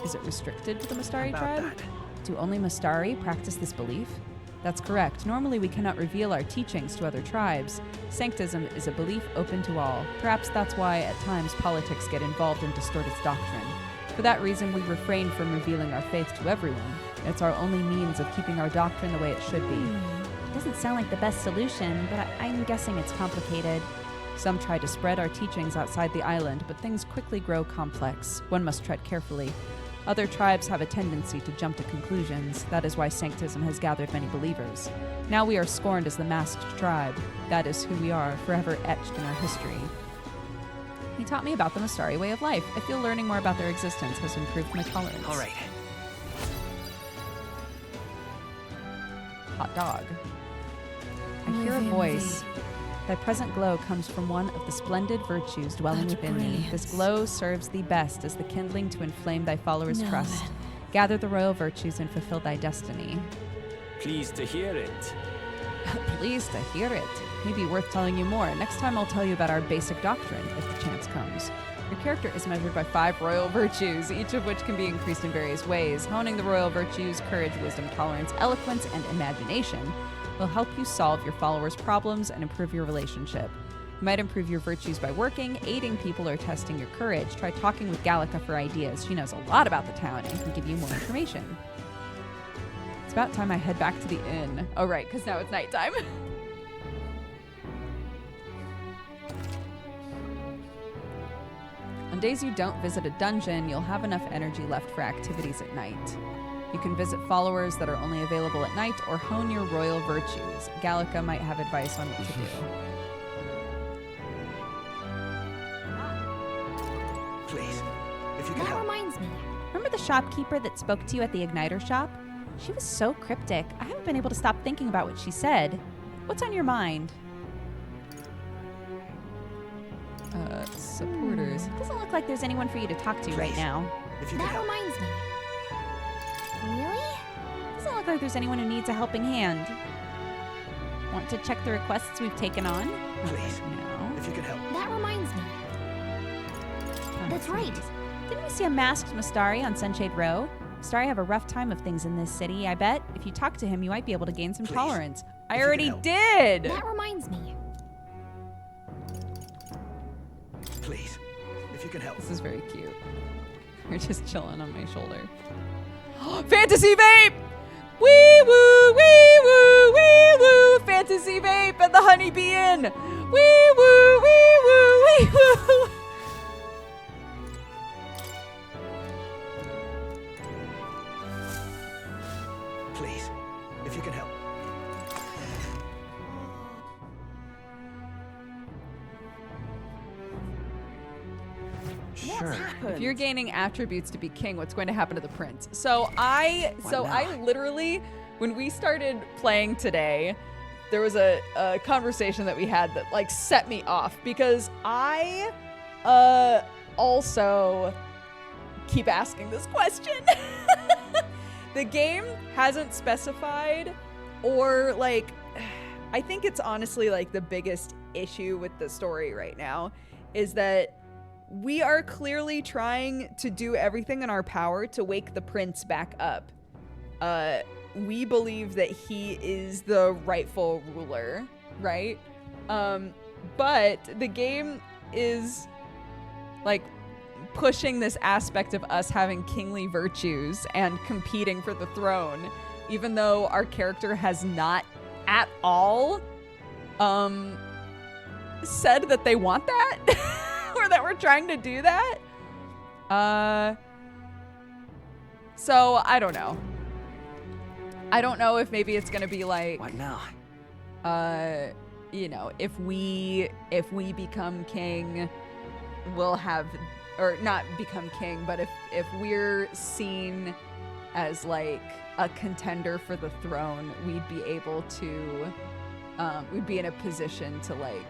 Is it restricted to the Mastari tribe? Do only Mastari practice this belief? That's correct. Normally we cannot reveal our teachings to other tribes. Sanctism is a belief open to all. Perhaps that's why at times politics get involved and distort its doctrine. For that reason, we refrain from revealing our faith to everyone. It's our only means of keeping our doctrine the way it should be. It doesn't sound like the best solution, but I'm guessing it's complicated. Some try to spread our teachings outside the island, but things quickly grow complex. One must tread carefully. Other tribes have a tendency to jump to conclusions. That is why Sanctism has gathered many believers. Now we are scorned as the masked tribe. That is who we are, forever etched in our history. He taught me about the Mastari way of life. I feel learning more about their existence has improved my tolerance. All right. Hot dog. I hear a voice. Thy present glow comes from one of the splendid virtues dwelling within thee. This glow serves thee best as the kindling to inflame thy followers' trust. Gather the royal virtues and fulfill thy destiny. Pleased to hear it. Pleased to hear it. Maybe worth telling you more. Next time I'll tell you about our basic doctrine, if the chance comes. Your character is measured by 5 royal virtues, each of which can be increased in various ways. Honing the royal virtues, courage, wisdom, tolerance, eloquence, and imagination will help you solve your followers' problems and improve your relationship. You might improve your virtues by working, aiding people, or testing your courage. Try talking with Gallica for ideas. She knows a lot about the town and can give you more information. It's about time I head back to the inn. Oh, right, because now it's nighttime. On days you don't visit a dungeon, you'll have enough energy left for activities at night. You can visit followers that are only available at night or hone your royal virtues. Gallica might have advice on what to do. Please, if you can That help. reminds me. Remember the shopkeeper that spoke to you at the Igniter shop? She was so cryptic. I haven't been able to stop thinking about what she said. What's on your mind? Supporters. Doesn't look like there's anyone for you to talk to right now. If you That can help. reminds me. Really? Doesn't look like there's anyone who needs a helping hand. Want to check the requests we've taken on? Please, No. if you can help. That reminds me. That's right. Didn't we see a masked Mustari on Sunshade Row? Mustari have a rough time of things in this city, I bet. If you talk to him, you might be able to gain some tolerance. I already did! That reminds me. Please, if you can help. This is very cute. You're just chilling on my shoulder. Fantasy vape! Wee woo, wee woo, wee woo! Fantasy vape and the honeybee inn! Wee woo, wee woo, wee woo! Please, if you can help. Sure. If you're gaining attributes to be king, what's going to happen to the prince? So I literally, when we started playing today, there was a conversation that we had that like set me off because I also keep asking this question. The game hasn't specified, or like, I think it's honestly like the biggest issue with the story right now is that we are clearly trying to do everything in our power to wake the prince back up. We believe that he is the rightful ruler, right? But the game is like pushing this aspect of us having kingly virtues and competing for the throne, even though our character has not at all said that they want that. Or that we're trying to do that. So I don't know. I don't know if maybe it's gonna be like, what now? You know, if we become king, we'll have, or not become king, but if we're seen as like a contender for the throne, we'd be able to, we'd be in a position to like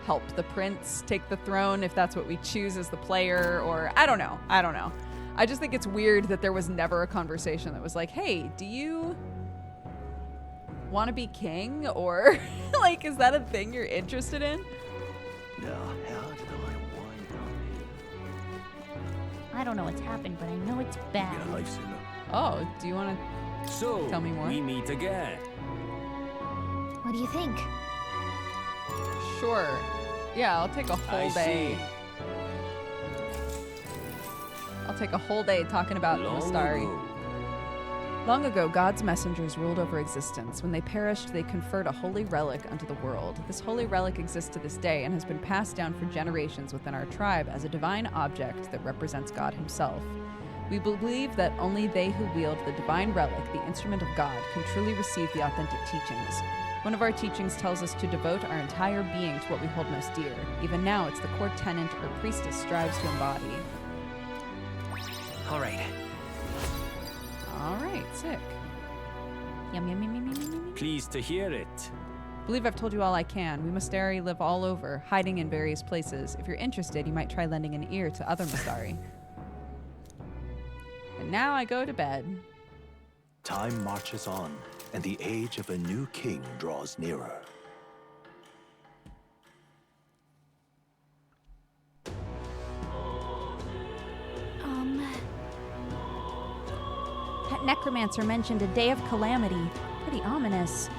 help the prince take the throne if that's what we choose as the player, or I don't know. I just think it's weird that there was never a conversation that was like, hey, do you want to be king? Or like, is that a thing you're interested in? Now, how did I wind up here? I don't know what's happened, but I know it's bad. Oh, do you want to tell me more? We meet again. What do you think? Sure. Yeah, I'll take a whole day. I'll take a whole day talking about Mustari. Long ago, God's messengers ruled over existence. When they perished, they conferred a holy relic unto the world. This holy relic exists to this day and has been passed down for generations within our tribe as a divine object that represents God himself. We believe that only they who wield the divine relic, the instrument of God, can truly receive the authentic teachings. One of our teachings tells us to devote our entire being to what we hold most dear. Even now, it's the core tenet our priestess strives to embody. All right. All right, sick. Yum, yum, yum, yum, yum, yum. Pleased to hear it. Believe I've told you all I can. We Mustari live all over, hiding in various places. If you're interested, you might try lending an ear to other Mustari. And now I go to bed. Time marches on, and the age of a new king draws nearer. That necromancer mentioned a day of calamity. Pretty ominous.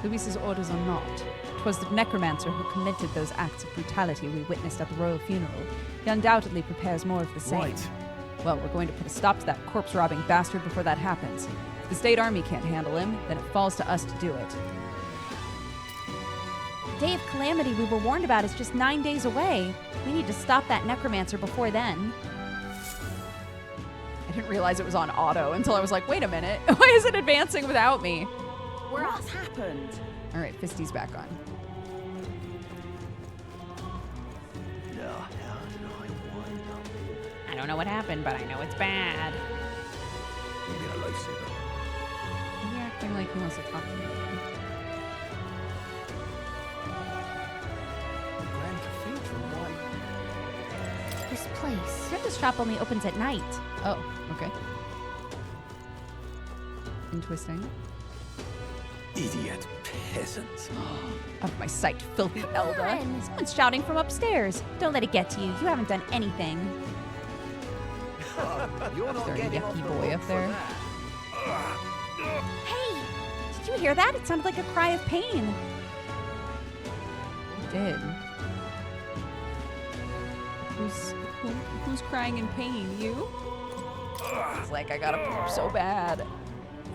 Luis's orders are not. 'Twas the necromancer who committed those acts of brutality we witnessed at the royal funeral. He undoubtedly prepares more of the same. Right. Well, we're going to put a stop to that corpse-robbing bastard before that happens. If the state army can't handle him, then it falls to us to do it. The day of calamity we were warned about is just 9 days away. We need to stop that necromancer before then. I didn't realize it was on auto until I was like, wait a minute. Why is it advancing without me? What's happened? All right, Fisty's back on. Now, how did I wind up here? I don't know what happened, but I know it's bad. You get a lifesaver. He's acting like he wants to talk to me. Grand Cathedral, why? This place. This shop only opens at night. Oh, okay. Interesting. Idiot Peasants. Out of my sight, filthy Elder. Come on. Someone's shouting from upstairs. Don't let it get to you. You haven't done anything. You're Is not there a getting off yucky the boy hook up for there? that. Hey, did you hear that? It sounded like a cry of pain. It did. Who's crying in pain? You? It's like, I gotta poop so bad.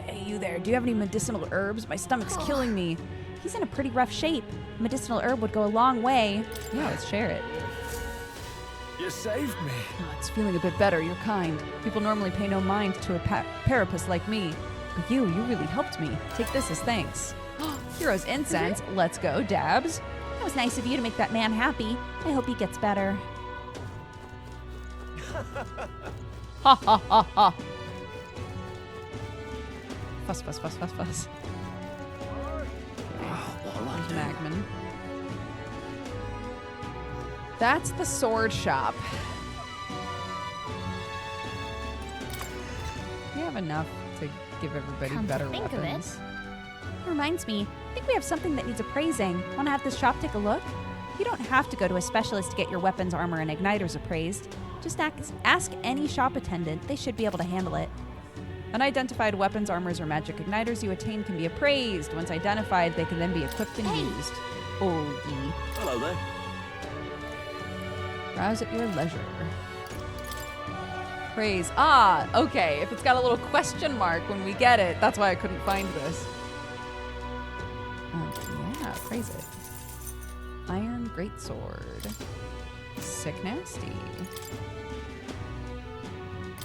Hey, you there. Do you have any medicinal herbs? My stomach's killing me. He's in a pretty rough shape. Medicinal herb would go a long way. Yeah, let's share it. You saved me. Oh, it's feeling a bit better. You're kind. People normally pay no mind to a parapus like me. But you really helped me. Take this as thanks. Hero's incense. Let's go, Dabs. That was nice of you to make that man happy. I hope he gets better. Ha ha ha ha. Fuss, fuss, fuss, fuss, fuss. There's Magman. That's the sword shop. We have enough to give everybody Come to better think of it. weapons. Reminds me, I think we have something that needs appraising. Want to have this shop take a look? You don't have to go to a specialist to get your weapons, armor, and igniters appraised. Just ask any shop attendant. They should be able to handle it. Unidentified weapons, armors, or magic igniters you attain can be appraised. Once identified, they can then be equipped and used. Oldie. Hello there. Browse at your leisure. Praise. Ah, okay. If it's got a little question mark when we get it, that's why I couldn't find this. Yeah, praise it. Iron Greatsword. Sick nasty.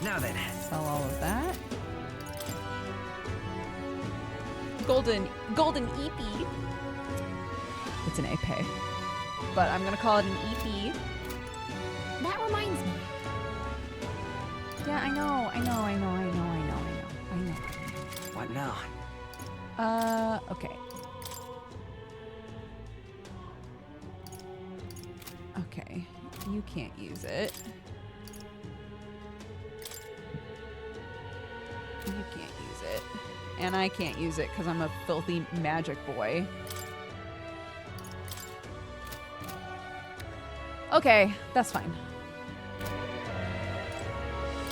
Now then. Sell all of that. Golden EP. It's an AP. But I'm gonna call it an EP. That reminds me. Yeah, I know. What now? Okay. Okay, you can't use it. You can't use it. And I can't use it because I'm a filthy magic boy. Okay, that's fine.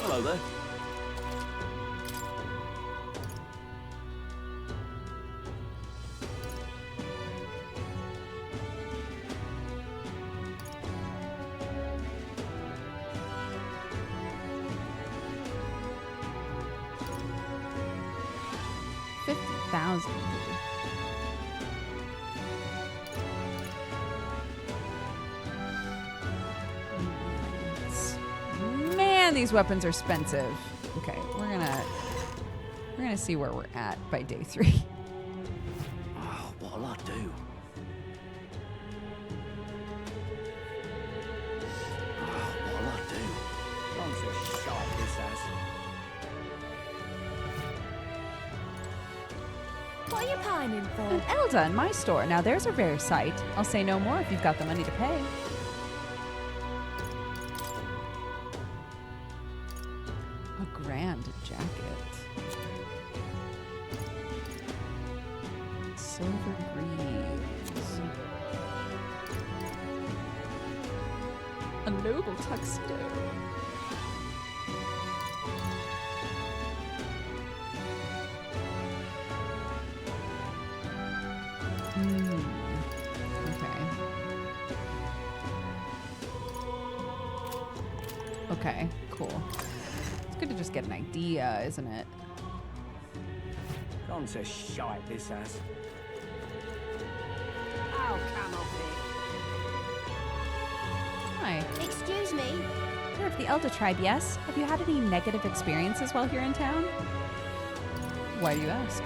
Hello there. Man, these weapons are expensive. Okay, we're gonna see where we're at by day 3. Oh, what'll I do? What'll I do? Guns are sharp, this ass. What are you pining for? An Elda in my store. Now there's a rare sight. I'll say no more if you've got the money to pay. A grand jacket. Silver greaves. A noble tuxedo. Okay, cool. It's good to just get an idea, isn't it? Guns are shite, this ass. Oh, canopy. Hi. Excuse me? You're of the Elder tribe, yes? Have you had any negative experiences while here in town? Why do you ask?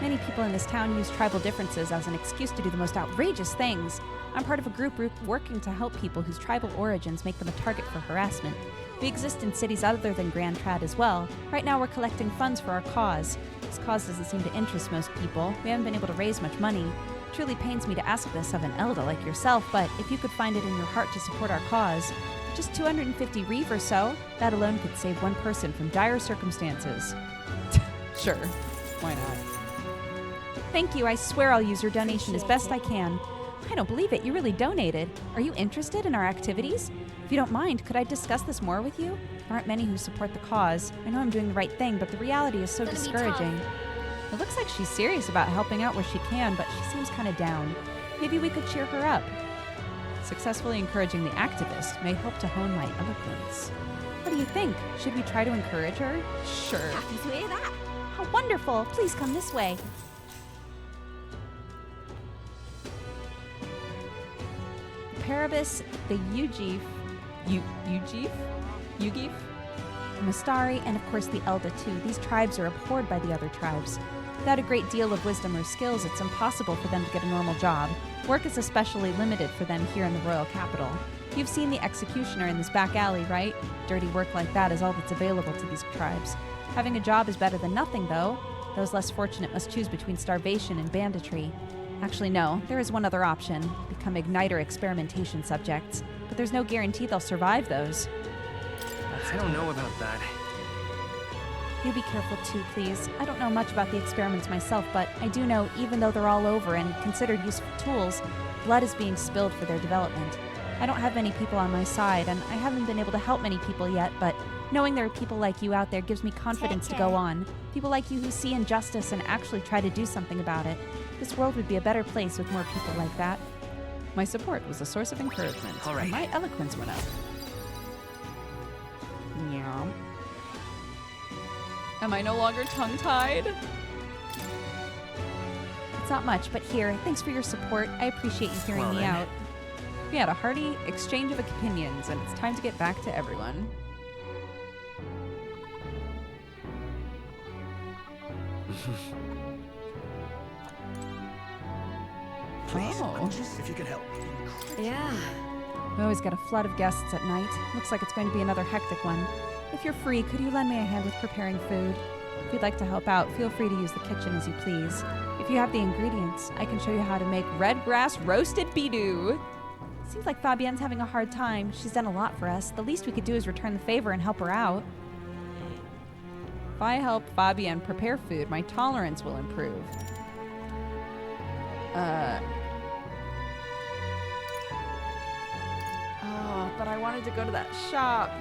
Many people in this town use tribal differences as an excuse to do the most outrageous things. I'm part of a group working to help people whose tribal origins make them a target for harassment. We exist in cities other than Grand Trad as well. Right now we're collecting funds for our cause. This cause doesn't seem to interest most people. We haven't been able to raise much money. It truly pains me to ask this of an Elda like yourself, but if you could find it in your heart to support our cause, just 250 reeve or so, that alone could save one person from dire circumstances. Sure. Why not? Thank you. I swear I'll use your donation as best I can. I don't believe it. You really donated. Are you interested in our activities? If you don't mind, could I discuss this more with you? There aren't many who support the cause. I know I'm doing the right thing, but the reality is so discouraging. It looks like she's serious about helping out where she can, but she seems kind of down. Maybe we could cheer her up. Successfully encouraging the activist may help to hone my eloquence. What do you think? Should we try to encourage her? Sure. Happy to hear that. How wonderful! Please come this way. Paribus, the Ugif, the Mastari, and of course the Elda too. These tribes are abhorred by the other tribes. Without a great deal of wisdom or skills, it's impossible for them to get a normal job. Work is especially limited for them here in the royal capital. You've seen the executioner in this back alley, right? Dirty work like that is all that's available to these tribes. Having a job is better than nothing, though. Those less fortunate must choose between starvation and banditry. Actually, no, there is one other option. Become igniter experimentation subjects. But there's no guarantee they'll survive those. I don't know about that. You be careful too, please. I don't know much about the experiments myself, but I do know even though they're all over and considered useful tools, blood is being spilled for their development. I don't have many people on my side, and I haven't been able to help many people yet, but knowing there are people like you out there gives me confidence to go on. People like you who see injustice and actually try to do something about it. This world would be a better place with more people like that. My support was a source of encouragement, all right. And my eloquence went up. Yeah. Am I no longer tongue-tied? It's not much, but here, thanks for your support. I appreciate you hearing me out. We had a hearty exchange of opinions, and it's time to get back to everyone. Please, Oh. if you can help. Yeah. We always get a flood of guests at night. Looks like it's going to be another hectic one. If you're free, could you lend me a hand with preparing food? If you'd like to help out, feel free to use the kitchen as you please. If you have the ingredients, I can show you how to make Red grass roasted bidou. Seems like Fabienne's having a hard time. She's done a lot for us. The least we could do is return the favor and help her out. If I help Fabienne prepare food, my tolerance will improve. Oh, but I wanted to go to that shop.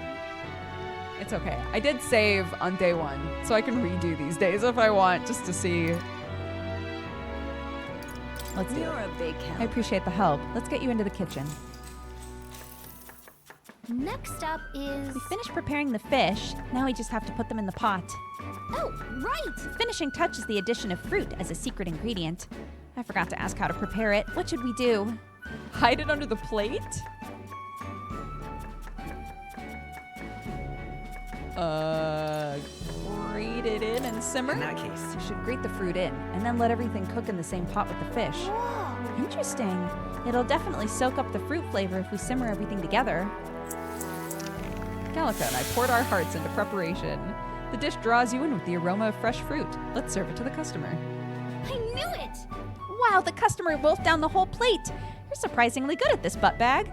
It's okay. I did save on day one, so I can redo these days if I want, just to see. Let's do it. You're a big help. I appreciate the help. Let's get you into the kitchen. Next up is... We finished preparing the fish. Now we just have to put them in the pot. Oh, right! The finishing touch is the addition of fruit as a secret ingredient. I forgot to ask how to prepare it. What should we do? Hide it under the plate? Grate it in and simmer? In that case. You should grate the fruit in, and then let everything cook in the same pot with the fish. Whoa. Interesting. It'll definitely soak up the fruit flavor if we simmer everything together. Gallica and I poured our hearts into preparation. The dish draws you in with the aroma of fresh fruit. Let's serve it to the customer. I knew it! Wow, the customer wolfed down the whole plate. You're surprisingly good at this, Buttbag.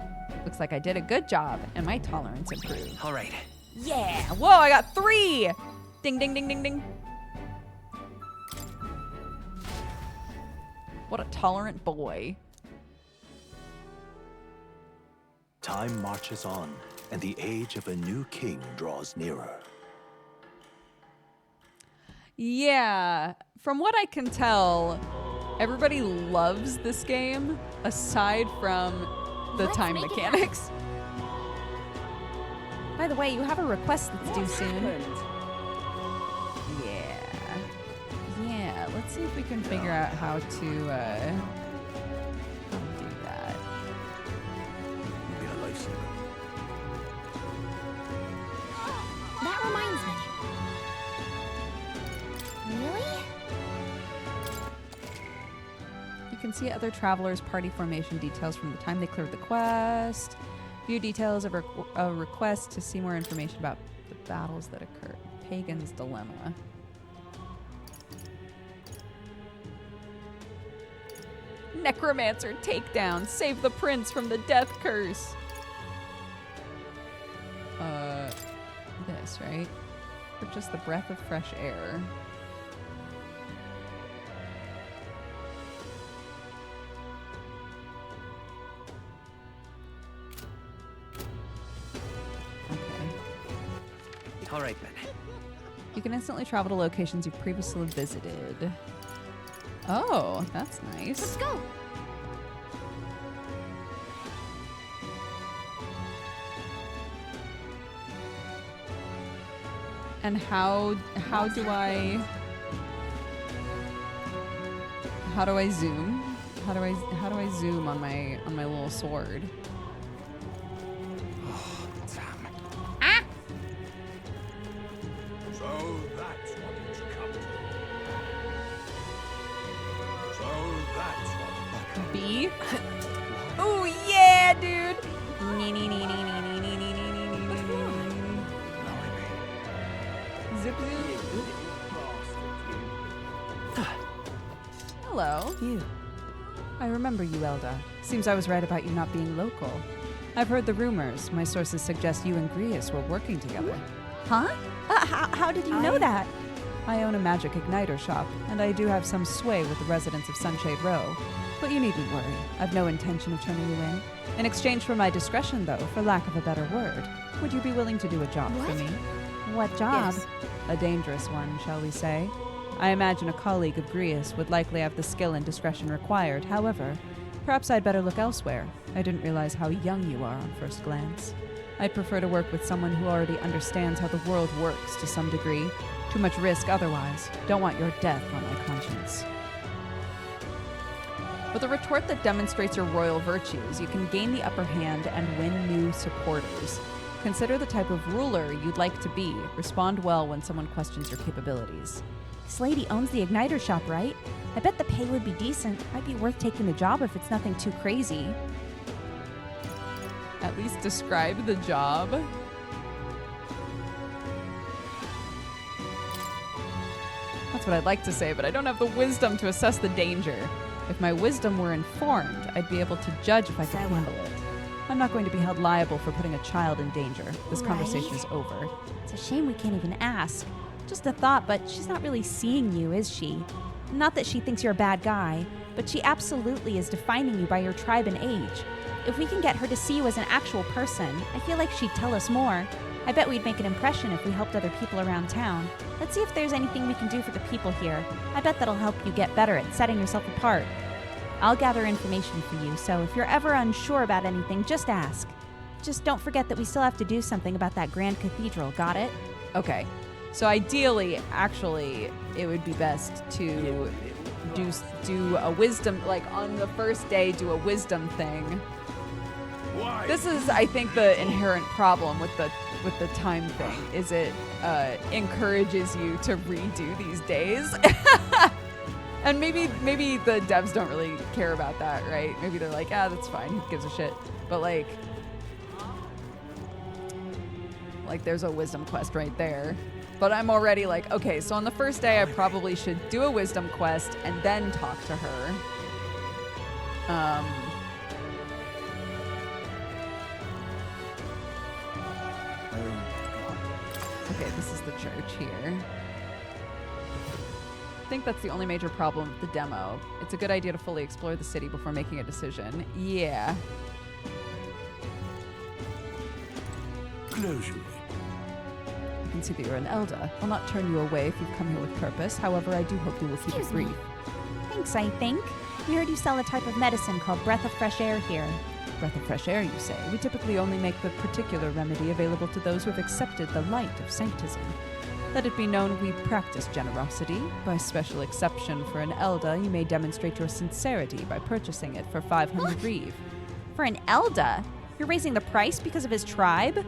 Looks like I did a good job, and my tolerance improved. All right. Yeah! Whoa, I got 3! Ding, ding, ding, ding, ding. What a tolerant boy. Time marches on, and the age of a new king draws nearer. Yeah, from what I can tell, everybody loves this game, aside from the time mechanics. By the way, you have a request that's due soon. Yeah, let's see if we can figure out how to do that. You'll be a lifesaver. That reminds me. Really? You can see other travelers' party formation details from the time they cleared the quest. View details of a request to see more information about the battles that occurred. Pagan's Dilemma. Necromancer takedown. Save the prince from the death curse. This, right? Or just the breath of fresh air. All right, then. You can instantly travel to locations you've previously visited. Oh, that's nice. Let's go. And how do I zoom? How do I zoom on my little sword? Oh, damn. Ah! So that's what it's come to. So that's what B. Oh yeah, dude. Zip zoom. Hello. You. I remember you, Elda. Seems I was right about you not being local. I've heard the rumors. My sources suggest you and Grius were working together. Huh? How did you know that? I own a magic igniter shop, and I do have some sway with the residents of Sunshade Row. But you needn't worry. I've no intention of turning you in. In exchange for my discretion, though, for lack of a better word, would you be willing to do a job for me? What job? Yes. A dangerous one, shall we say. I imagine a colleague of Grius would likely have the skill and discretion required. However, perhaps I'd better look elsewhere. I didn't realize how young you are on first glance. I'd prefer to work with someone who already understands how the world works to some degree. Too much risk otherwise. Don't want your death on my conscience. With a retort that demonstrates your royal virtues, you can gain the upper hand and win new supporters. Consider the type of ruler you'd like to be. Respond well when someone questions your capabilities. This lady owns the igniter shop, right? I bet the pay would be decent. Might be worth taking the job if it's nothing too crazy. At least describe the job. That's what I'd like to say, but I don't have the wisdom to assess the danger. If my wisdom were informed, I'd be able to judge if I could handle it. I'm not going to be held liable for putting a child in danger. This conversation is over. It's a shame we can't even ask. Just a thought, but she's not really seeing you, is she? Not that she thinks you're a bad guy, but she absolutely is defining you by your tribe and age. If we can get her to see you as an actual person, I feel like she'd tell us more. I bet we'd make an impression if we helped other people around town. Let's see if there's anything we can do for the people here. I bet that'll help you get better at setting yourself apart. I'll gather information for you, so if you're ever unsure about anything, just ask. Just don't forget that we still have to do something about that grand cathedral, got it? Okay. So ideally, actually, it would be best to do a wisdom, like on the first day, do a wisdom thing. Why? This is, I think, the inherent problem with the time thing, is it encourages you to redo these days. And maybe the devs don't really care about that, right? Maybe they're like, that's fine, who gives a shit? But like there's a wisdom quest right there. But I'm already like, okay, so on the first day I probably should do a wisdom quest and then talk to her. Okay, this is the church here. I think that's the only major problem with the demo. It's a good idea to fully explore the city before making a decision. Yeah. Closure. I can see that you're an elder. I'll not turn you away if you've come here with purpose. However, I do hope you will keep it brief. Thanks, I think. We heard you sell a type of medicine called Breath of Fresh Air here. Breath of fresh air, you say? We typically only make the particular remedy available to those who have accepted the light of sanctism. Let it be known we practice generosity. By special exception for an elder, you may demonstrate your sincerity by purchasing it for 500 reeve. For an elder? You're raising the price because of his tribe?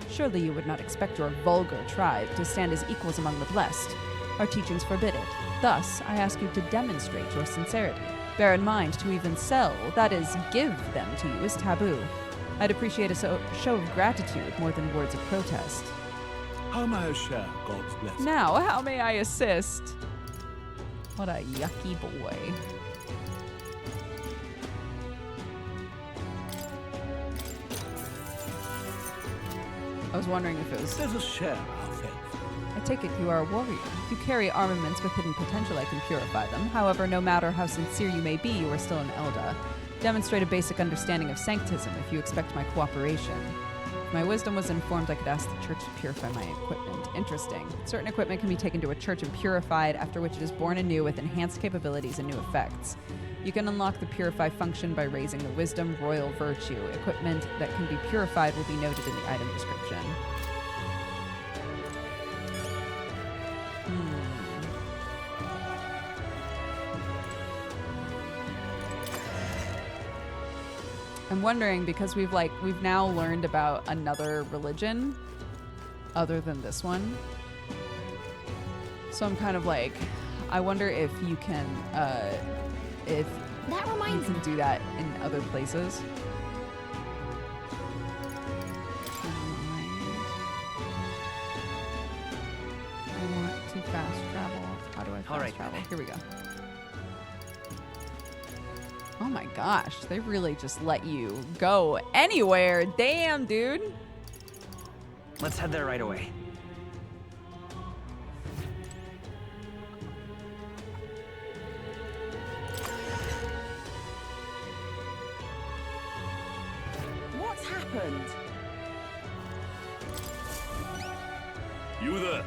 Surely you would not expect your vulgar tribe to stand as equals among the blessed. Our teachings forbid it. Thus, I ask you to demonstrate your sincerity. Bear in mind, to even sell, that is, give them to you, is taboo. I'd appreciate a show of gratitude more than words of protest. How may I share God's blessing? Now, how may I assist? What a yucky boy. I was wondering if it was... Let us share our faith. I take it you are a warrior. If you carry armaments with hidden potential, I can purify them. However, no matter how sincere you may be, you are still an elder. Demonstrate a basic understanding of sanctism if you expect my cooperation. If my wisdom was informed, I could ask the church to purify my equipment. Interesting. Certain equipment can be taken to a church and purified, after which it is born anew with enhanced capabilities and new effects. You can unlock the purify function by raising the wisdom royal virtue. Equipment that can be purified will be noted in the item description. I'm wondering, because we've now learned about another religion other than this one. So I'm kind of like, I wonder if you can do that in other places. I want to fast travel. How do I fast travel? Here we go. Oh my gosh, they really just let you go anywhere. Damn, dude. Let's head there right away. What's happened? You there?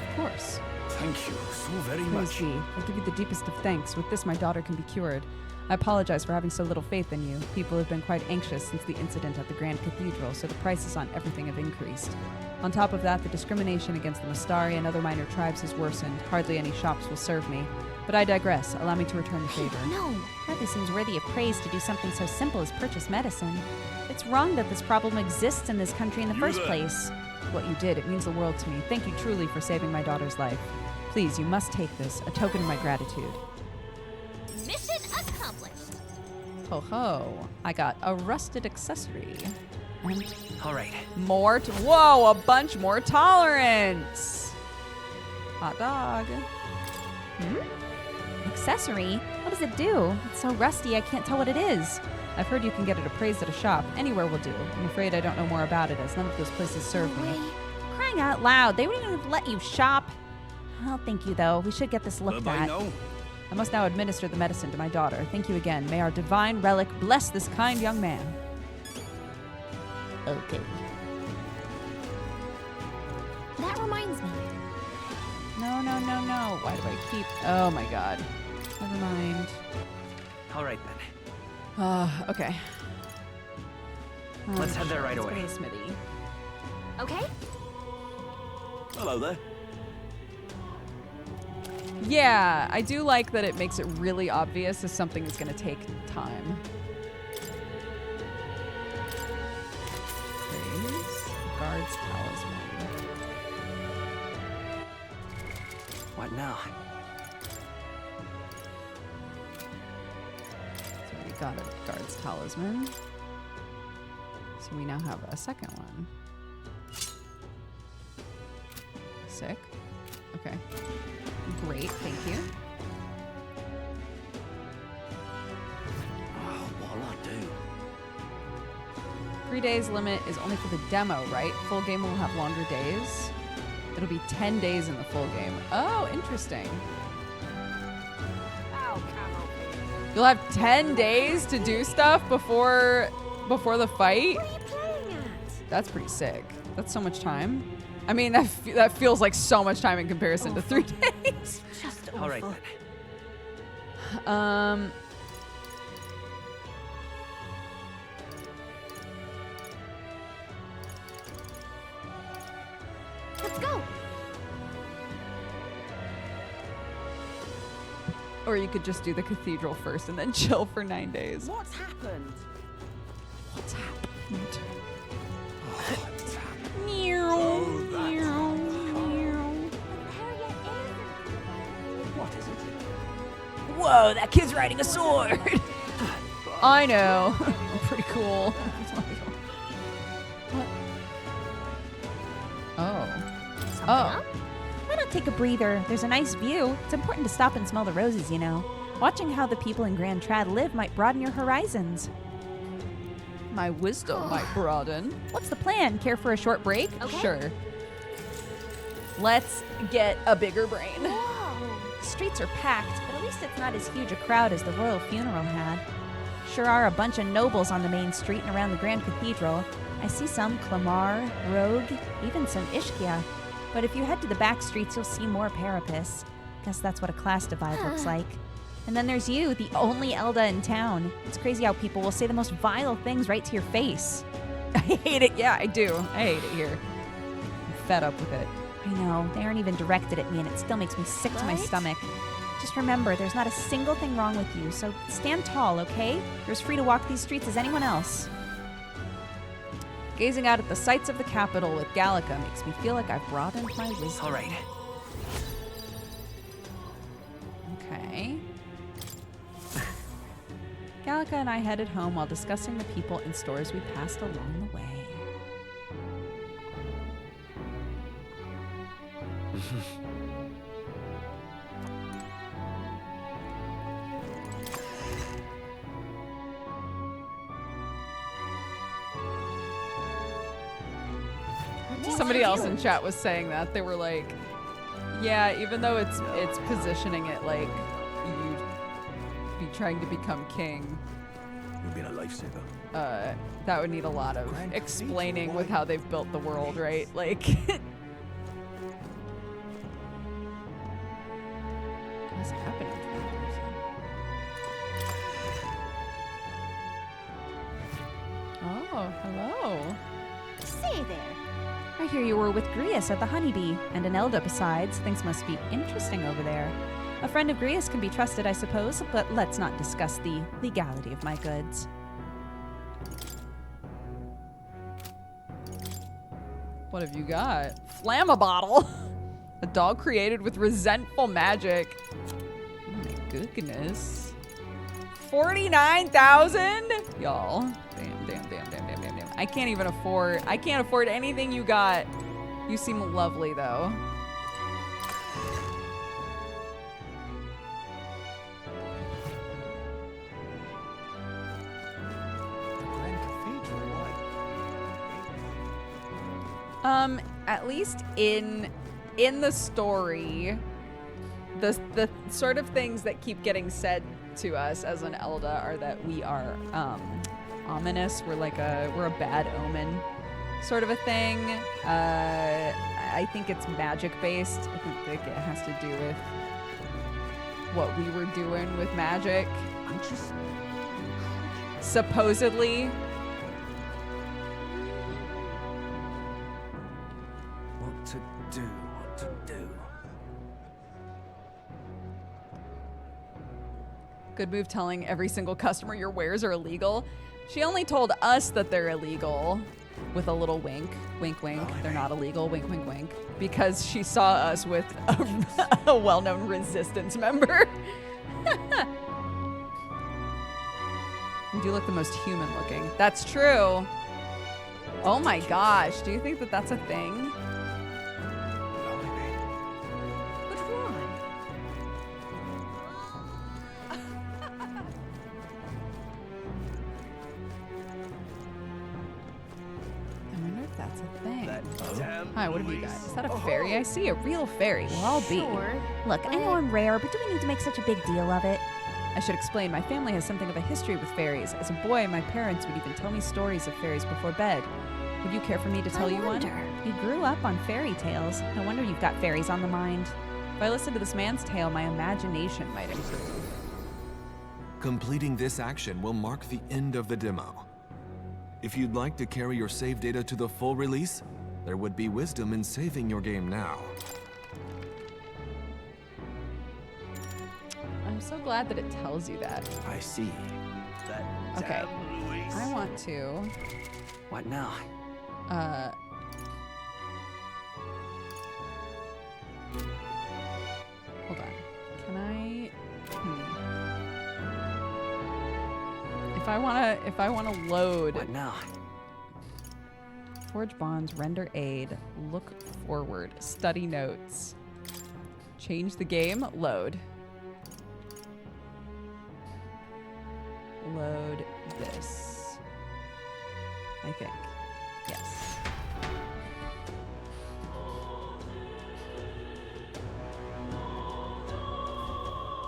Of course. Thank you so very much. I'll give you the deepest of thanks. With this, my daughter can be cured. I apologize for having so little faith in you. People have been quite anxious since the incident at the Grand Cathedral, so the prices on everything have increased. On top of that, the discrimination against the Mastari and other minor tribes has worsened. Hardly any shops will serve me. But I digress. Allow me to return the favor. No, hardly seems worthy of praise to do something so simple as purchase medicine. It's wrong that this problem exists in this country in the first place. What you did, it means the world to me. Thank you truly for saving my daughter's life. Please, you must take this, a token of my gratitude. Mission accomplished. Ho ho, I got a rusted accessory. And all right. More, whoa, a bunch more tolerance. Hot dog. Accessory? What does it do? It's so rusty I can't tell what it is. I've heard you can get it appraised at a shop. Anywhere will do. I'm afraid I don't know more about it, as none of those places serve me. Crying out loud, they wouldn't even let you shop. Oh, thank you, though. We should get this looked at. I must now administer the medicine to my daughter. Thank you again. May our divine relic bless this kind young man. Okay. That reminds me. No, no, no, no. Why do I keep... Oh, my God. Never mind. All right, then. Okay. Let's head there right away. Let's go to the smithy. Okay. Hello there. Yeah, I do like that it makes it really obvious if something is going to take time. Praise. Guard's talisman. What now? So we got a guard's talisman. So we now have a second one. Sick. Okay. Great, thank you. Oh, what'll I do? 3 days limit is only for the demo, right? Full game will have longer days. It'll be 10 days in the full game. Oh, interesting. You'll have 10 days to do stuff before the fight? What are you playing at? That's pretty sick. That's so much time. I mean, that feels like so much time in comparison to 3 days. Just all right, then. Let's go. Or you could just do the cathedral first and then chill for 9 days. What's happened? What's happened? What is it? Whoa, that kid's riding a sword. I know. Pretty cool. Oh. Why not take a breather? There's a nice view. It's important to stop and smell the roses, you know. Watching how the people in Grand Trad live might broaden your horizons. My wisdom might broaden. What's the plan? Care for a short break? Okay. Sure. Let's get a bigger brain. Whoa. Streets are packed, but at least it's not as huge a crowd as the royal funeral had. sure are a bunch of nobles on the main street and around the Grand Cathedral. I see some Clamar, Rogue, even some Ishkia. But if you head to the back streets, you'll see more Parapus. Guess that's what a class divide looks like. And then there's you, the only Elda in town. It's crazy how people will say the most vile things right to your face. I hate it. Yeah, I do. I hate it here. I'm fed up with it. I know, they aren't even directed at me and it still makes me sick to my stomach. Just remember, there's not a single thing wrong with you, so stand tall, okay? You're as free to walk these streets as anyone else. Gazing out at the sights of the capital with Gallica makes me feel like I've broadened my wisdom. All right. Okay. Gallica and I headed home while discussing the people and stores we passed along the way. Somebody else in chat was saying that. They were like, yeah, even though it's positioning it like you'd be trying to become king. You've been a lifesaver. That would need a lot of explaining with how they've built the world, right? Like what's happening to that person? Oh, hello. Say there. I hear you were with Grius at the Honeybee, and an Elda besides. Things must be interesting over there. A friend of Grius can be trusted, I suppose, but let's not discuss the legality of my goods. What have you got? Flammabottle! A dog created with resentful magic. Oh my goodness. 49,000? Y'all. Damn. I can't afford anything you got. You seem lovely though. At least in the story, the sort of things that keep getting said to us as an Elda are that we are ominous. We're a bad omen sort of a thing. I think it's magic based. I think it has to do with what we were doing with magic. I'm just supposedly. What to do. Good move telling every single customer your wares are illegal. She only told us that they're illegal with a little wink. Wink, wink. They're not illegal. Wink, wink, wink. Because she saw us with a well-known resistance member. You do look the most human looking. That's true. Oh my gosh. Do you think that that's a thing? Hi, what have you got? Is that a fairy? I see a real fairy. Well, I'll be. Sure. Look, I know I'm rare, but do we need to make such a big deal of it? I should explain, my family has something of a history with fairies. As a boy, my parents would even tell me stories of fairies before bed. Would you care for me to tell you one? You grew up on fairy tales. No wonder you've got fairies on the mind. If I listen to this man's tale, my imagination might improve. Completing this action will mark the end of the demo. If you'd like to carry your save data to the full release, there would be wisdom in saving your game now. I'm so glad that it tells you that. I see. That okay. I want to. What now? Hold on. Can I? If I wanna load. What now? Forge bonds, render aid, look forward, study notes, change the game, load. Load this. I think. Yes.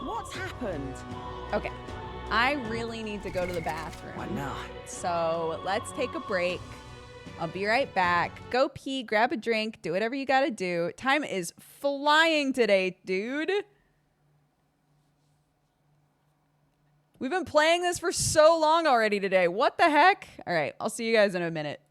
What's happened? Okay. I really need to go to the bathroom. What now? So let's take a break. I'll be right back. Go pee, grab a drink, do whatever you gotta do. Time is flying today, dude. We've been playing this for so long already today. What the heck? All right, I'll see you guys in a minute.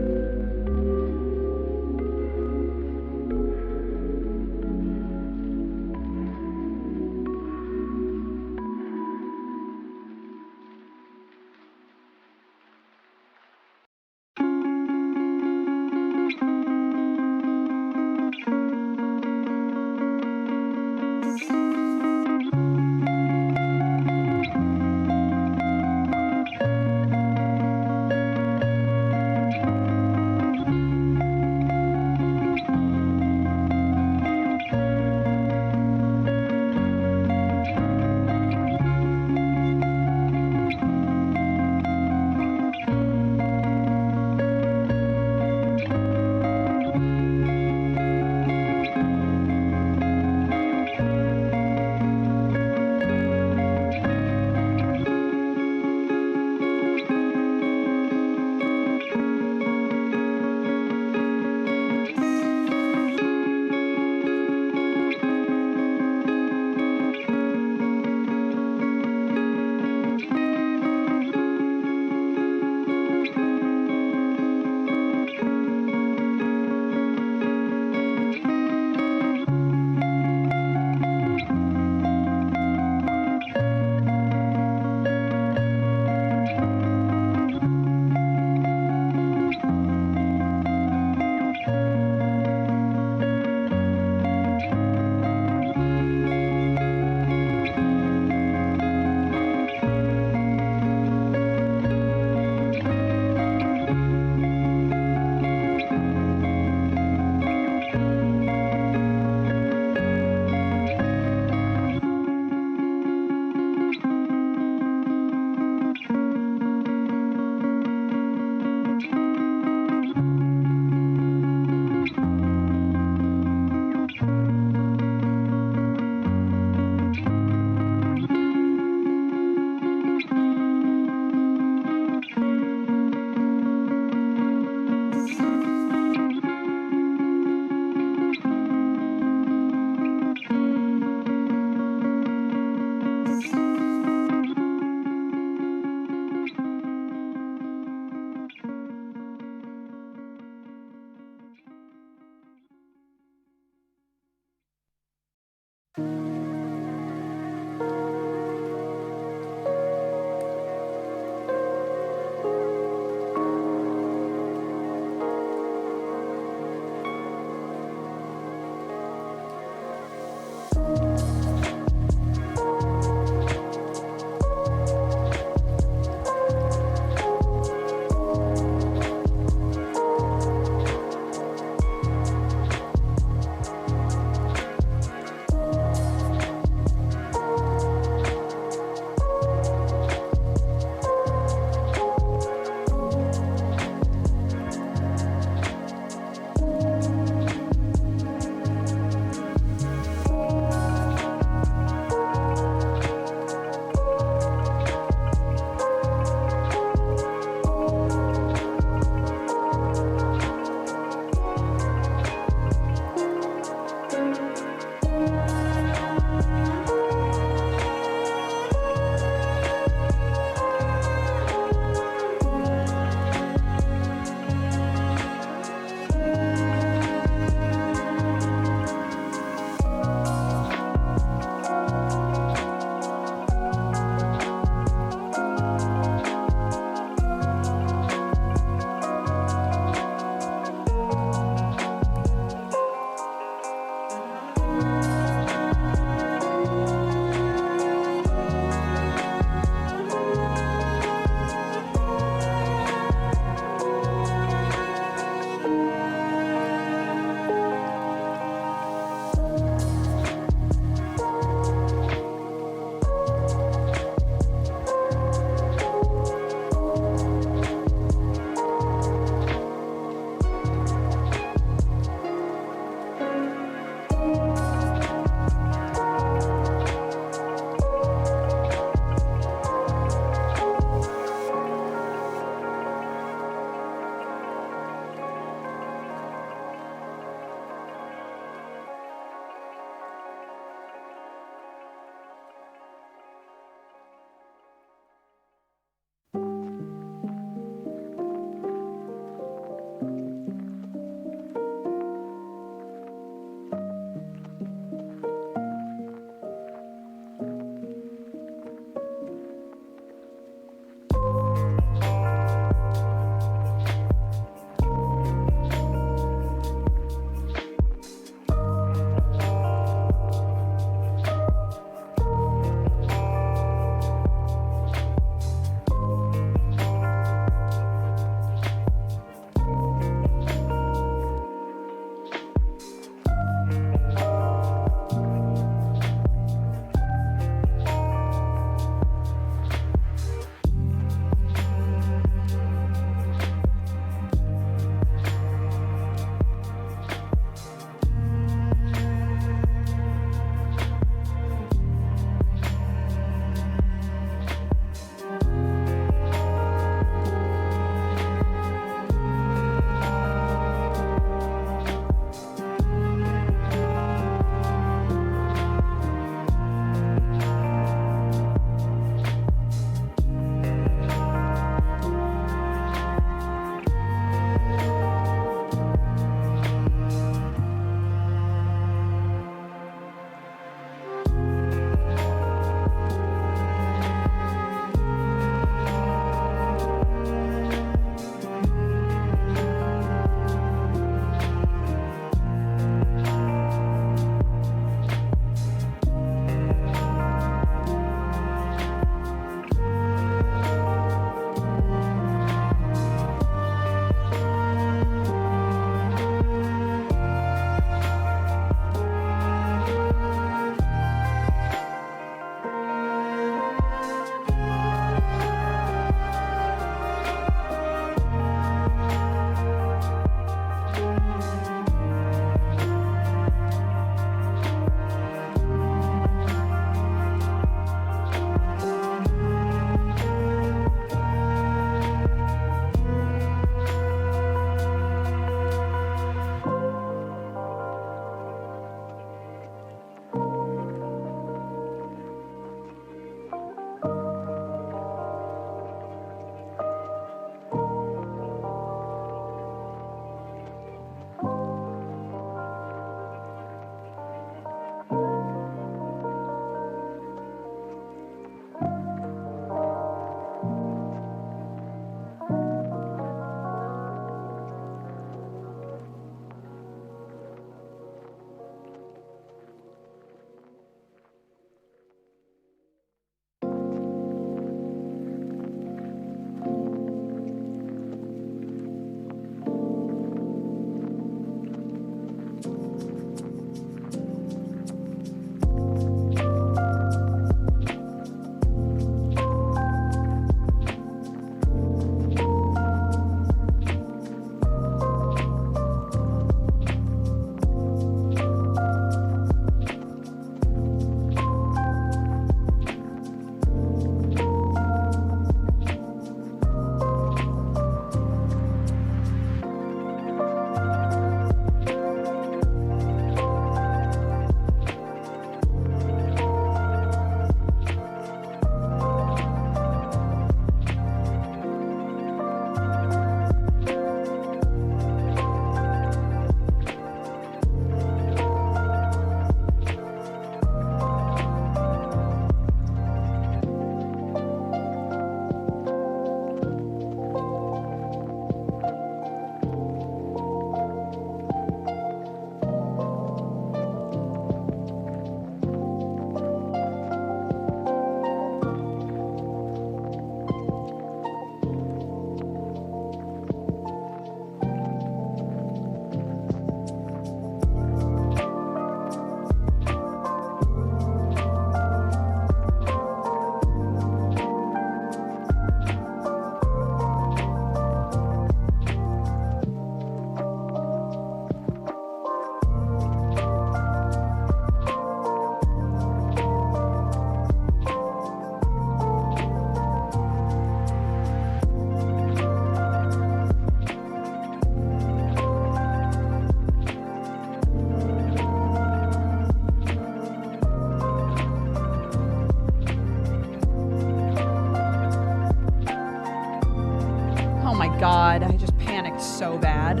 God, I just panicked so bad.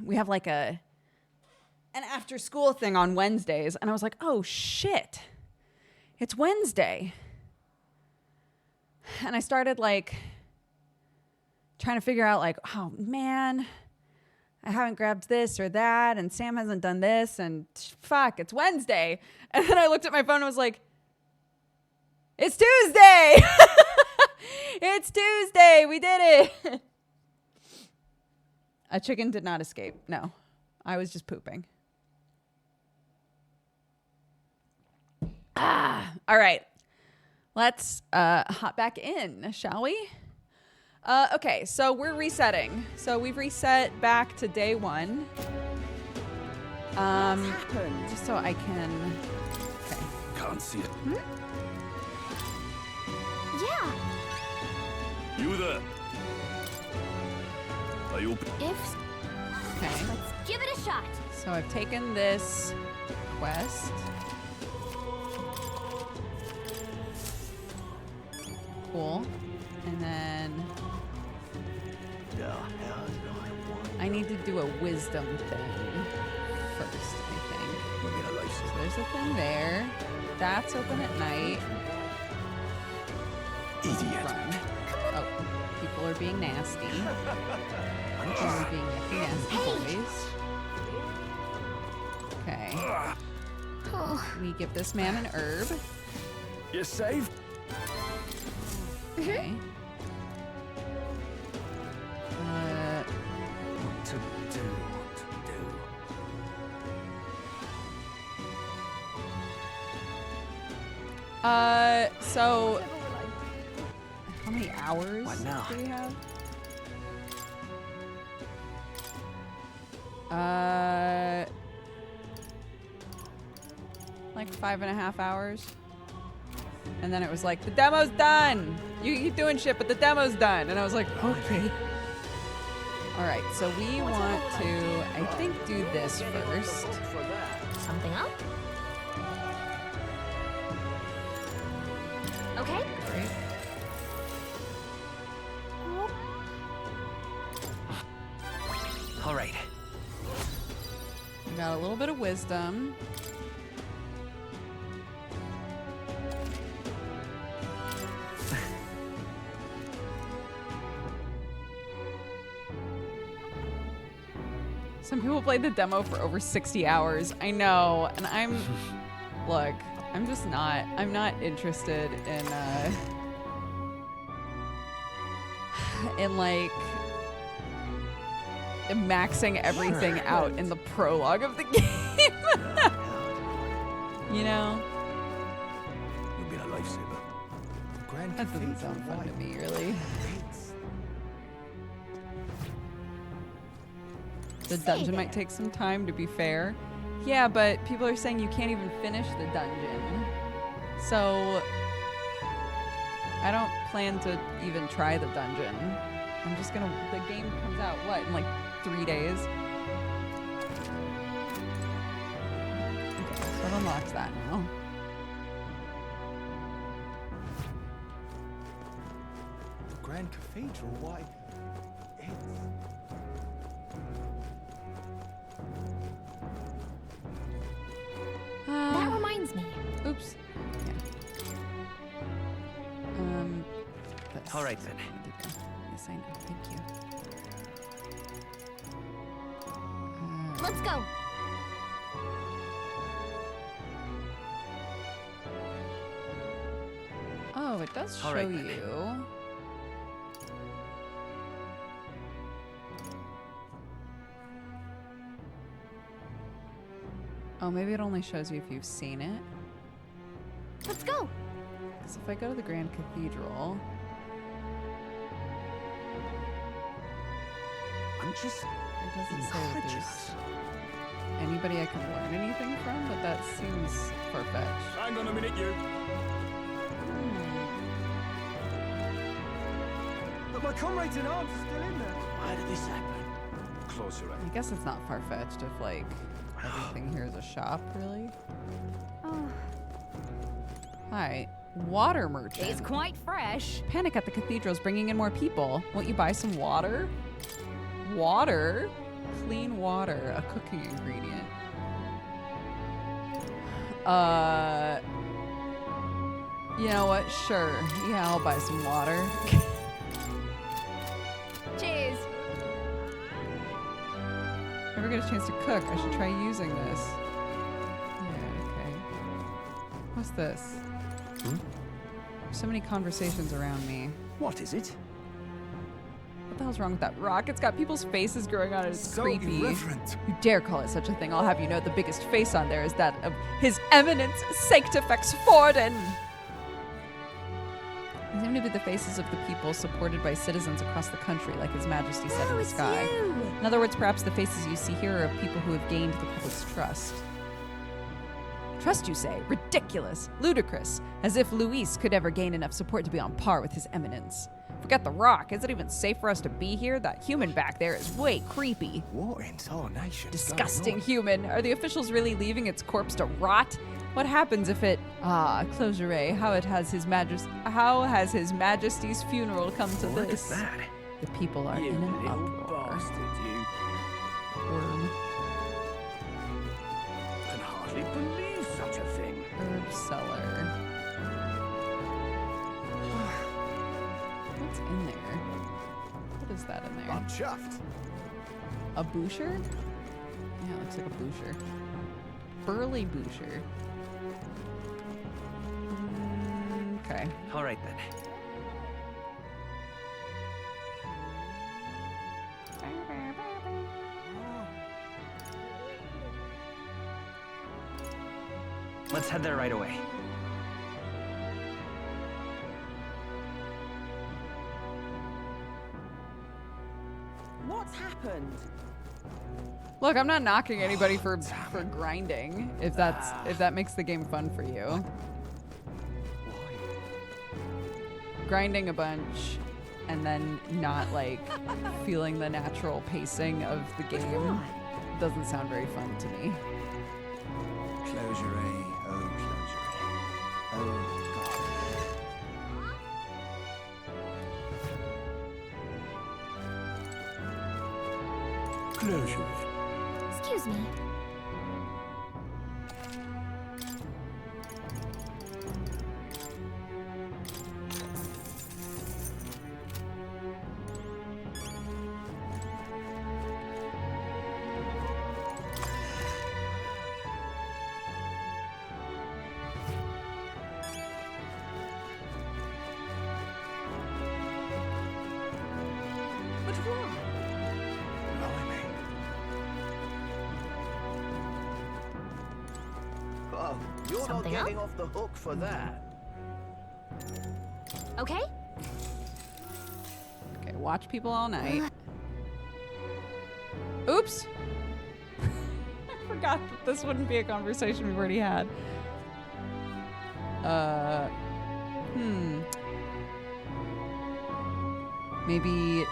We have like an after school thing on Wednesdays, and I was like, oh shit, it's Wednesday. And I started like trying to figure out like, oh man, I haven't grabbed this or that, and Sam hasn't done this, and fuck, it's Wednesday. And then I looked at my phone and was like, it's Tuesday. It's Tuesday. We did it. A chicken did not escape. No, I was just pooping. All right. Let's hop back in, shall we? Okay, so we're resetting. So we've reset back to day 1. Just so I can... Okay. Can't see it. Yeah. You there? Are you... If... Okay. Let's give it a shot. So I've taken this quest. Cool. And then... I need to do a wisdom thing first, I think. So there's a thing there. That's open at night. Idiot. Run. Oh, people are being nasty. People are being nasty boys. Okay. We give this man an herb. You're safe. Okay. What to do? So how many hours What now? do we have? Like 5.5 hours. And then it was like, the demo's done. You keep doing shit, but the demo's done. And I was like, okay. All right, so we want to, I think, do this first. Something up? Okay. Great. All right. We got a little bit of wisdom. Some people played the demo for over 60 hours. I know, and look, I'm not interested in like maxing everything out in the prologue of the game. You know? You've been a lifesaver. That doesn't sound fun to me, really. The dungeon might take some time, to be fair. Yeah, but people are saying you can't even finish the dungeon. So I don't plan to even try the dungeon. I'm just gonna, the game comes out, what, in like 3 days? Okay, so it unlocks that now. The Grand Cathedral, why? That reminds me. Oops. Yeah. All right then. Yes, I know. Thank you. Let's go. Oh, it does show All right, then. you. Oh, maybe it only shows you if you've seen it. Let's go. Because if I go to the Grand Cathedral... I'm just... It doesn't say that there's anybody I can learn anything from, but that seems far-fetched. Hang on a minute, you. But my comrades in arms are still in there. Why did this happen? Close your eyes. I guess it's not far-fetched if, like... Everything here is a shop, really? Oh. Hi. Water merchant. It's quite fresh. Panic at the cathedral's bringing in more people. Won't you buy some water? Water? Clean water, a cooking ingredient. You know what? Sure. Yeah, I'll buy some water. Cheers. Never get a chance to cook. I should try using this. Yeah, okay. What's this? So many conversations around me. What is it? What the hell's wrong with that rock? It's got people's faces growing on it. It's So creepy. irreverent. You dare call it such a thing. I'll have you know the biggest face on there is that of His Eminence Sanctifex Forden. They seem to be the faces of the people supported by citizens across the country, like His Majesty said in the sky. In other words, perhaps the faces you see here are of people who have gained the public's trust. Trust, you say? Ridiculous. Ludicrous. As if Luis could ever gain enough support to be on par with His Eminence. Forget the rock. Is it even safe for us to be here? That human back there is way creepy. What in tarnation? Disgusting human. Are the officials really leaving its corpse to rot? What happens if it... Closure, how has His Majesty's funeral come to Look this? at that. The people are You in an little uproar. bastard, you. Worm. Can hardly believe such a thing. Herb cellar. What's in there? What is that in there? I'm chuffed. A boucher? Yeah, it looks like a boucher. Burly boucher. Okay. All right then. Let's head there right away. What's happened? Look, I'm not knocking anybody for grinding. If that makes the game fun for you. Grinding a bunch and then not like feeling the natural pacing of the game doesn't sound very fun to me. Closure, oh closure. Oh God. Closure. Excuse me. What's wrong? Oh, you're Something not getting up? off the hook for that. Okay? Okay, watch people all night. Oops. I forgot that this wouldn't be a conversation we've already had. Maybe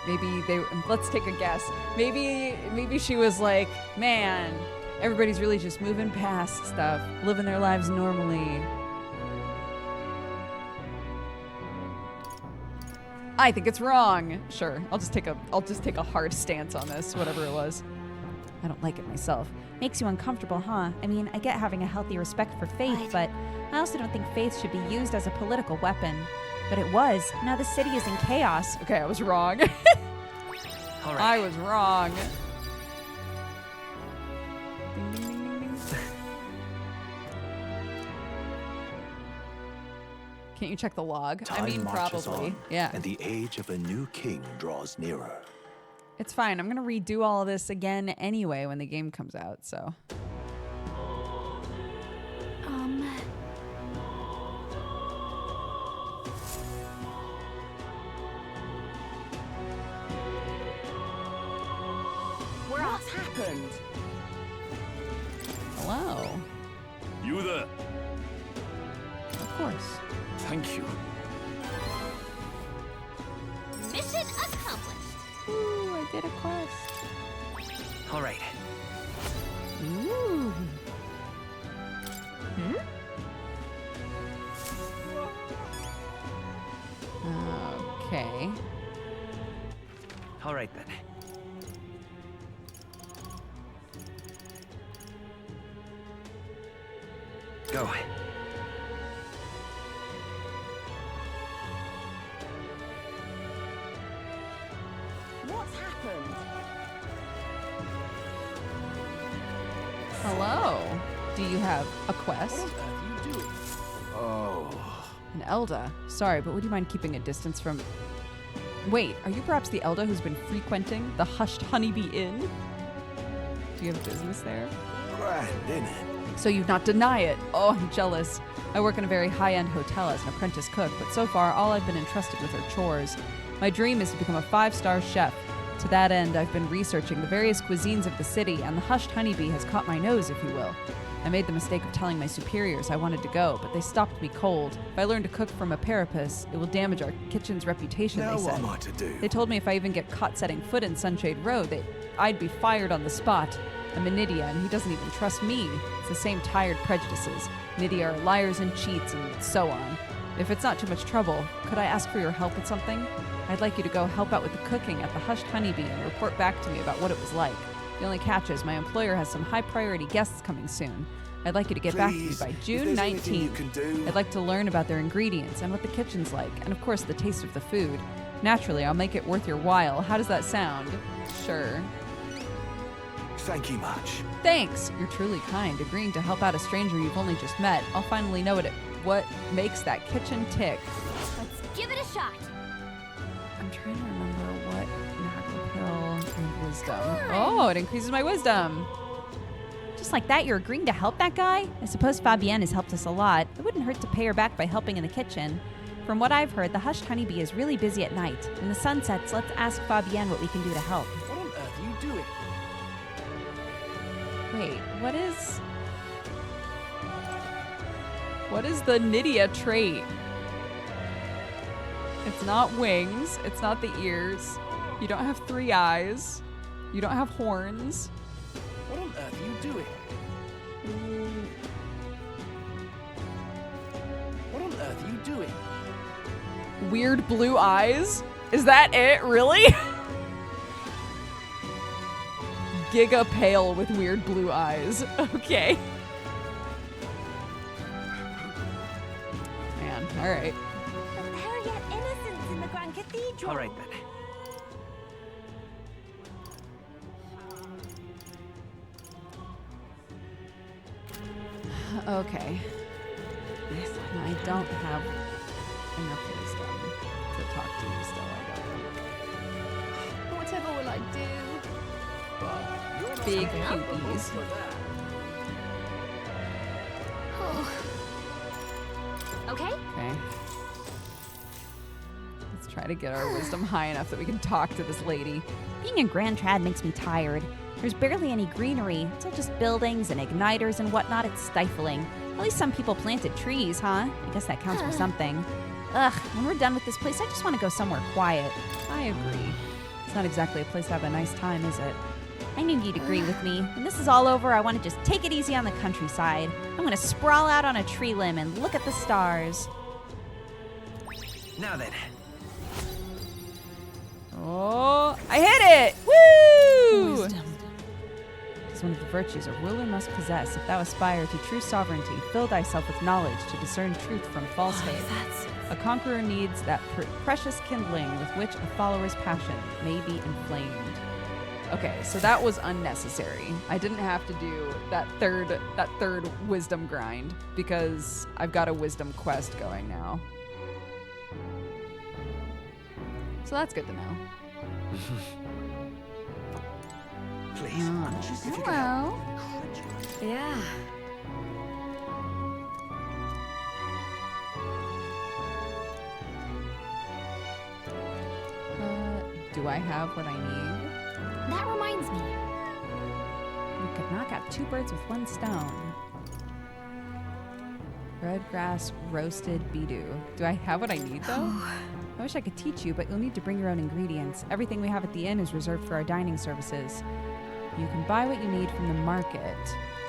they, let's take a guess. Maybe she was like, man, everybody's really just moving past stuff, living their lives normally. I think it's wrong. Sure, I'll just take a hard stance on this, whatever it was. I don't like it myself. Makes you uncomfortable, huh? I mean, I get having a healthy respect for faith, but I also don't think faith should be used as a political weapon. But it was. Now the city is in chaos. Okay, I was wrong. All right. I was wrong. Can't you check the log? Time I mean, marches probably. on, Yeah. and the age of a new king draws nearer. It's fine. I'm going to redo all of this again anyway when the game comes out, so. What's happened? Hello. You there? Of course. Thank you. Mission accomplished. Ooh, I did a quest. All right. Ooh. right then. Go. What's happened? Hello. Do you have a quest? Oh. An Elda. Sorry, but would you mind keeping a distance from... Wait, are you perhaps the Elda who's been frequenting the Hushed Honeybee Inn? Do you have business there? Grand, innit? So you'd not deny it. Oh, I'm jealous. I work in a very high-end hotel as an apprentice cook, but so far all I've been entrusted with are chores. My dream is to become a 5-star chef. To that end, I've been researching the various cuisines of the city, and the Hushed Honeybee has caught my nose, if you will. I made the mistake of telling my superiors I wanted to go, but they stopped me cold. If I learn to cook from a parapus, it will damage our kitchen's reputation, Now they said. what am I to do? They told me if I even get caught setting foot in Sunshade Road, I'd be fired on the spot. I'm a Nydia, and he doesn't even trust me. It's the same tired prejudices. Nydia are liars and cheats, and so on. If it's not too much trouble, could I ask for your help with something? I'd like you to go help out with the cooking at the Hushed Honeybee and report back to me about what it was like. The only catch is my employer has some high-priority guests coming soon. I'd like you to get back to me by June 19th. I'd like to learn about their ingredients and what the kitchen's like, and of course the taste of the food. Naturally, I'll make it worth your while. How does that sound? Sure. Thank you much. Thanks! You're truly kind, agreeing to help out a stranger you've only just met. I'll finally know what makes that kitchen tick. Let's give it a shot. I'm trying to remember what magic pill and wisdom. Oh, it increases my wisdom. Just like that, you're agreeing to help that guy? I suppose Fabienne has helped us a lot. It wouldn't hurt to pay her back by helping in the kitchen. From what I've heard, the Hushed Honeybee is really busy at night. When the sun sets, let's ask Fabienne what we can do to help. What on earth are you doing? Wait, what is the Nydia trait? It's not wings. It's not the ears. You don't have 3 eyes. You don't have horns. What on earth are you doing? What on earth are you doing? Weird blue eyes? Is that it? Really? Giga pale with weird blue eyes. Okay. Man, alright. There yet innocence in the Grand Cathedral. All right then. Okay. I don't have enough wisdom to talk to you still, I don't. Whatever will I do? Big cuties. Oh. Okay. Okay. Let's try to get our wisdom high enough that we can talk to this lady. Being in Grand Trad makes me tired. There's barely any greenery. It's all just buildings and igniters and whatnot. It's stifling. At least some people planted trees, huh? I guess that counts for something. Ugh, when we're done with this place, I just want to go somewhere quiet. I agree. It's not exactly a place to have a nice time, is it? I knew you'd agree with me. When this is all over, I want to just take it easy on the countryside. I'm going to sprawl out on a tree limb and look at the stars. Now then. Oh, I hit it! Woo! Wisdom. It's one of the virtues a ruler must possess if thou aspire to true sovereignty. Fill thyself with knowledge to discern truth from falsehood. A conqueror needs that precious kindling with which a follower's passion may be inflamed. Okay, so that was unnecessary. I didn't have to do that third wisdom grind because I've got a wisdom quest going now. So that's good to know. Please. Hello. Yeah. Do I have what I need? That reminds me. We could knock out 2 birds with 1 stone. Red grass roasted bidu. Do I have what I need though? I wish I could teach you, but you'll need to bring your own ingredients. Everything we have at the inn is reserved for our dining services. You can buy what you need from the market.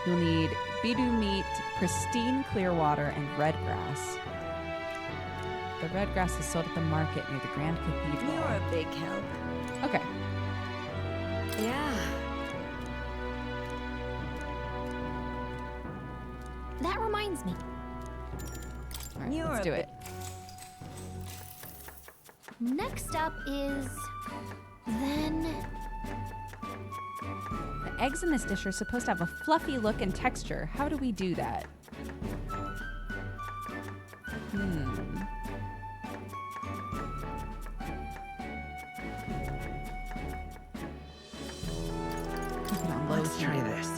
You'll need bidu meat, pristine clear water, and red grass. The red grass is sold at the market near the Grand Cathedral. You're a big help. Okay. reminds me. All right, let's do it. Next up is... then... The eggs in this dish are supposed to have a fluffy look and texture. How do we do that? Let's try this.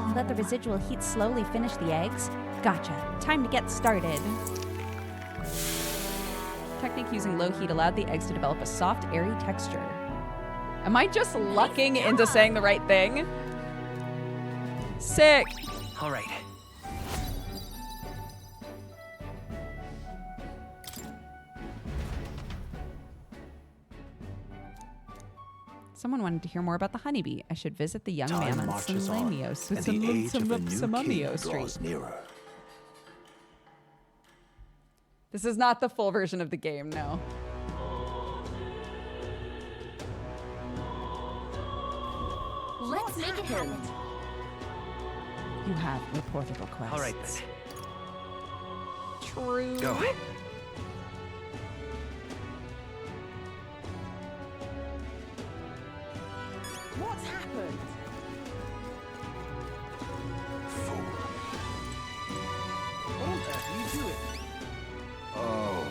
You let the residual heat slowly finish the eggs? Gotcha. Time to get started. Technique using low heat allowed the eggs to develop a soft, airy texture. Am I just lucking into saying the right thing? Sick. All right. Someone wanted to hear more about the honeybee. I should visit the young Time man on marches on, Salamio and the age of a new king Street. draws nearer. This is not the full version of the game, no. Let's make it happen. You have reportable quests. All right, then. True. Go. What's happened? What on earth are you doing? Oh.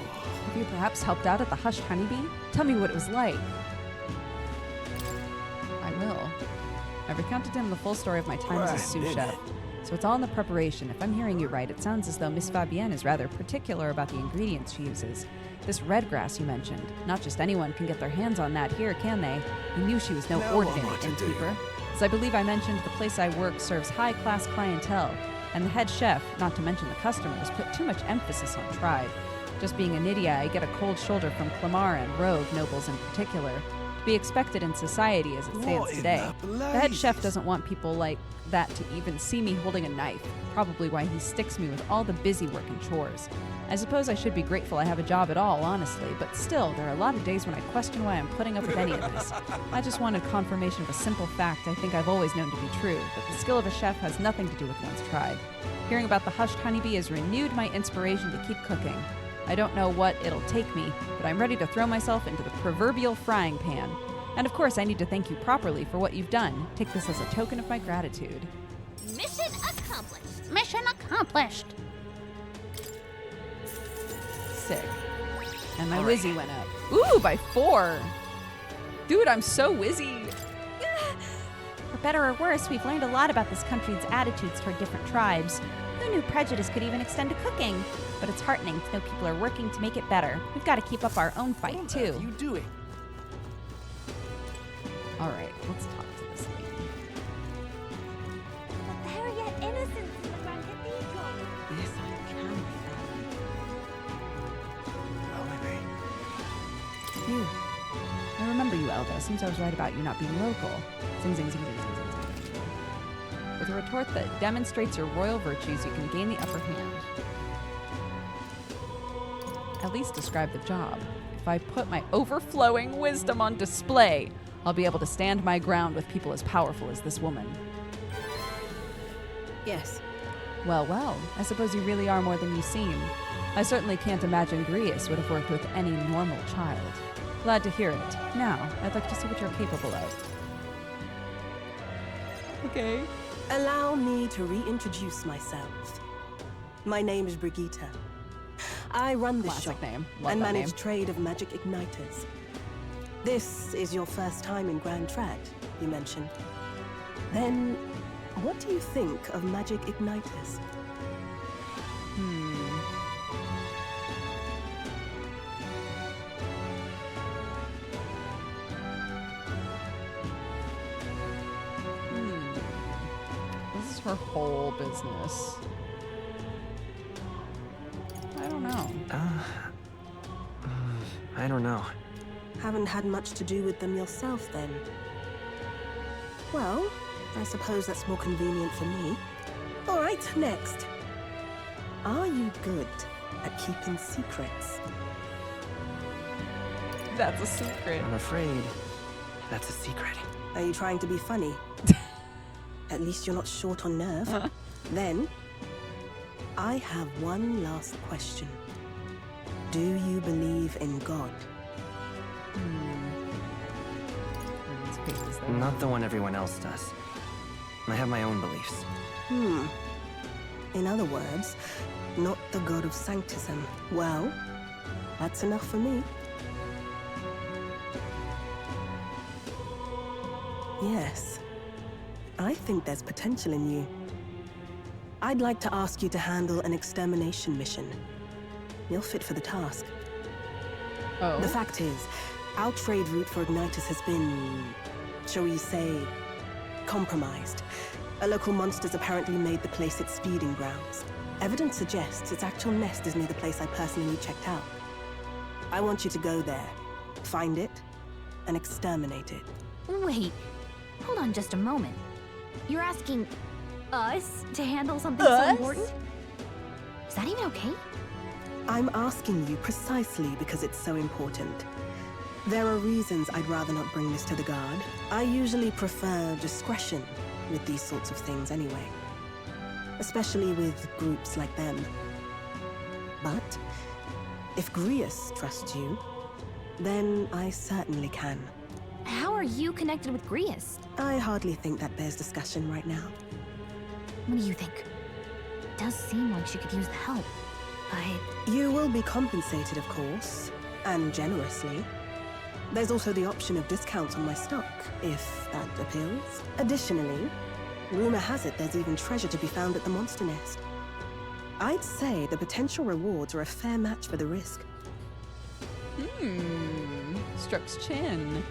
Have you perhaps helped out at the Hushed Honeybee? Tell me what it was like. I will. I've recounted to him the full story of my time as a sous chef. So it's all in the preparation. If I'm hearing you right, it sounds as though Miss Fabienne is rather particular about the ingredients she uses. This red grass you mentioned. Not just anyone can get their hands on that here, can they? You knew she was no ordinary innkeeper. As I believe I mentioned, the place I work serves high-class clientele, and the head chef, not to mention the customers, put too much emphasis on tribe. Just being a Nydia, I get a cold shoulder from Clamara and Rogue nobles in particular. To be expected in society as it stands today. The head chef doesn't want people like that to even see me holding a knife, probably why he sticks me with all the busy work and chores. I suppose I should be grateful I have a job at all, honestly, but still, there are a lot of days when I question why I'm putting up with any of this. I just wanted confirmation of a simple fact I think I've always known to be true, that the skill of a chef has nothing to do with one's tribe. Hearing about the Hushed Honeybee has renewed my inspiration to keep cooking. I don't know what it'll take me, but I'm ready to throw myself into the proverbial frying pan. And of course, I need to thank you properly for what you've done. Take this as a token of my gratitude. Mission accomplished. Mission accomplished. Sick. And my whizzy went up. Ooh, by 4. Dude, I'm so whizzy. For better or worse, we've learned a lot about this country's attitudes toward different tribes. Who knew prejudice could even extend to cooking? But it's heartening to know people are working to make it better. We've got to keep up our own fight, too. What are you doing? All right, let's talk to this lady. But there are yet innocents in the Grand Cathedral. Yes, I can. You. I remember you, Elda. Seems I was right about you not being local. Zing, zing, zing, zing, zing, zing, zing. With a retort that demonstrates your royal virtues, you can gain the upper hand. At least describe the job. If I put my overflowing wisdom on display, I'll be able to stand my ground with people as powerful as this woman. Yes. Well, well, I suppose you really are more than you seem. I certainly can't imagine Grius would have worked with any normal child. Glad to hear it. Now, I'd like to see what you're capable of. Okay. Allow me to reintroduce myself. My name is Brigitte. I run this shop name. and manage trade of magic igniters. This is your first time in Grand Trad, you mentioned. Then, what do you think of magic igniters? This is her whole business. I don't know. I don't know. Haven't had much to do with them yourself, then? Well, I suppose that's more convenient for me. All right, next. Are you good at keeping secrets? That's a secret. I'm afraid that's a secret. Are you trying to be funny? At least you're not short on nerve. Then, I have one last question. Do you believe in God? Not the one everyone else does. I have my own beliefs. In other words, not the god of sanctism. Well, that's enough for me. Yes. I think there's potential in you. I'd like to ask you to handle an extermination mission. You'll fit for the task. Oh. The fact is, our trade route for Ignitus has been, shall we say, compromised. A local monster's apparently made the place its feeding grounds. Evidence suggests its actual nest is near the place I personally checked out. I want you to go there, find it, and exterminate it. Wait, hold on just a moment. You're asking us to handle something so important? Is that even okay? I'm asking you precisely because it's so important. There are reasons I'd rather not bring this to the guard. I usually prefer discretion with these sorts of things anyway. Especially with groups like them. But if Grius trusts you, then I certainly can. How are you connected with Grius? I hardly think that bears discussion right now. What do you think? It does seem like she could use the help, but... You will be compensated, of course, and generously. There's also the option of discounts on my stock, if that appeals. Additionally, rumor has it there's even treasure to be found at the monster nest. I'd say the potential rewards are a fair match for the risk. Strokes chin.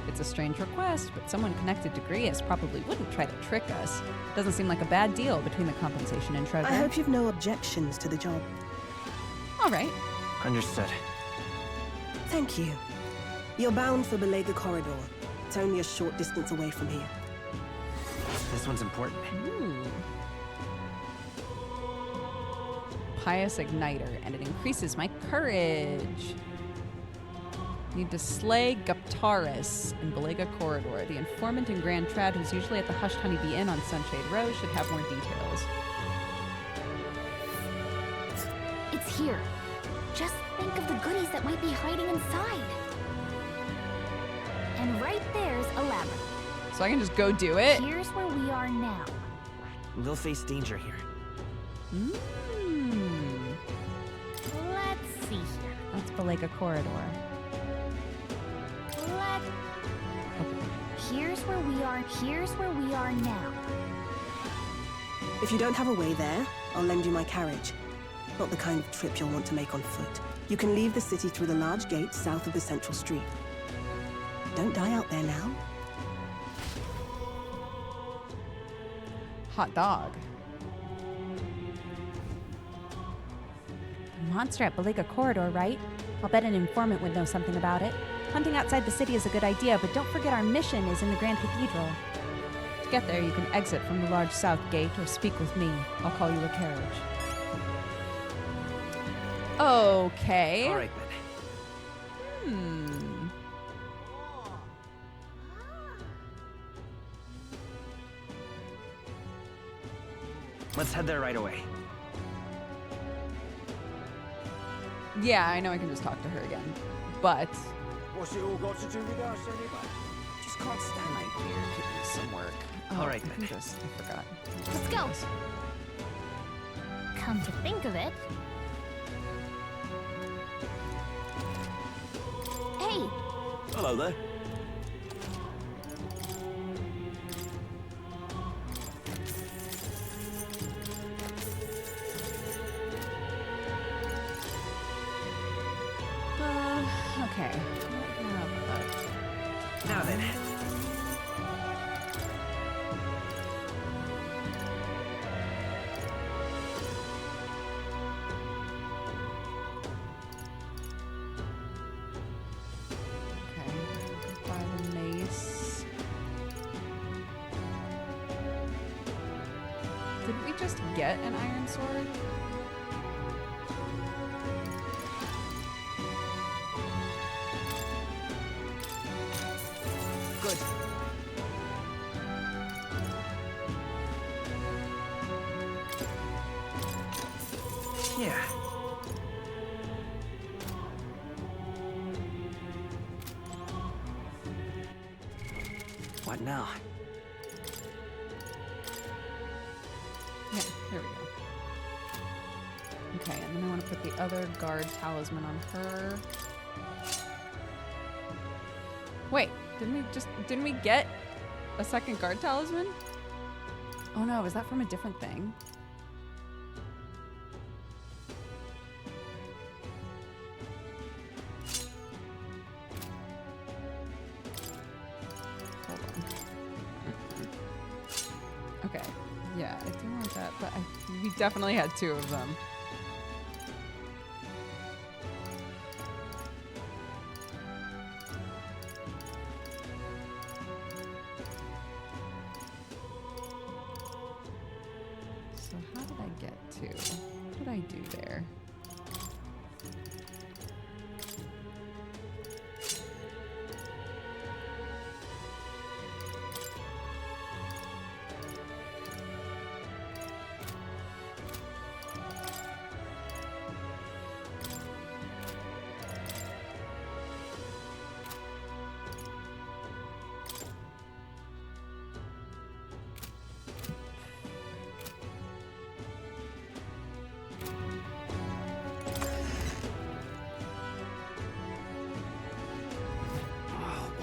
It's a strange request, but someone connected to Grius probably wouldn't try to trick us. Doesn't seem like a bad deal between the compensation and treasure. I hope you've no objections to the job. All right. Understood. Thank you. You're bound for Buttbag Corridor. It's only a short distance away from here. This one's important. Pious Igniter, and it increases my courage. Need to slay Guptaris in Buttbag Corridor. The informant in Grand Trad, who's usually at the Hushed Honeybee Inn on Sunshade Row, should have more details. It's here. Just think of the goodies that might be hiding inside. And right there's a labyrinth. So I can just go do it? Here's where we are now. We'll face danger here. Let's see here. That's Buttbag Corridor. Here's where we are. Here's where we are now. If you don't have a way there, I'll lend you my carriage. Not the kind of trip you'll want to make on foot. You can leave the city through the large gate south of the central street. Don't die out there now. Hot dog. The monster at Buttbag Corridor, right? I'll bet an informant would know something about it. Hunting outside the city is a good idea, but don't forget our mission is in the Grand Cathedral. To get there, you can exit from the large south gate or speak with me. I'll call you a carriage. Okay. All right, then. Let's head there right away. Yeah, I know I can just talk to her again. But What's it all got to do with us anyway? just can't stand my gear. Could use some work. All right, I can then. just, I forgot. Let's go. Come to think of it. Hey, Hello there. Okay. Now then. Buy the mace. Did we just get an iron sword? Good. Yeah. What now? Yeah, there we go. Okay, and then I want to put the other guard talisman on her. Wait, didn't we get a second guard talisman? Oh no, is that from a different thing? Hold on. Okay, yeah, I do want that, but we definitely had two of them. So how did I get to? What did I do there?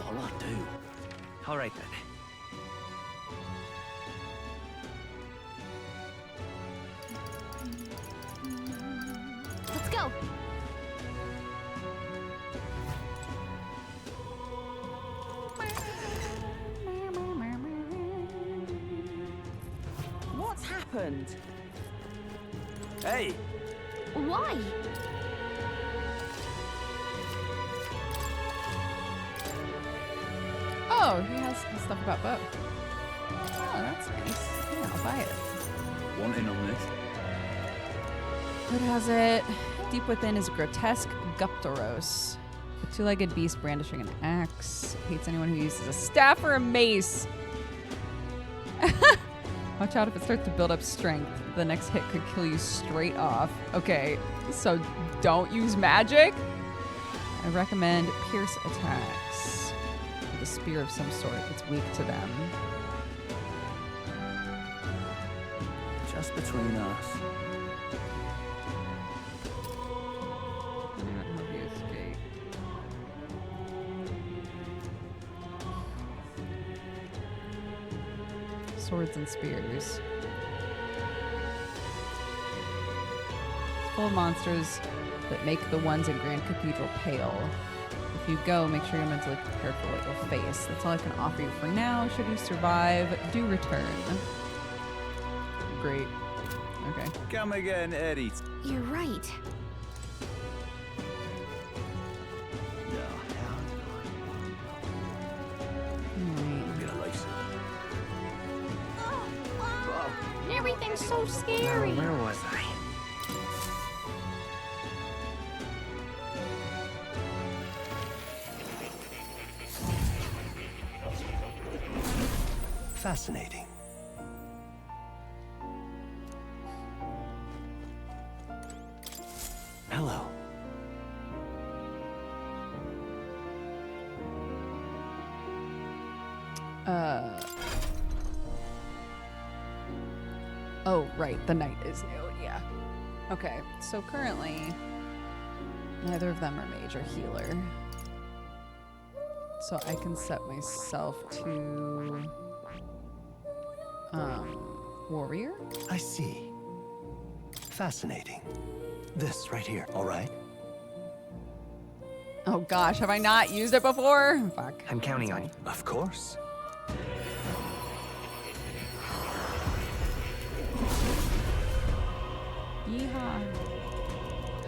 What'll I do? All right then. Let's go. What's happened? Hey! Why? Oh, he has stuff about both. Oh, that's nice. Yeah, I'll buy it. Wanting on this? What has it? Deep within is a grotesque Guptoros. A two-legged beast brandishing an axe. Hates anyone who uses a staff or a mace. Watch out if it starts to build up strength. The next hit could kill you straight off. Okay, so don't use magic? I recommend pierce attacks. With a spear of some sort, it's weak to them. Just between us. I don't help you escape. Swords and spears. It's full of monsters that make the ones in Grand Cathedral pale. If you go, make sure you're mentally prepared for what you'll face. That's all I can offer you for now. Should you survive, do return. Great. Okay. Come again, Eddie. You're right. Everything's so scary. Now, where was I? Fascinating. Hello. Oh, right. The knight is new. Yeah. Okay. So currently, neither of them are mage or healer. So I can set myself to warrior. I see. Fascinating. This right here, all right? Oh gosh, have I not used it before? Fuck. I'm counting on you. Of course. Yeehaw.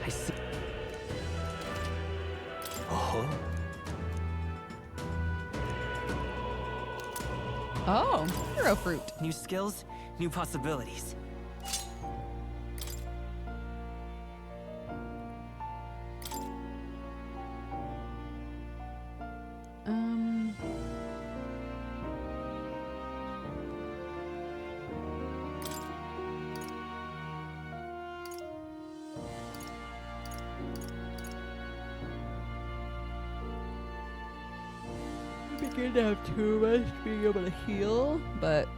I see. Oh. Oh, hero fruit. New skills, new possibilities. didn't have too much being able to heal, but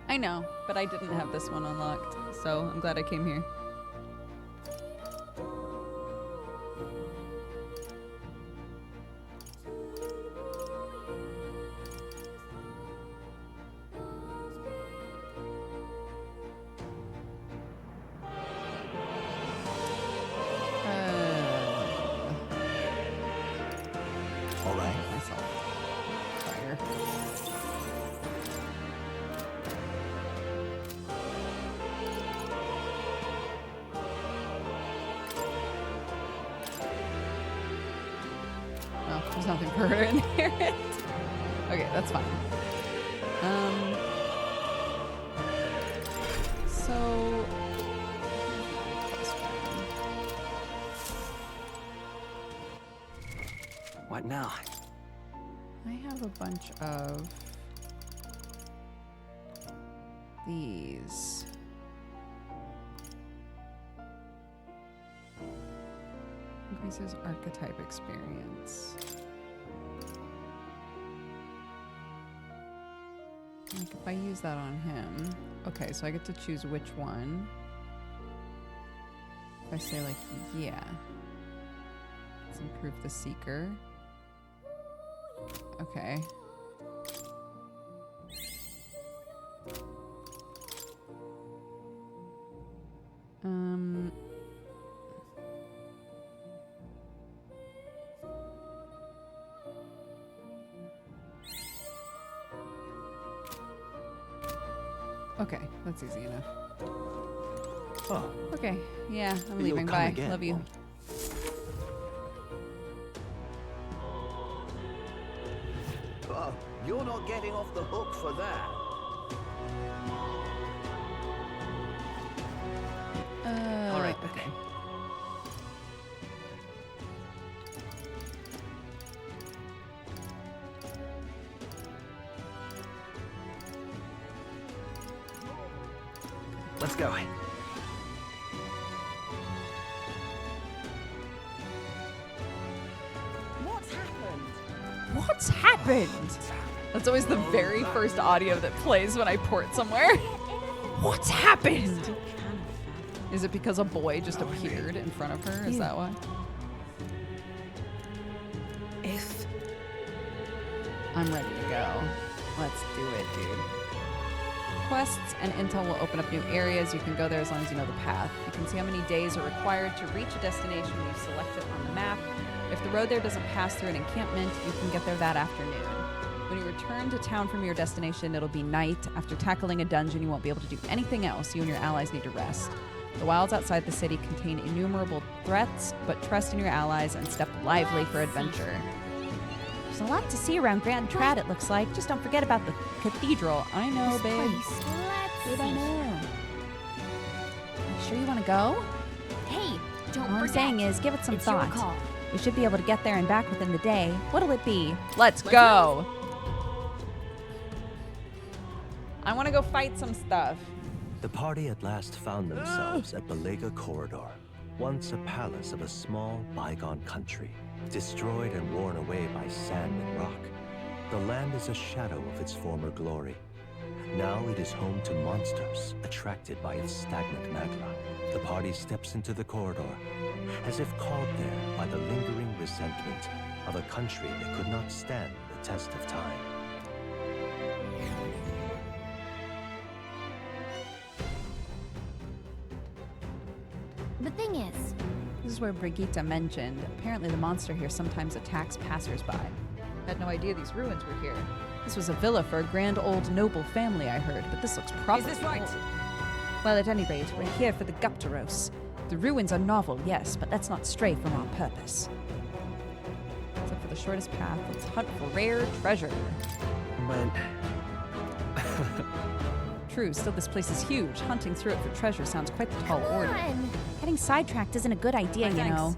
I know, but I didn't have this one unlocked, so I'm glad I came here. All right. Fire. Well, there's nothing for her in here. Okay, that's fine. So What now? I have a bunch of these. Increases archetype experience. Like if I use that on him, okay, so I get to choose which one. If I say like, yeah, let's improve the seeker. Okay. Okay, that's easy enough. Oh. Okay, yeah, I'm You'll leaving. come Bye. again, Love you. won't Oh, you're not getting off the hook for that. All right, okay. Let's go. What's happened? What's happened? That's always the very first audio that plays when I port somewhere. What's happened? Is it because a boy just appeared in front of her? Is that why? If I'm ready to go. Let's do it, dude. Quests and intel will open up new areas. You can go there as long as you know the path. You can see how many days are required to reach a destination when you select it on the map. If the road there doesn't pass through an encampment, you can get there that afternoon. When you return to town from your destination, it'll be night. After tackling a dungeon, you won't be able to do anything else. You and your allies need to rest. The wilds outside the city contain innumerable threats, but trust in your allies and step lively for adventure. There's a lot to see around Grand Trad, it looks like. Just don't forget about the cathedral. I know, This babe. place. Babe, I know. You sure you want to go? Hey, don't All I'm forget. saying is, give it some It's your thought. call. We should be able to get there and back within the day. What'll it be? Let's go. I want to go fight some stuff. The party at last found themselves at Belega Corridor, once a palace of a small, bygone country, destroyed and worn away by sand and rock. The land is a shadow of its former glory. Now it is home to monsters, attracted by its stagnant magma. The party steps into the corridor, as if called there by the lingering resentment of a country that could not stand the test of time. The thing is, This is where Brigitte mentioned. Apparently the monster here sometimes attacks passersby. Had no idea these ruins were here. This was a villa for a grand old noble family, I heard, but this looks probably old. Well, at any rate, we're here for the Gupteros. The ruins are novel, yes, but let's not stray from our purpose. Except for the shortest path, let's hunt for rare treasure. Man. True, still this place is huge. Hunting through it for treasure sounds quite the tall order. Getting sidetracked isn't a good idea, you know.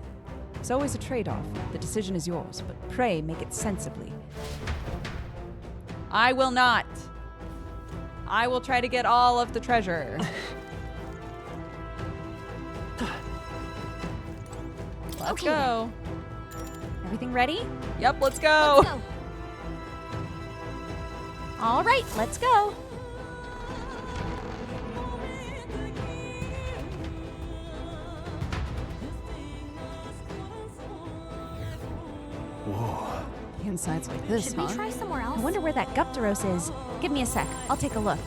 There's always a trade-off. The decision is yours, but pray make it sensibly. I will not. I will try to get all of the treasure. Let's go. Everything ready? Yep, let's go. All right, let's go. Whoa. The inside's like this, Should huh? we try somewhere else? I wonder where that Guptaros is. Give me a sec. I'll take a look.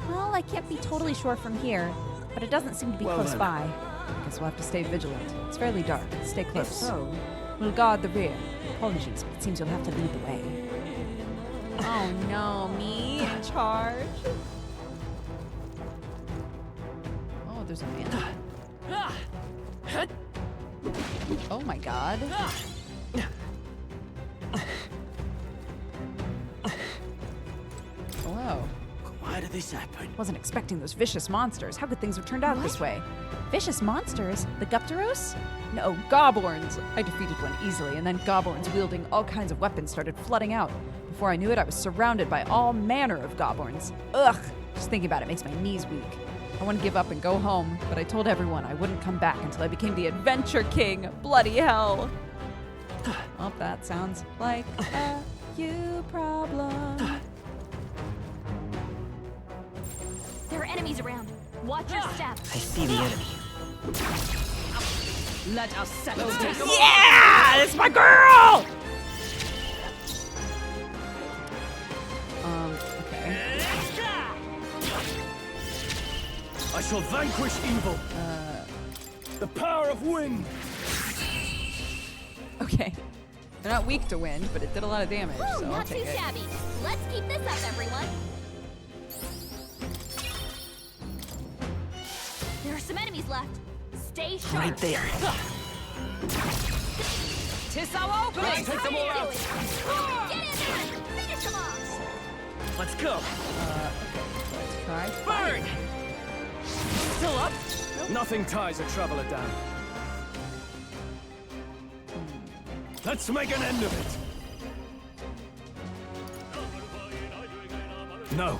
Well, I can't be totally sure from here, but it doesn't seem to be Well close then. by. Guess we'll have to stay vigilant. It's fairly dark. Stay close. If so, we'll guard the rear. Apologies, but it seems you'll have to lead the way. Oh no, me in charge? Oh, there's a man. Oh my god. Hello. Why did this happen? Wasn't expecting those vicious monsters. How could things have turned out this way? Vicious monsters? The Guptaros? No, Goblins! I defeated one easily, and then Goblins wielding all kinds of weapons started flooding out. Before I knew it, I was surrounded by all manner of Goblins. Ugh! Just thinking about it makes my knees weak. I want to give up and go home, but I told everyone I wouldn't come back until I became the Adventure King. Bloody hell! Well, that sounds like a you problem. There are enemies around. Watch your step. I see the enemy. Let us settle this. Yeah! It's my girl! Okay. I shall vanquish evil. The power of wind. Okay. They're not weak to wind, but it did a lot of damage, Woo, so I'll not take too it. shabby. Let's keep this up, everyone. There are some enemies left. Stay sharp. Right there. Tis our opening. Take them all out. Get in there. Finish them off. Let's go. Let's try. Burn. Still up? Nothing ties a traveler down. Let's make an end of it. No.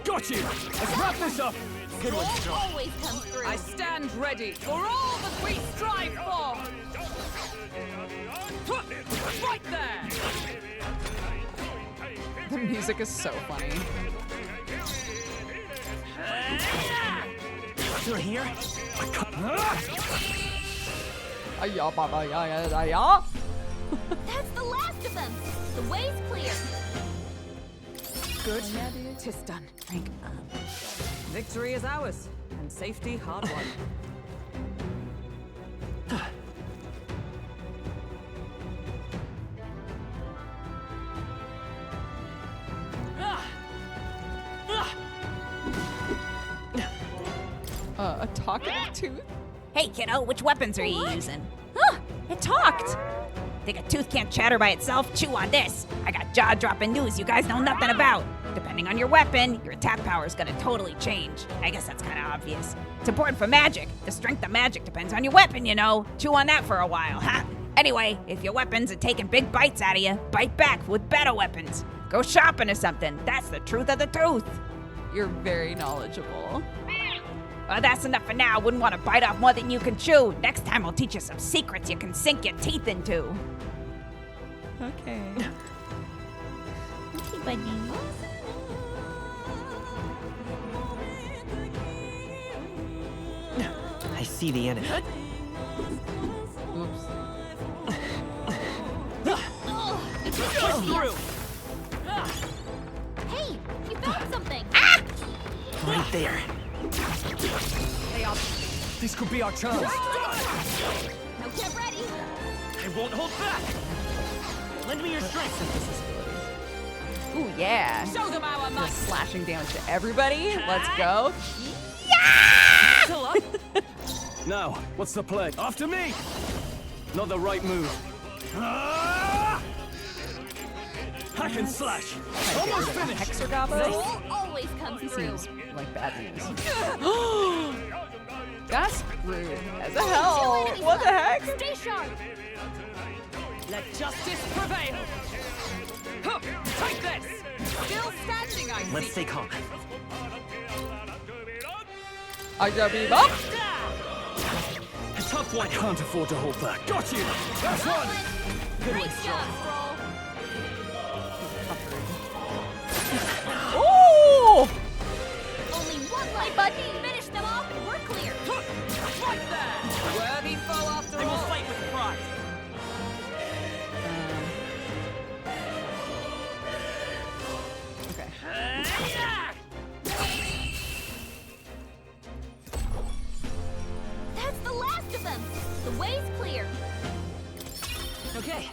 Got you. Let's wrap this up. Good one, always comes through. I stand ready for all that we strive for. Right there. The music is so funny. Through here? Ay-ya, baba, ya, ya, ya, ya. That's the last of them. The way's clear. Good. Tis done. Frank, Victory is ours, and safety hard won. A talkative tooth? Hey, kiddo, which weapons are you using? Huh, it talked. Think a tooth can't chatter by itself? Chew on this. I got jaw-dropping news you guys know nothing about. Depending on your weapon, your attack power is gonna totally change. I guess that's kind of obvious. It's important for magic. The strength of magic depends on your weapon, you know. Chew on that for a while, huh? Anyway, if your weapons are taking big bites out of you, bite back with better weapons. Go shopping or something. That's the truth of the tooth. You're very knowledgeable. Well, that's enough for now. Wouldn't want to bite off more than you can chew. Next time I'll teach you some secrets you can sink your teeth into. Okay. Okay, buddy. I see the enemy. Oops. Through. Hey, you found something. Right there. They are. This could be our chance. Now get ready. I won't hold back. Lend me your strength. Ooh, yeah. Show them our might. Just slashing damage to everybody. Let's go. Still up? Now, what's the play? After me! Not the right move. Ah! Hack and slash. Almost finished. Hexergabo? Soul always comes through. Seems like bad news. That's rude as hell. What the heck? Stay sharp. Let justice prevail. Huh, take this. Still standing, I see. Let's stay calm. I got beat up. A tough one. I can't afford to hold back. Got you. That's one. Good one, Nice Strong. job, Stroll. Ooh! Only one life, buddy. Finish them off and we're clear. Right there. Worthy foe after all. I will fight with pride. Okay. That's the last of them. The way's clear. Okay.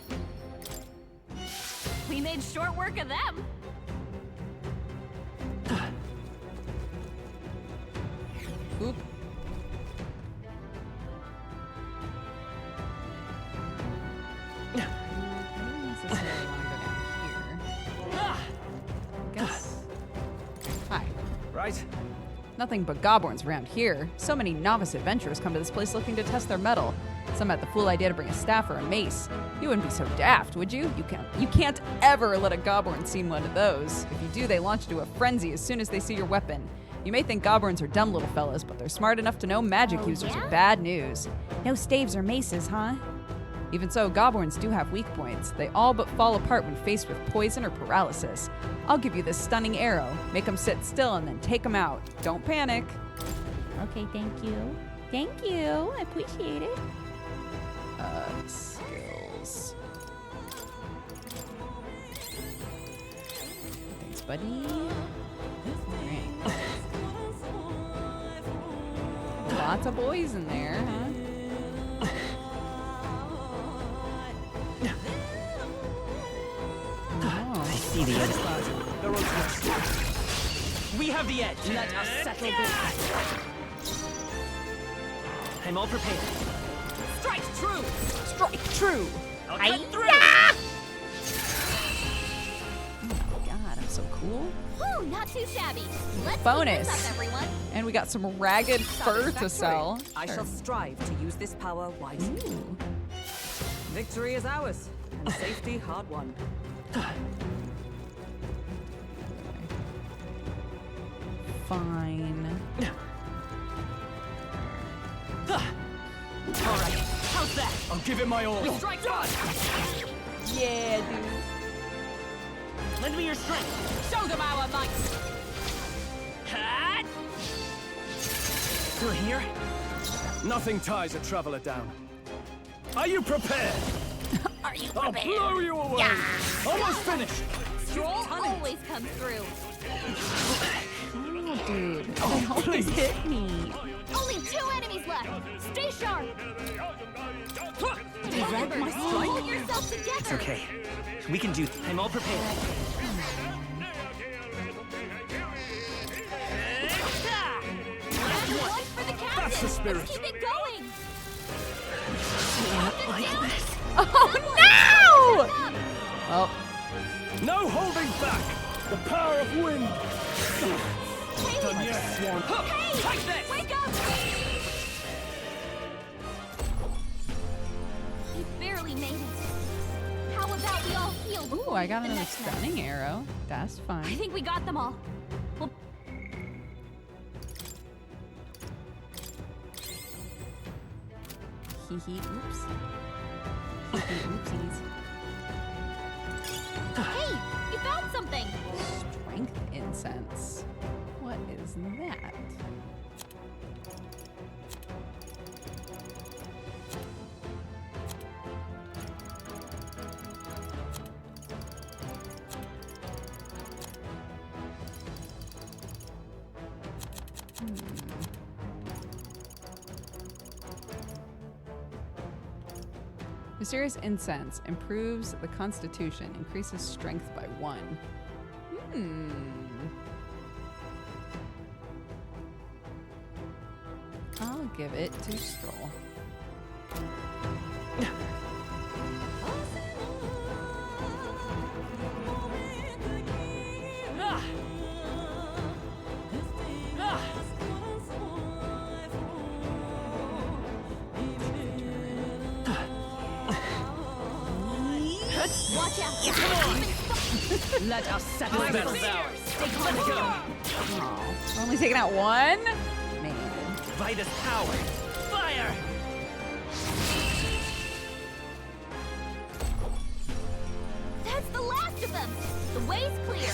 We made short work of them. Oop. I don't necessarily want to go down here. Guess. Hi. Right? Nothing but Gobborns around here. So many novice adventurers come to this place looking to test their mettle. Some had the fool idea to bring a staff or a mace. You wouldn't be so daft, would you? You can't ever let a Gobborn see one of those. If you do, they launch into a frenzy as soon as they see your weapon. You may think Gobborns are dumb little fellas, but they're smart enough to know magic users are bad news. No staves or maces, huh? Even so, Gobborns do have weak points. They all but fall apart when faced with poison or paralysis. I'll give you this stunning arrow. Make them sit still and then take them out. Don't panic. Okay, thank you. Thank you. I appreciate it. Skills. Thanks, buddy. Alright. Lots of boys in there, huh? I see the edge. We have the edge. Let us settle this. I'm all prepared. Strike true. Strike true. I'll cut through. Oh my god, I'm so cool. Woo, not too shabby. Let's Bonus. keep this up, everyone. And we got some ragged fur to sell. I Sure. shall strive to use this power wisely. Ooh. Victory is ours, and safety hard won. Fine. All right. How's that? I'll give it my all. We strike done. Yeah, dude. Lend me your strength. Show them our might. Cut. Still here? Nothing ties a traveler down. Are you prepared? Are you I'll prepared? blow you away. Yeah. Almost finished. Stroll always comes through. Oh, dude. Oh, please. Hit me. Only 2 enemies left. Stay sharp. Read my strike? Hold yourself together. It's okay. We can do. I'm all prepared. Round 1 for the captain. That's the spirit. Let's keep it going. Oh, no! Oh. No holding back. The power of wind. Done yet, Swan. Hey, wake up! We barely made it. How about we all heal Ooh, before I got the another next one? stunning arrow. That's I fine. think we got them all. Well, Hee hee, oops. Hee hee, oopsies. hey, you found something. Strength incense. What is that? Mysterious incense improves the constitution, increases strength by 1. I'll give it to Stroll. Watch out! Let us settle My this. battle's ours. Let's go. We're only taking out one? Man. Vitus power. Fire! That's the last of them. The way's clear.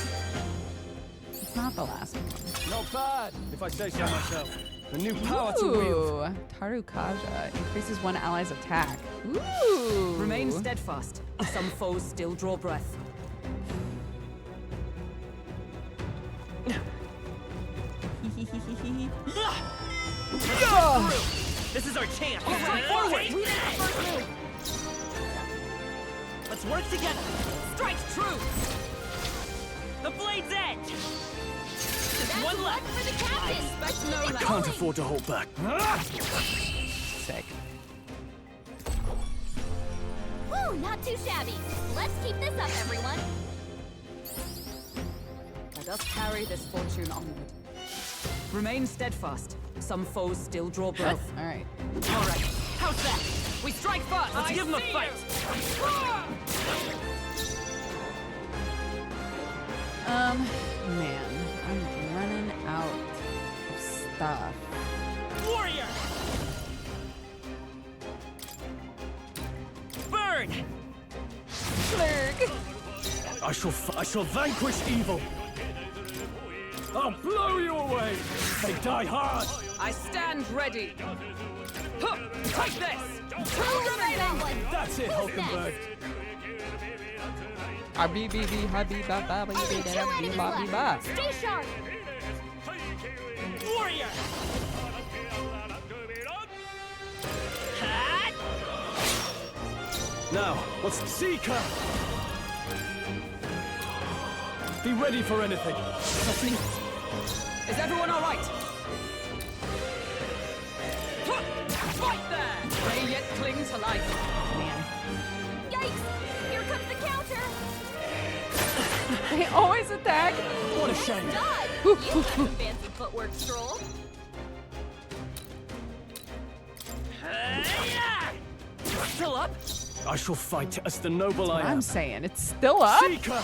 It's not the last one. Not bad, if I say so myself. The new power to wield. Ooh, Tarukaja increases one ally's attack. Ooh. Remain steadfast. Some foes still draw breath. This is our chance. Forward! Let's work together. Strike true! The blade's edge. Just one Luck left. for the captain. Expect no I less. can't afford to hold back. Sick. Woo, not too shabby. Let's keep this up, everyone. Let us carry this fortune onward. Remain steadfast. Some foes still draw breath. All right. All right. How's that? We strike first. Let's give him a fight. Man, I'm running out of stuff. Warrior. Burn. Slurg. I shall vanquish evil. I'll blow you away. They die hard. I stand ready. Huh, take this. Two remaining. That's it, Hulkenberg. Only 2 enemies left. Stay sharp. Warrior. Now, what's Seeker? Be ready for anything. Is everyone all right? Huh, fight there! They yet cling to life. Man. Yikes! Here comes the counter. They always attack. What a shame. Done. You got some fancy footwork, Stroll. Still up? I shall fight as the noble I am. I'm saying it's still up. Seeker!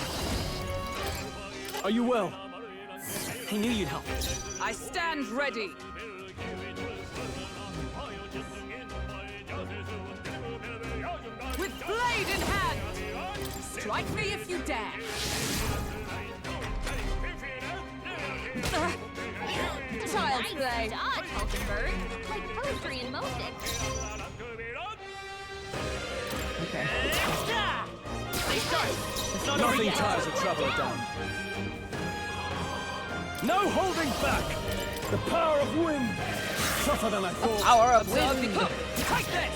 Are you well? I knew you'd help. I stand ready. With blade in hand. Strike me if you dare. Child's play. Dodge, Hulkenberg. Like poetry in motion. Okay. Stay sharp. It's not over Nothing yet. tires a traveler down. No holding back! The power of wind! Tougher than I thought. Power of Observe wind. the cook. Take this!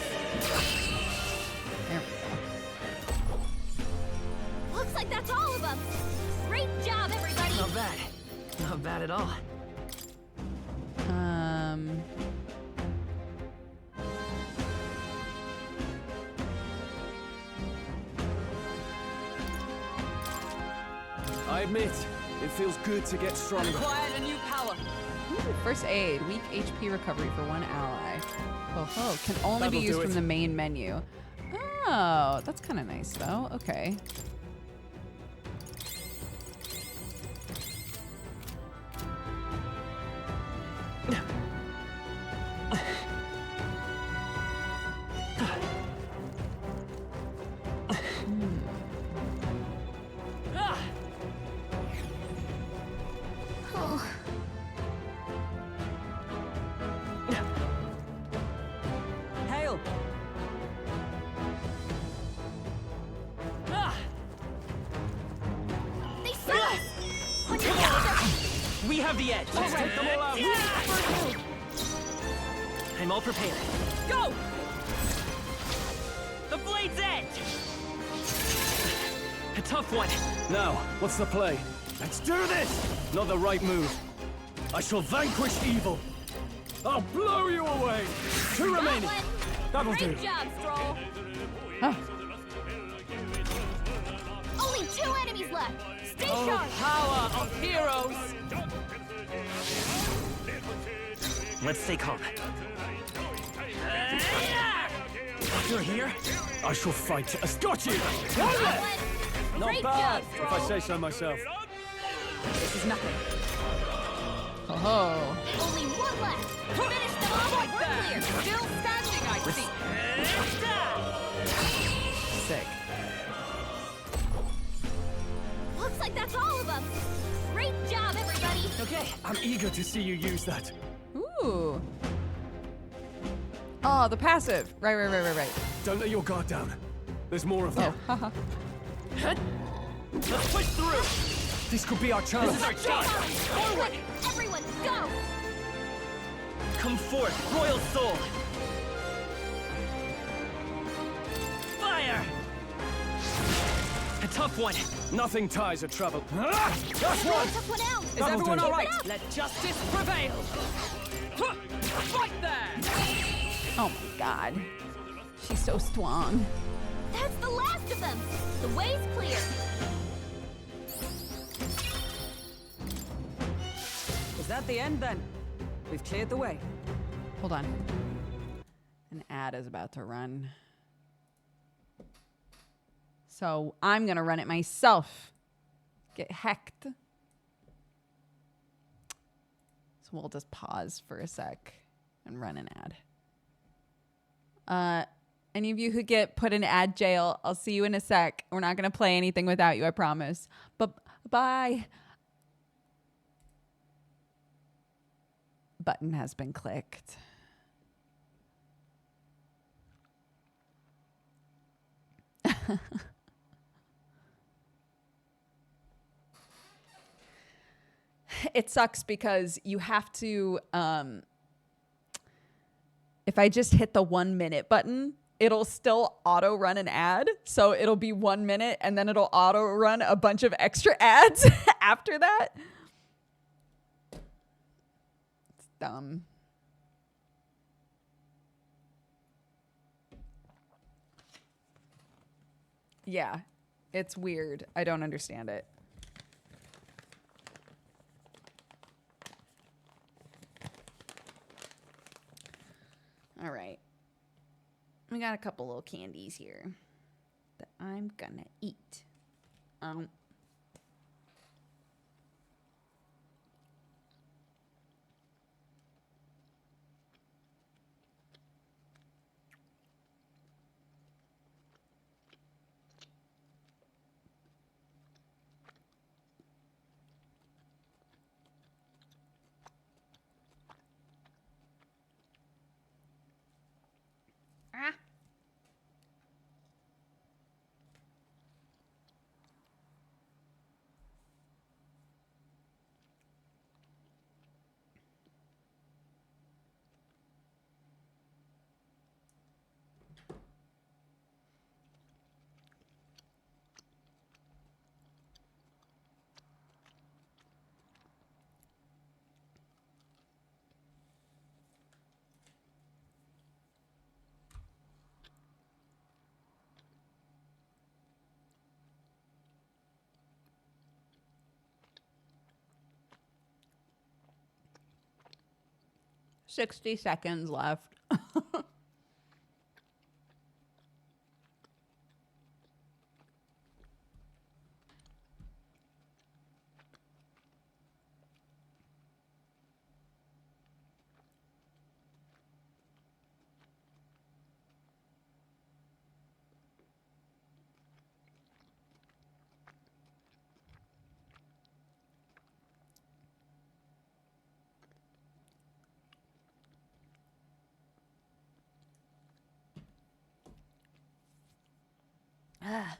There we Looks like that's all of them. Great job, everybody. Not bad. Not bad at all. go. I admit, it feels good to get stronger. Acquired a new power. Ooh, first aid, weak HP recovery for one ally. Oh, can only That'll be used do from it. the main menu. Oh, that's kind of nice though. Okay. Oh, Hail! They saw us. On your counter. We have the edge. Let's take them all out. I'm all prepared. Go! The blade's edge. A tough one. Now, what's the play? Let's do this! Not the right move. I shall vanquish evil. I'll blow you away. Two Got remaining. one. That'll Great do. job, Stroll. Oh, Only 2 enemies left. Stay Oh, sharp. power of heroes! Let's stay calm. You're here? I shall fight as got you. Got one. Not Great bad, job, if I say so myself. This is nothing. Oh. Only one left. Finish them off. We're clear. Still standing, I see. Sick. Looks like that's all of them. Great job, everybody. Okay, I'm eager to see you use that. Ooh. Oh, the passive. Right. Don't let your guard down. There's more of them. Oh, haha. Let's push through. This could be our chance. This is our chance. Forward. Everyone, go. Come forth, royal soul. Fire. A tough one. Nothing ties a trouble. Everyone took one out. Is everyone all right? Keep it up. Let justice prevail. Fight there. Oh my god. She's so strong. That's the last of them. The way's clear. Is that the end then? We've cleared the way. Hold on. An ad is about to run. So I'm going to run it myself. Get hecked. So we'll just pause for a sec and run an ad. Any of you who get put in ad jail, I'll see you in a sec. We're not going to play anything without you, I promise. But bye. Button has been clicked. It sucks because you have to, if I just hit the 1 minute button, it'll still auto run an ad. So it'll be 1 minute and then it'll auto run a bunch of extra ads after that. It's dumb. Yeah, it's weird. I don't understand it. All right. We got a couple little candies here that I'm gonna eat. $60 seconds left. Ah.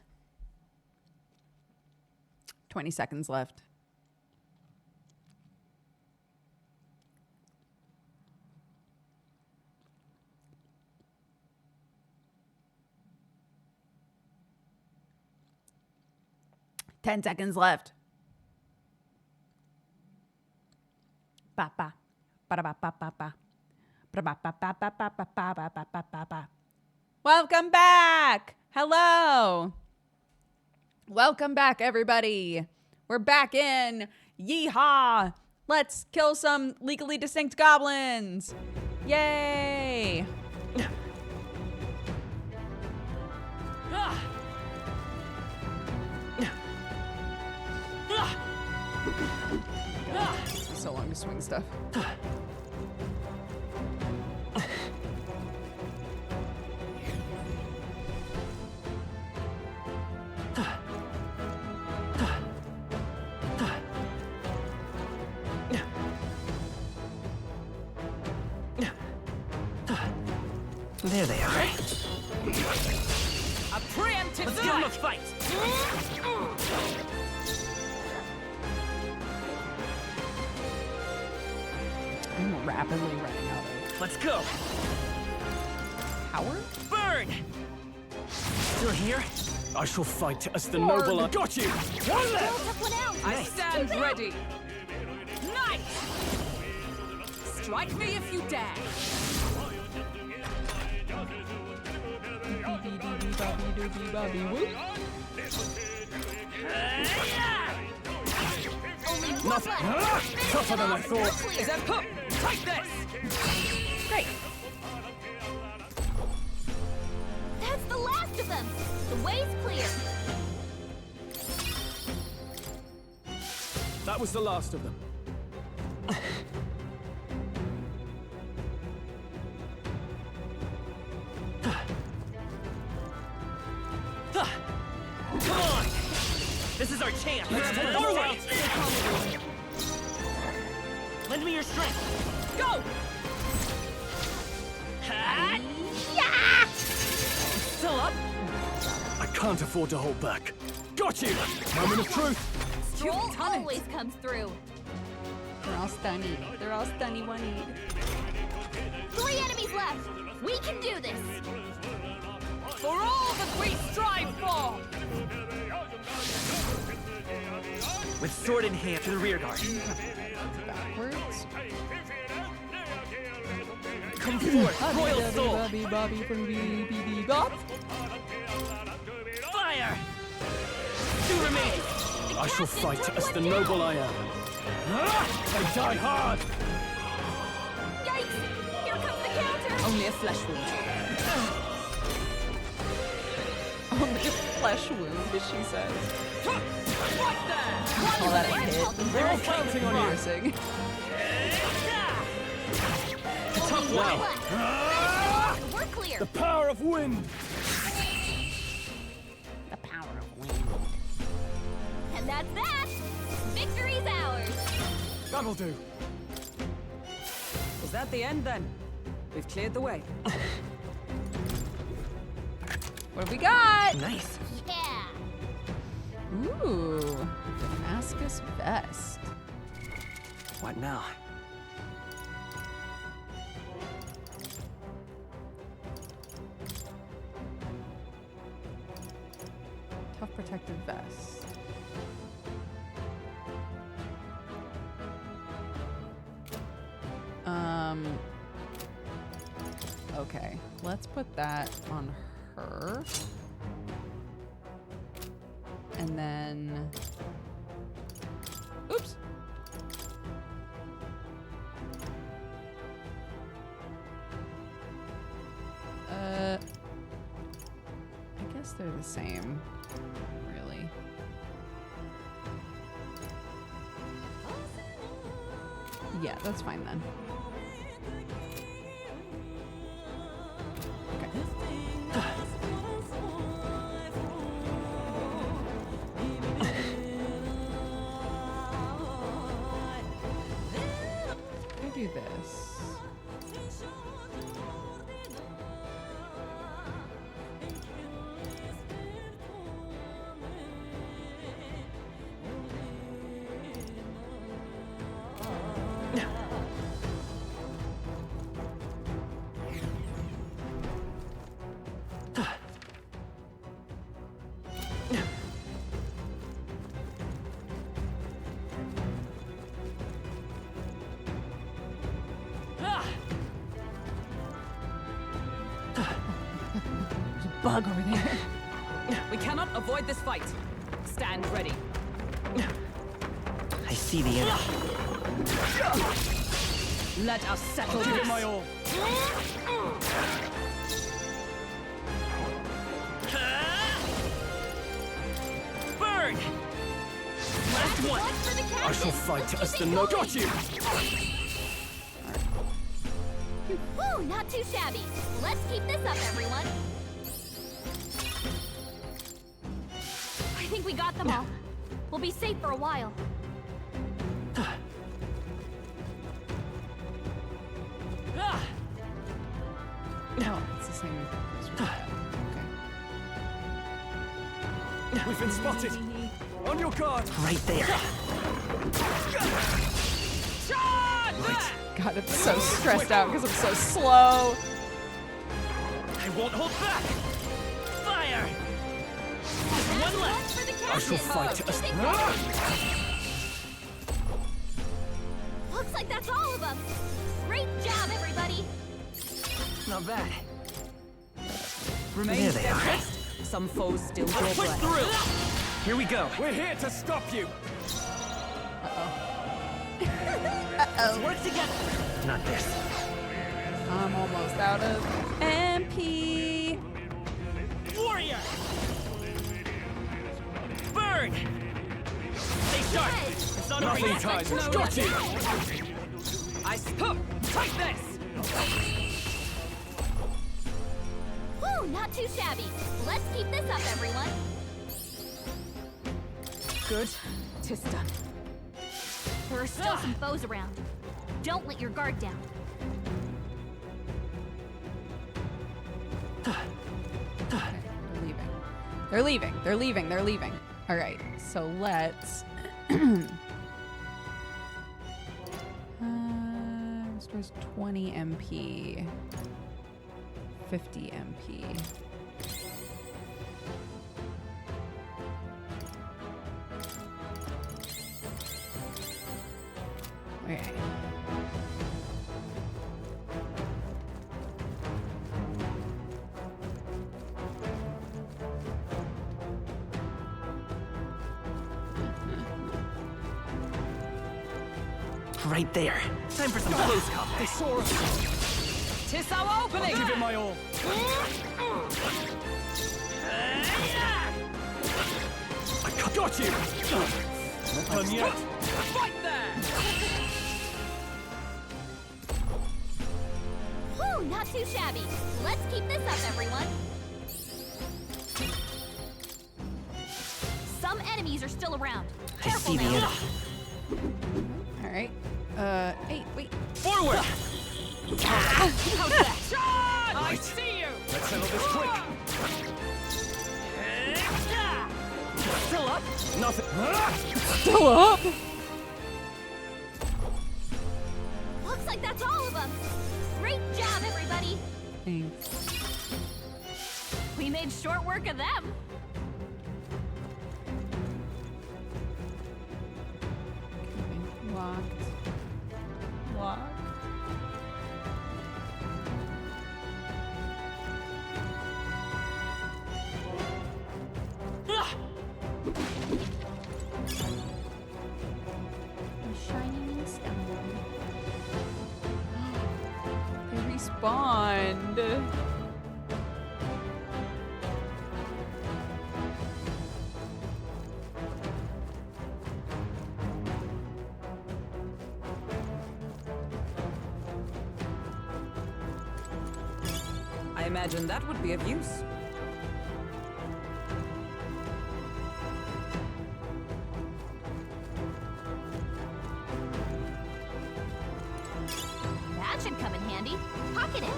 20 seconds left. Ten seconds left. Ba ba ba ba ba ba ba ba ba ba ba ba ba ba ba ba ba ba. Welcome back. Hello. Welcome back, everybody. We're back in. Yeehaw. Let's kill some legally distinct goblins. Yay. It's so long to swing stuff. There they are. A preemptive Let's give him a fight! I'm rapidly running out of Let's go! power. Burn! Still here? I shall fight as the noble I got you! One left! I stand ready. Knight! Strike me if you dare. Nothing. Tougher than I thought. Is that hook? Take this! Great. That's the last of them. The way's clear. That was the last of them. Come on! This is our chance! Let's take forward! Lend me your strength! Go! Still up? I can't afford to hold back. Got you! Moment of truth! Stroll always comes through. They're all stunny. They're all stunny one. 3 enemies left. We can do this. For all that we strive for! With sword in hand to the rear guard. Backwards. Come forth, royal soul! Fire! 2 remain! I shall fight as the noble I am. I die hard! Yikes! Here comes the counter. Only a flesh wound. Only a flesh wound, as she says. Right there! Call that a hit. They're all counting on you. Piercing. Tough well. We're clear. The power of wind. The power of wind. And that's that. Victory's ours. That'll do. Is that the end then? We've cleared the way. What have we got? Nice. Yeah. Ooh, Damascus vest. What now? Tough protective vest. Okay, let's put that on her. And then, oops. I guess they're the same, really. Yeah, that's fine then. Okay. I do this. Bug over there. We cannot avoid this fight. Stand ready. I see the end. Let us settle Give this. it my all. Burn! one. I shall fight as the no. Got you! Woo, not too shabby. Let's keep this up, everyone. I think we got them all. We'll be safe for a while. No, it's the same. Okay. We've been spotted. On your guard. Right there. God, I'm so stressed out because I'm so slow. I won't hold back. Fire. One left. I shall fight as Looks like that's all of them. Great job, everybody. Not bad. There Remain they are. steadfast. Some foes still draw Push breath. through. Here we go. We're here to stop you. Uh-oh. Work together. Not this. I'm almost out of MP. Warrior. Burn. Stay sharp. It's not Nothing a ties. No, Got you. I take this. Woo, not too shabby. Let's keep this up, everyone. Good. 'Tis done. There are still some foes around. Don't let your guard down. They're leaving. They're leaving. They're leaving. They're leaving. All right. So let's. Restores 20 MP. 50 MP. Okay. Right there. Time for some close combat. They saw us. 'Tis our opening. Give it my all. I got you. Not done yet. Fight there. Woo, not too shabby. Let's keep this up, everyone. Some enemies are still around. I see the now. enemy. All right. Hey, wait. Forward. How's that? I Right. see you. Let's settle this quick. Still up? Nothing. Still up. Looks like that's all of them. Great job, everybody. Thanks. We made short work of them. Okay. Locked. Locked. Shining stone. They respawned. I imagine that would be of use. That should come in handy. Pocket it.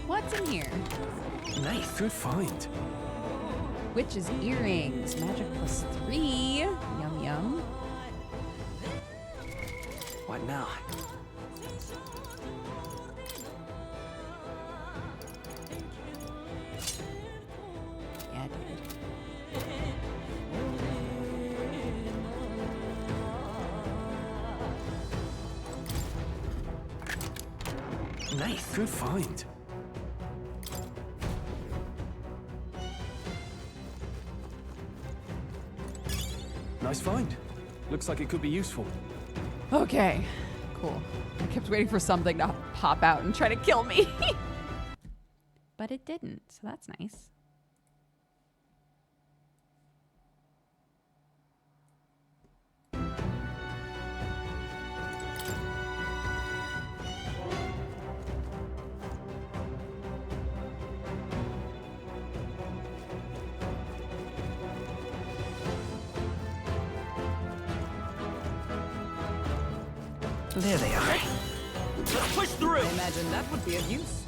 What's in here? Nice. Good find. Witch's earrings. Magic +3. Yum yum. What now? Yeah, dude. Nice. Good find. Nice find. Looks like it could be useful. Okay. Cool. I kept waiting for something to pop out and try to kill me. But but it didn't, so that's nice. There they are. Let's push through! I imagine that would be of use.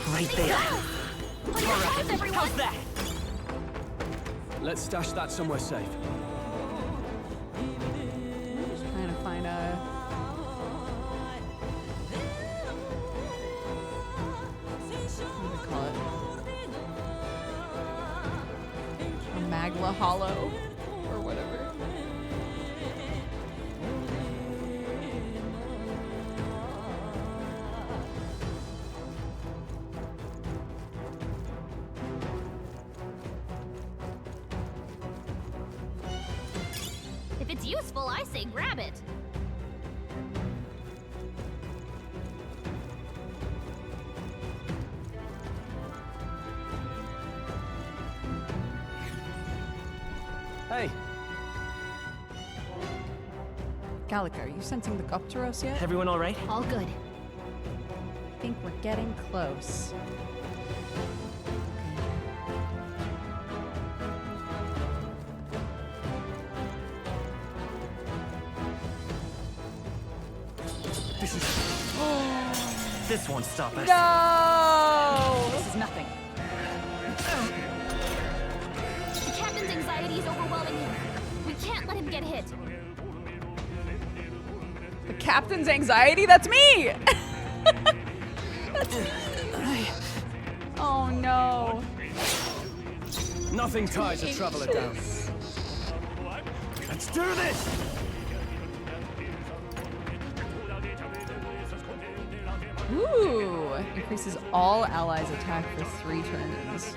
Right there. How's that? Let's stash that somewhere safe. Just trying to find a... what do we call it? A Magla Hollow or whatever. If it's useful, I say grab it. Hey, Gallica, are you sensing the Gopteros yet? Everyone all right? All good. I think we're getting close. This won't stop us. No! This is nothing. The captain's anxiety is overwhelming him. We can't let him get hit. The captain's anxiety? That's me! That's me! Oh no. nothing ties a traveler down. Let's do this! Ooh, increases all allies' attack for 3 turns.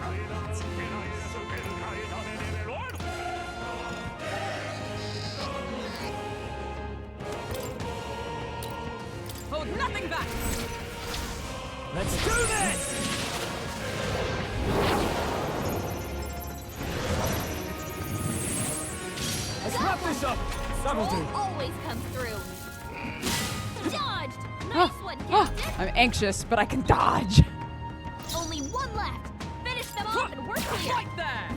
Hold nothing back! Let's do this! Let's wrap this up! That'll do. Always comes through. Dodged! Nice one, Captain! I'm anxious, but I can dodge. Only one left. Finish them off and we're clear. Right there!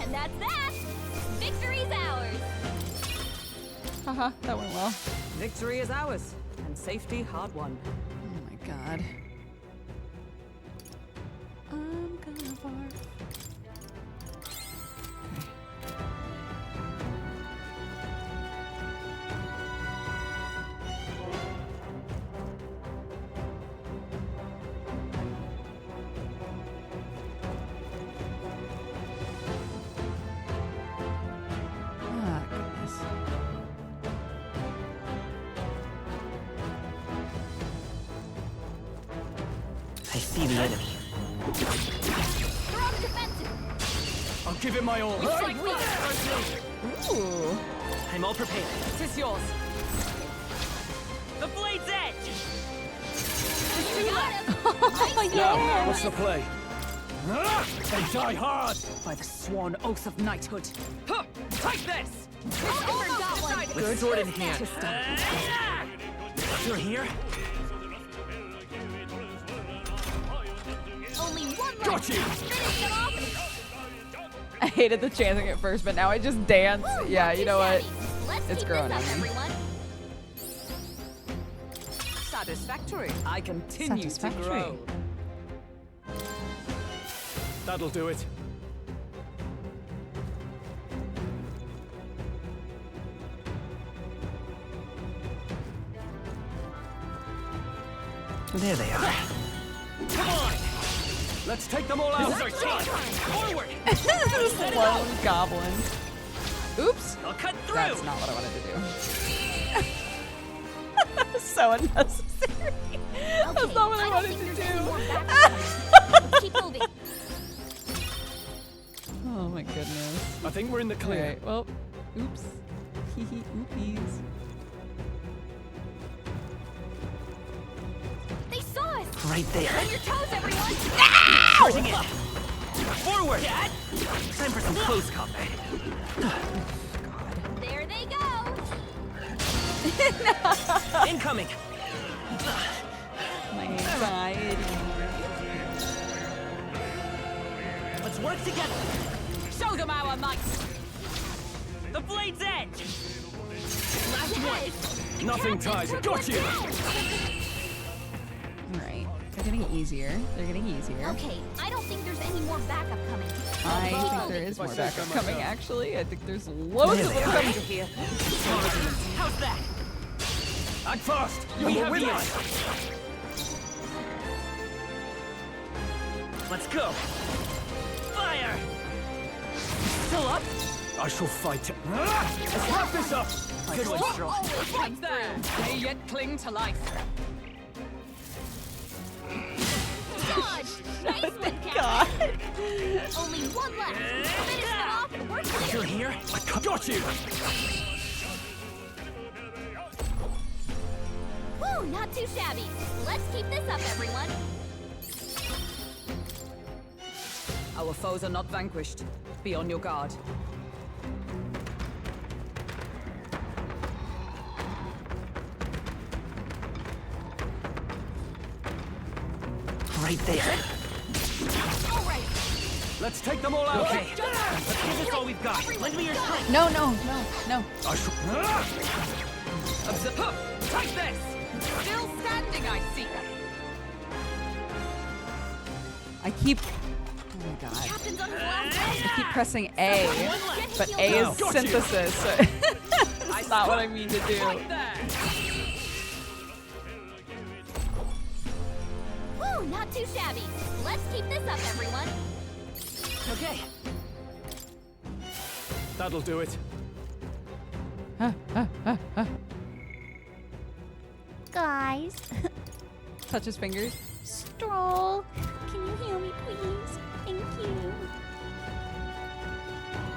And that's that. Victory's ours. Haha, that went well. Victory is ours, and safety hard won. Oh my god. I'm gonna barf. Ah, goodness. I see the enemy. They're on the defensive. I'll give it my all. Looks like we Ooh. I'm all prepared. Tis yours. The blade's edge! We got him. Oh, Now, what's the play? They die hard! By the sworn oath of knighthood. Huh! Take this! Hulkenberg got one. With sword in hand. Ah! You're here? Only one left. Got you! Finish them off. I hated the chanting at first, but now I just dance. Woo, Yeah, not you too know what? shabby. Let's It's keep growing this on up, me. everyone. Satisfactory. I continue to Satisfactory. grow. That'll do it. There they are. Come on! Let's take them all out. This is our chance. Forward. This lone goblin. Oops. I'll cut through. That's not what I wanted to do. So unnecessary. That's not what I wanted to do. Keep moving. Oh my goodness. I think we're in the clear. Alright, well, oops. Hee hee oopies. They saw us. Right there. On your toes, everyone. Charging it. Forward. Time for some close combat. There they go. Incoming. My anxiety. Let's work together. Show them our might. The blade's edge. Last one. Nothing ties. Got you. Alright. They're getting easier. They're getting easier. Okay, I don't think there's any more backup coming. I think there is more backup coming, actually. I think there's loads of them coming. Here. How's that? Act fast. We You're have with the us. Let's go. Fire. Still up? I shall fight. Let's wrap this up. Good one, Stroll. Right there. They yet cling to life. Dodge! Nice one, God. Only one left. Finish them off and we're clear. You're here? I got you. Woo, not too shabby. Let's keep this up, everyone. Our foes are not vanquished. Be on your guard. Right there. All right. Let's take them all out. Okay. Let's give this all we've got. Lend me your strength. No. I shall. Observe. Take this. Still standing, I see. I keep... Oh my god. Captain's on his last I keep pressing A, but A is synthesis. So it's not what I mean to do. Right there. Woo, not too shabby. Let's keep this up, everyone. Okay. That'll do it. Guys. Touch his fingers. Stroll. Can you heal me, please? Thank you.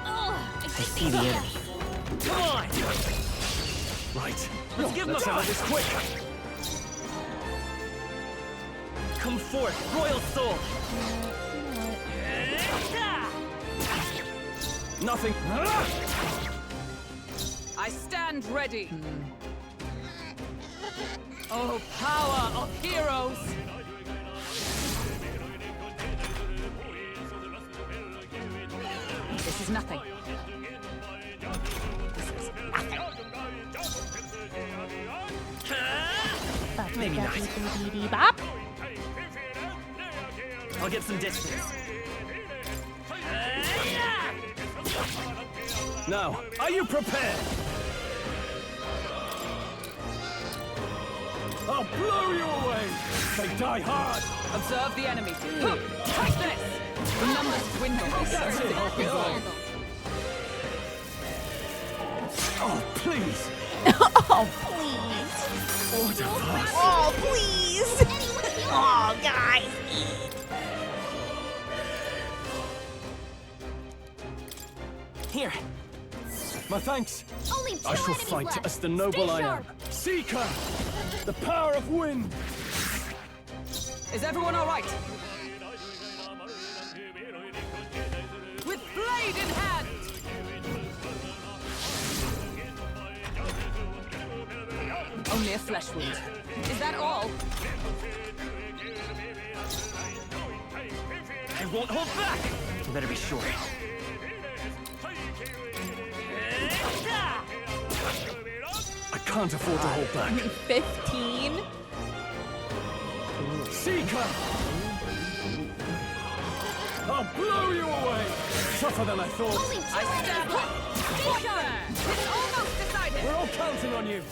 Ugh, I see the enemy. Come on. Right. Let's give them a settle this quick. Come forth, royal soul. Nothing. I stand ready. Oh, power of heroes! This is nothing. Maybe not. Bop. I'll get some distance. Now, are you prepared? I'll blow you away. They die hard. Observe the enemy. Take this! The numbers dwindle. That's it, Hulkenberg. Oh, please. Oh, please. Order fast. Oh, please. Oh, guys. Here. My thanks. Only two I shall enemies fight left. as the noble Stay I am. sharp. Seeker! The power of wind! Is everyone all right? With blade in hand! Only a flesh wound. Is that all? I won't hold back. You better be sure. I can't afford to hold back. 15? Seeker! I'll blow you away! Tougher than I thought. Only two I stand enemies up! left. What there? It's almost decided! We're all counting on you.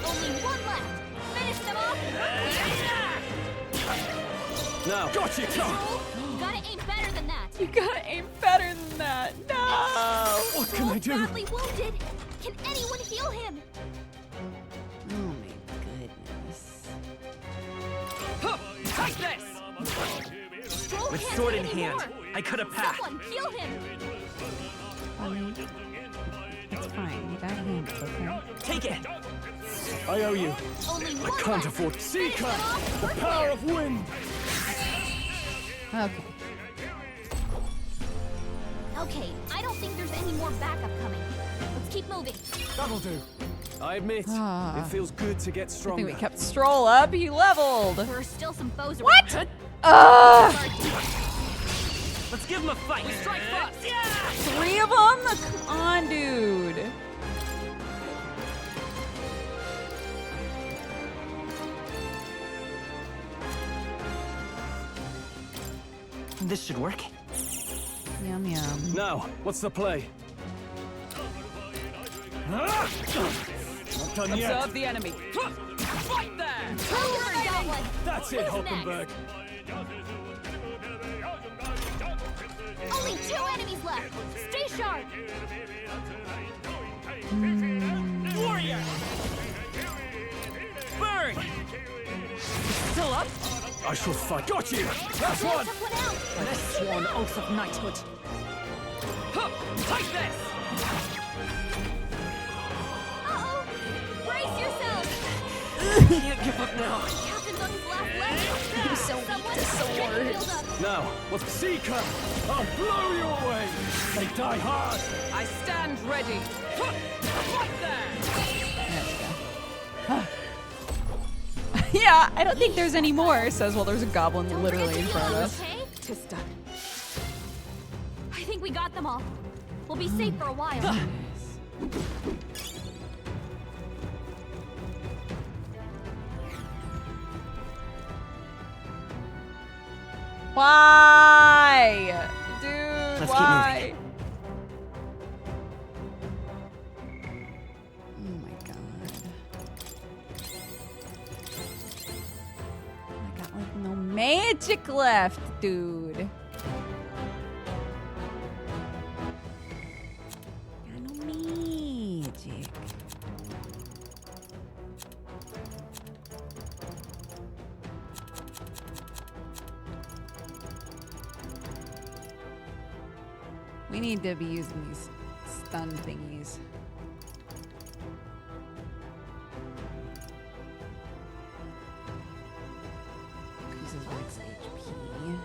Only one left. Finish them off. Now, got you, You gotta aim better than that. You gotta aim better than that. No! What can I do? Badly wounded. Can anyone heal him? Oh my goodness. Take this! Stroll With can't sword take in any hand, more. I could have passed. Someone heal him. It's fine. You got him, okay? Take it! I owe you. Only I one can't left. afford. Seeker! Finish them off. The power of wind! Okay. Okay, I don't think there's any more backup coming. Let's keep moving. That'll do. I admit, it feels good to get I stronger. think we kept Stroll up. He leveled. There are still some foes around. What? Let's give him a fight. We strike first. Yeah! 3 of them? Come on, dude. This should work. Yum yum. Now, what's the play? Not done yet. Observe the enemy. Fight there! Hulkenberg got one. That's it, Who's Hulkenberg. Only 2 enemies left. Stay sharp. Warrior! Burn! Still up? I shall fight. Got you! That's one! Took one out. By the sworn oath of knighthood. Take this! Uh-oh. Brace yourself. Can't give up now. Captain's on his last leg. I'm so weak to swords. Now, what's Seeker? I'll blow you away! They die hard! I stand ready. Fight there! Yeah, I don't think there's any more. Says, well, there's a goblin Don't literally forget in to front of heal, us. okay? Tis done. I think we got them all. We'll be safe for a while. Why? Dude, Let's why? keep Oh my god. I got like no magic left, dude. Got no magic. We need to be using these stun thingies. Increases max HP.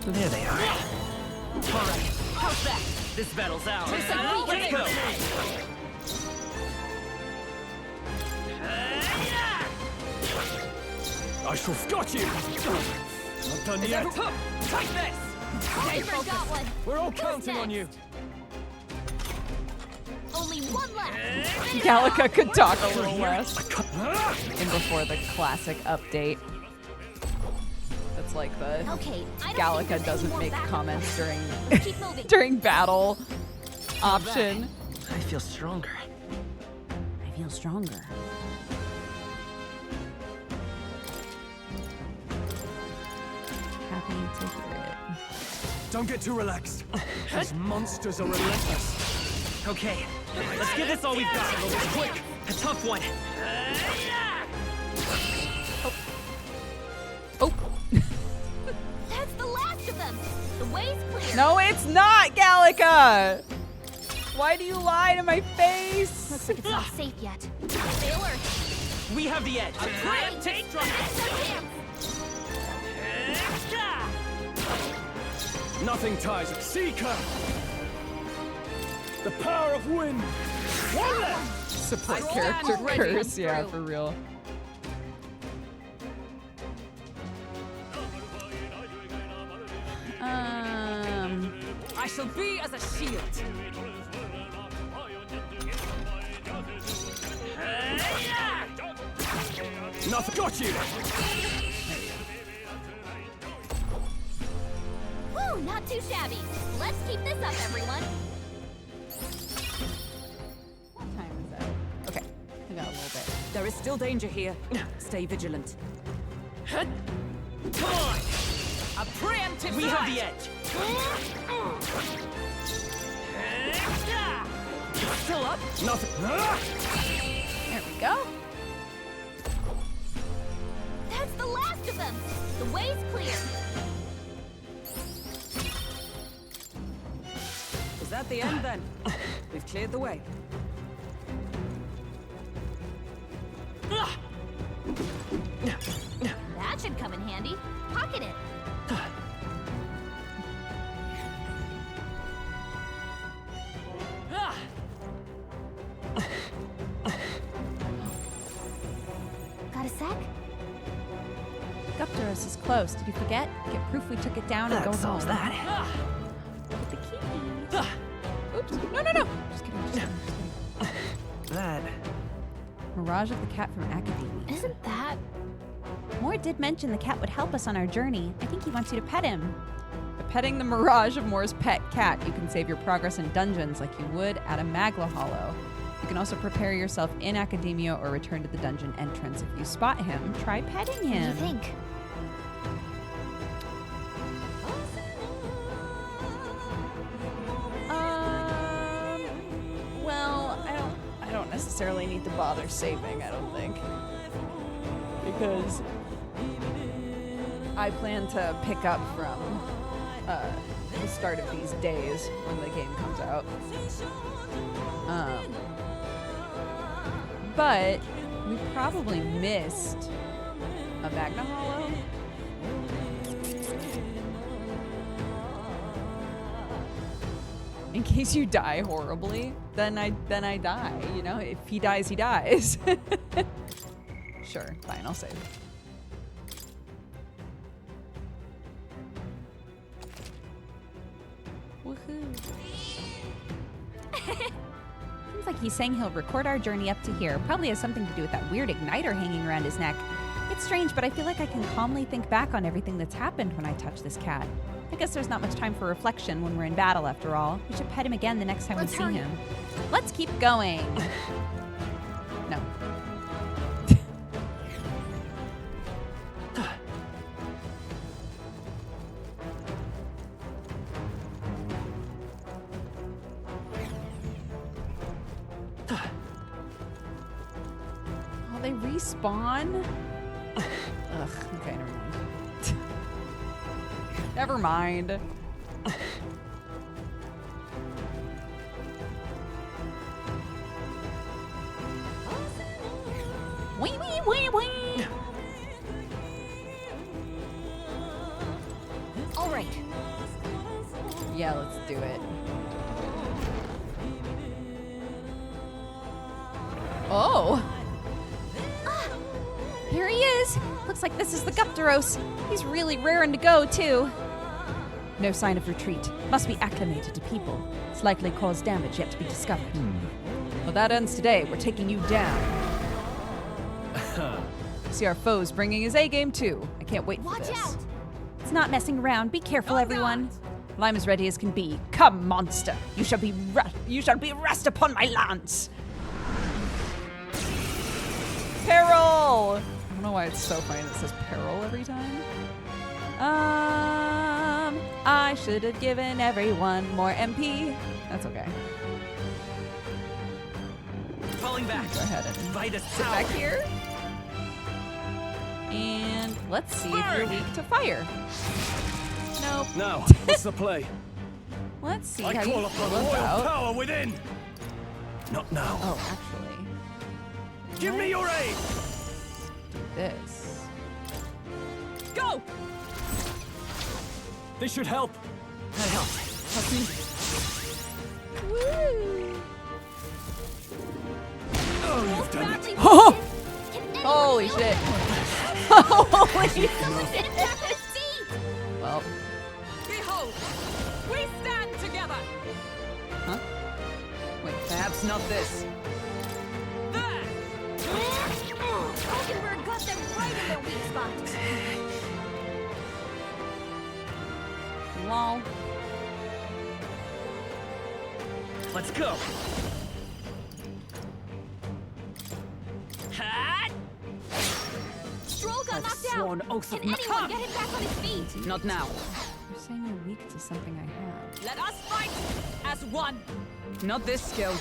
There they are. All right, how's that? This battle's ours. Let's go. I shall got you! Not done yet. Take this! Hulkenberg got one. We're all Who's counting on next? you. Only one left. Gallica could talk a little less. And before the classic update. That's like the Okay, I don't think Gallica there's any doesn't more make backup. comments during Keep moving. during battle option. I feel stronger. I feel stronger. Happy to hear it. Don't get too relaxed. These monsters are relentless. Okay, let's give this all we've got. Quick, a tough one. That's the last of them. The way's clear. No, it's not, Gallica! Why do you lie to my face? Looks like it's not safe yet. Stay alert. We have the edge. Great. Take That's our chance. Nothing ties us. Seeker! The power of wind! One left! Support I character stand ready. curse, yeah, Through. for real. I shall be as a shield. Nothing. Got you! Woo, not too shabby. Let's keep this up, everyone. What time is that? Okay, I got a little bit. There is still danger here. Stay vigilant. Come on! A preemptive We have strike. the edge. Still up? Nothing. There we go. That's the last of them. The way's clear. Is that the end then? We've cleared the way. That should come in handy. Pocket it. Got a sec? Guptaros is close. Did you forget? Get proof we took it down and That go solves home. that. With the key. Oops. No, no, no. Just kidding. Just kidding. That. Mirage of the cat from Academia. Isn't that? Moore did mention the cat would help us on our journey. I think he wants you to pet him. By petting the Mirage of Moore's pet cat, you can save your progress in dungeons like you would at a Magla Hollow. You can also prepare yourself in Academia or return to the dungeon entrance. If you spot him, try petting What do you him. think? Well, I don't necessarily need to bother saving, I don't think. Because I plan to pick up from the start of these days when the game comes out. But we probably missed a Magna Hollow. In case you die horribly, then I die. You know, if he dies, he dies. Sure, fine, I'll save. Woohoo. Seems like he's saying he'll record our journey up to here. Probably has something to do with that weird igniter hanging around his neck. It's strange, but I feel like I can calmly think back on everything that's happened when I touch this cat. I guess there's not much time for reflection when we're in battle, after all. We should pet him again the next time Let's we see hurry. him. Let's keep going. No. Oh, they respawn? Ugh, okay, never mind. Never mind. Wee wee wee wee. All right. Yeah, let's do it. Oh! Here he is. Looks like this is the Guptaros. He's really raring to go, too. No sign of retreat. Must be acclimated to people. It's likely caused damage yet to be discovered. Well, that ends today. We're taking you down. See our foes bringing his A game too. I can't wait for this. Watch out! It's not messing around. Be careful, everyone. Well, I'm as ready as can be. Come, monster! You shall be rest upon my lance. Peril! I don't know why it's so funny that it says peril every time. I should have given everyone more MP. That's okay. Falling back. Go ahead and Fight us sit back here. And let's see if you're weak to fire. Nope. Now, what's the play? Let's see I how call you upon feel royal about. power within. Not now. Oh, actually, Give me your aid. this. Go! This should help. That helped. Woo! Oh, you've done it. Oh! Holy shit! Holy shit! Well, Behold, we stand together. Huh? Wait, Perhaps not this. Hulkenberg got them right in their weak spot. Lol. Let's go. Stroll got knocked Sworn out. oath of Can anyone get him back on his feet? Not now. You're saying you're weak to something I have. Let us fight as one. Not this skill.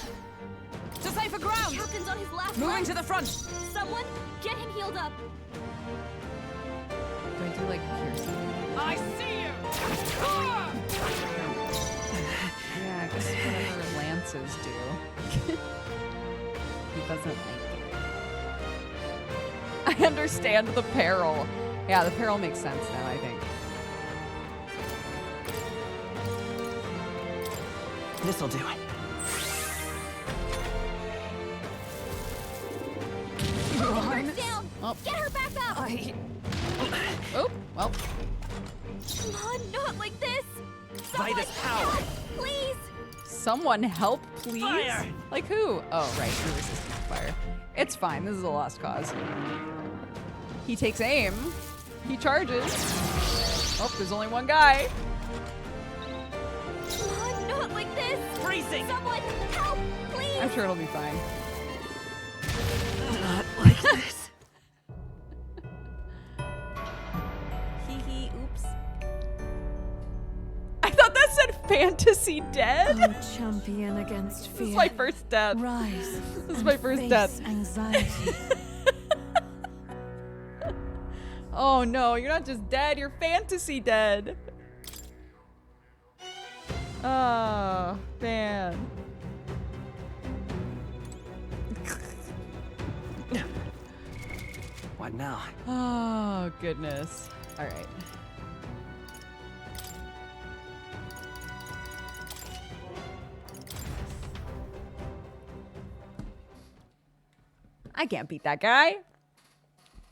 To safer ground. Captain's on his last Moving leg. to the front. Someone get him healed up. Do I do like piercing? I see you. Yeah, I guess whatever lances do. He doesn't like it. I understand the peril. Yeah, the peril makes sense now, I think. This'll do. Hulkenberg's down. Oh. Get her back up. Oh, well. Come on, not like this. By this power. Help, please. Someone help, please? Fire! Like who? Oh, right, you're resistant to fire. It's fine, this is a lost cause. He takes aim. He charges. Oh, there's only one guy. Come on, not like this. Freezing. Someone help, please. I'm sure it'll be fine. Not like this. Hee hee, oops. I thought that said fantasy dead. Oh, champion against fear. This is my first death. Rise. This is my first face death. Anxiety. Oh no, you're not just dead, you're fantasy dead. Oh, man. What now? Oh, goodness. All right. I can't beat that guy.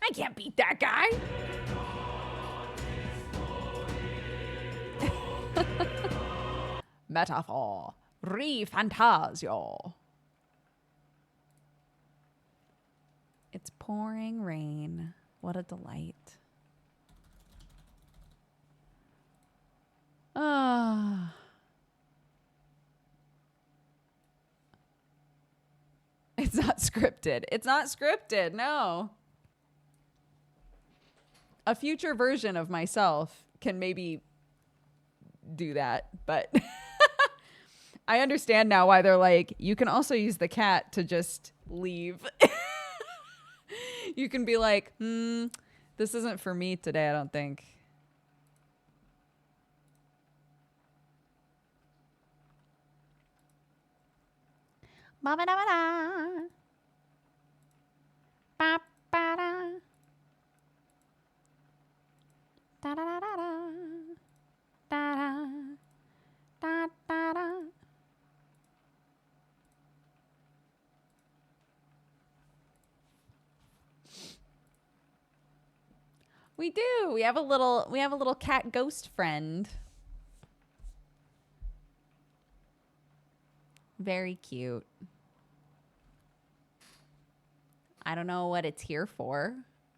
I can't beat that guy. Metaphor. Fantazio. It's pouring rain. What a delight. Ah. It's not scripted. It's not scripted, no. A future version of myself can maybe do that, but I understand now why they're like, you can also use the cat to just leave. You can be like, this isn't for me today, I don't think. Ba-ba-da-ba-da. Ba-ba-da. Da-da-da-da-da. Da-da. Da-da-da. We do. We have a little cat ghost friend. Very cute. I don't know what it's here for,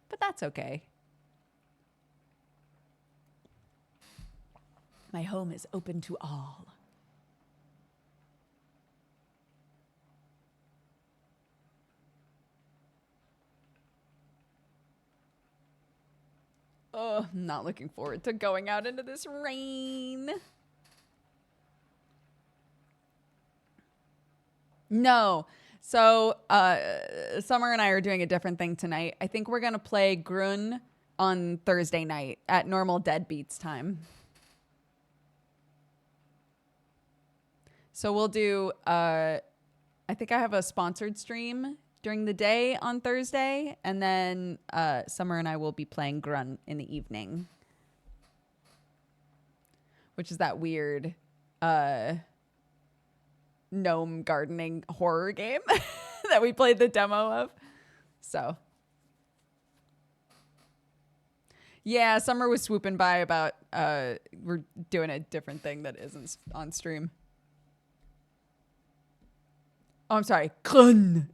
but that's okay. My home is open to all. Oh, I'm not looking forward to going out into this rain. No. So, Summer and I are doing a different thing tonight. I think we're going to play Grun on Thursday night at normal Deadbeats time. So we'll do, I think I have a sponsored stream during the day on Thursday, and then Summer and I will be playing Grun in the evening, which is that weird gnome gardening horror game that we played the demo of. So yeah, Summer was swooping by about we're doing a different thing that isn't on stream. Oh, I'm sorry. Gun.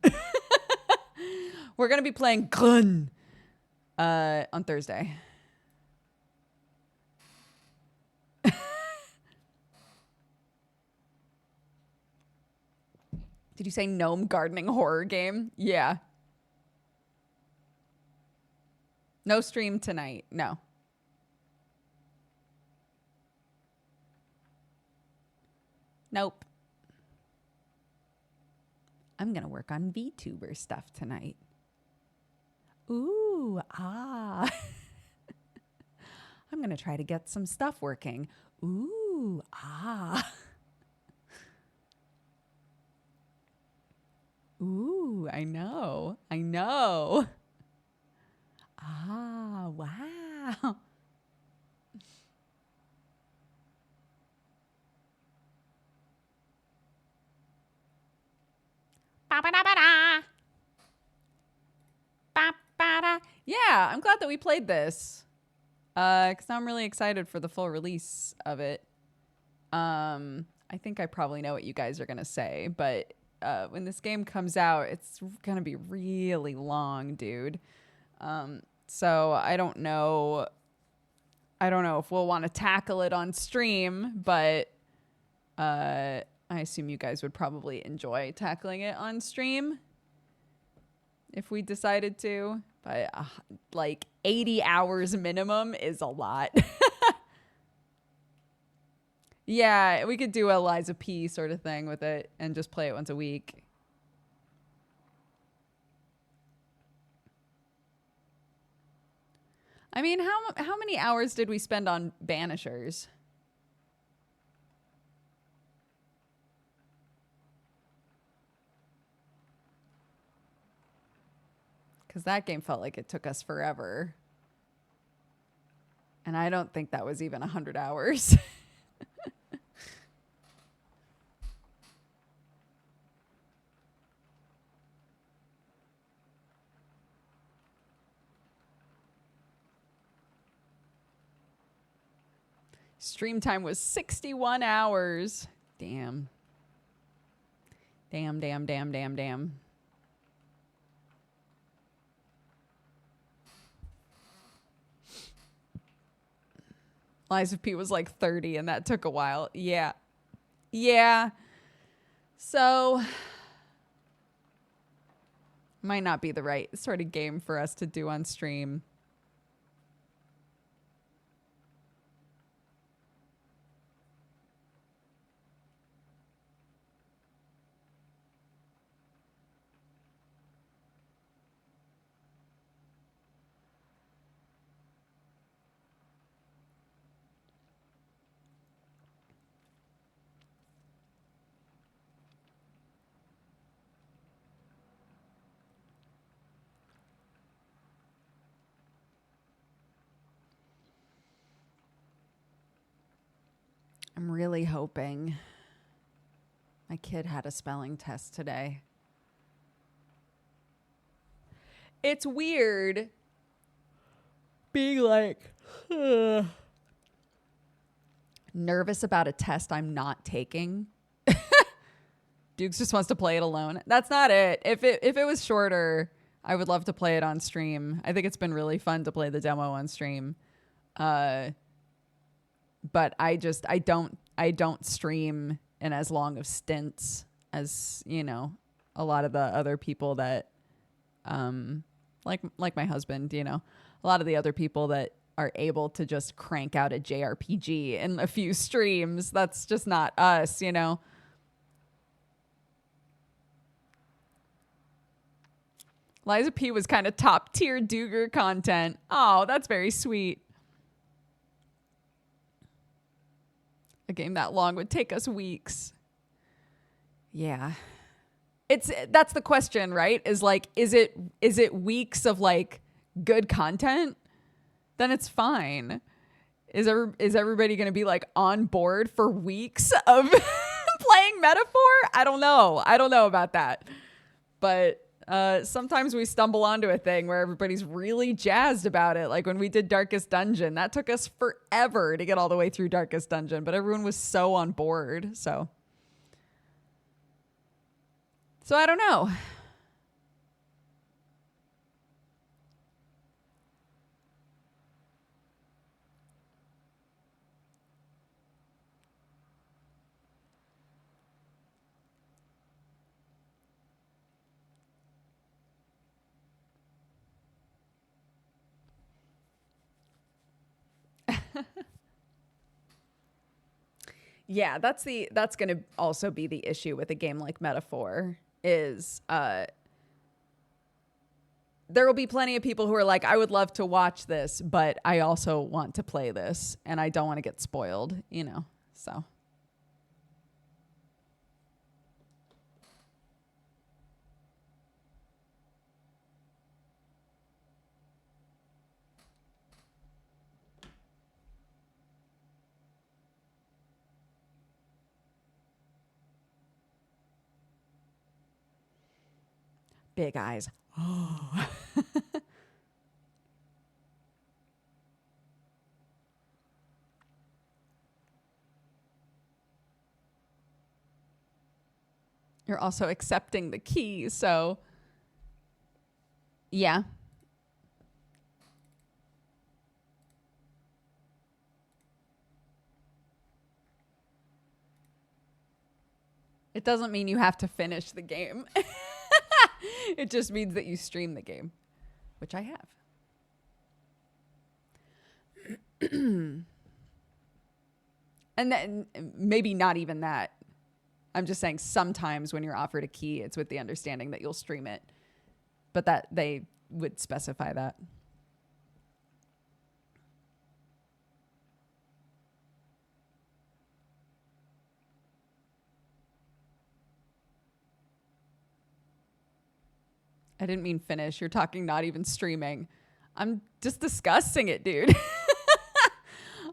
We're going to be playing Gun on Thursday. Did you say gnome gardening horror game? Yeah. No stream tonight. No. Nope. I'm going to work on VTuber stuff tonight. Ooh, ah. I'm going to try to get some stuff working. Ooh, ah. Ooh, I know. I know. Ah, wow. Yeah, I'm glad that we played this. Because now I'm really excited for the full release of it. I think I probably know what you guys are going to say, but when this game comes out, it's going to be really long, dude. So I don't know if we'll want to tackle it on stream, but I assume you guys would probably enjoy tackling it on stream if we decided to. But like 80 hours minimum is a lot. Yeah, we could do a Liza P sort of thing with it and just play it once a week. I mean, how many hours did we spend on Banishers? Because that game felt like it took us forever. And I don't think that was even 100 hours. Stream time was 61 hours. Damn. Damn, damn, damn, damn, damn. Liza P was like 30 and that took a while. Yeah. Yeah. So might not be the right sort of game for us to do on stream. I'm really hoping my kid had a spelling test today. It's weird being like nervous about a test I'm not taking. Dukes just wants to play it alone. That's not it. If it was shorter, I would love to play it on stream. I think it's been really fun to play the demo on stream. But I don't stream in as long of stints as, you know, a lot of the other people that, like my husband, you know, a lot of the other people that are able to just crank out a JRPG in a few streams. That's just not us, you know. Liza P was kind of top tier Duger content. Oh, that's very sweet. A game that long would take us weeks. Yeah. That's the question, right? Is like, is it weeks of like good content? Then it's fine. Is everybody going to be like on board for weeks of playing Metaphor? I don't know. I don't know about that. But sometimes we stumble onto a thing where everybody's really jazzed about it. Like when we did Darkest Dungeon, that took us forever to get all the way through Darkest Dungeon, but everyone was so on board. So So I don't know. Yeah, that's going to also be the issue with a game like Metaphor is there will be plenty of people who are like, I would love to watch this, but I also want to play this and I don't want to get spoiled, you know. So big eyes. Oh. You're also accepting the key, so yeah. It doesn't mean you have to finish the game. It just means that you stream the game, which I have. And then maybe not even that. I'm just saying sometimes when you're offered a key, it's with the understanding that you'll stream it. But that they would specify that. I didn't mean finish. You're talking not even streaming. I'm just discussing it, dude.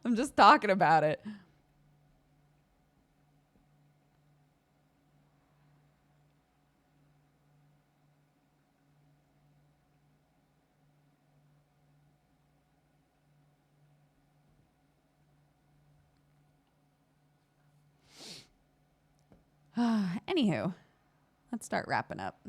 I'm just talking about it. Anywho, let's start wrapping up.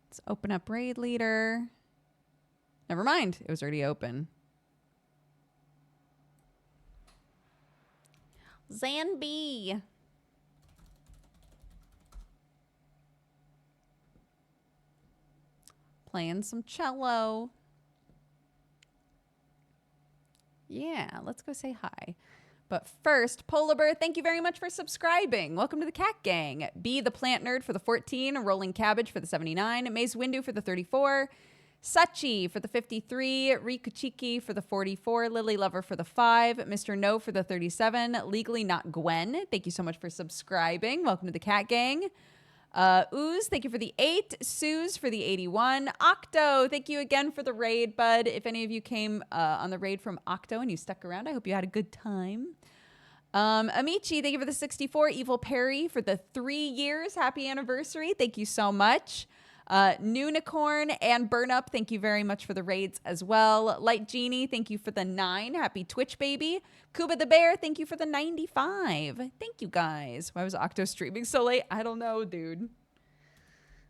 Let's open up Raid Leader. Never mind, it was already open. Zanby. Playing some cello. Yeah, let's go say hi. But first, Polar Bear, thank you very much for subscribing. Welcome to the Cat Gang. B, the Plant Nerd for the 14. Rolling Cabbage for the 79. Maze Windu for the 34. Sachi for the 53. Rikuchiki for the 44. Lily Lover for the 5. Mr. No for the 37. Legally Not Gwen, thank you so much for subscribing. Welcome to the Cat Gang. Ooze, thank you for the 8. Suze for the 81. Octo, thank you again for the raid, bud. If any of you came on the raid from Octo and you stuck around, I hope you had a good time. Amici, thank you for the 64. Evil Perry for the 3 years. Happy anniversary. Thank you so much. Noonicorn and Burn Up, thank you very much for the raids as well. Light Genie, thank you for the 9. Happy Twitch baby. Kuba the Bear, thank you for the 95. Thank you guys. Why was Octo streaming so late? I don't know, dude.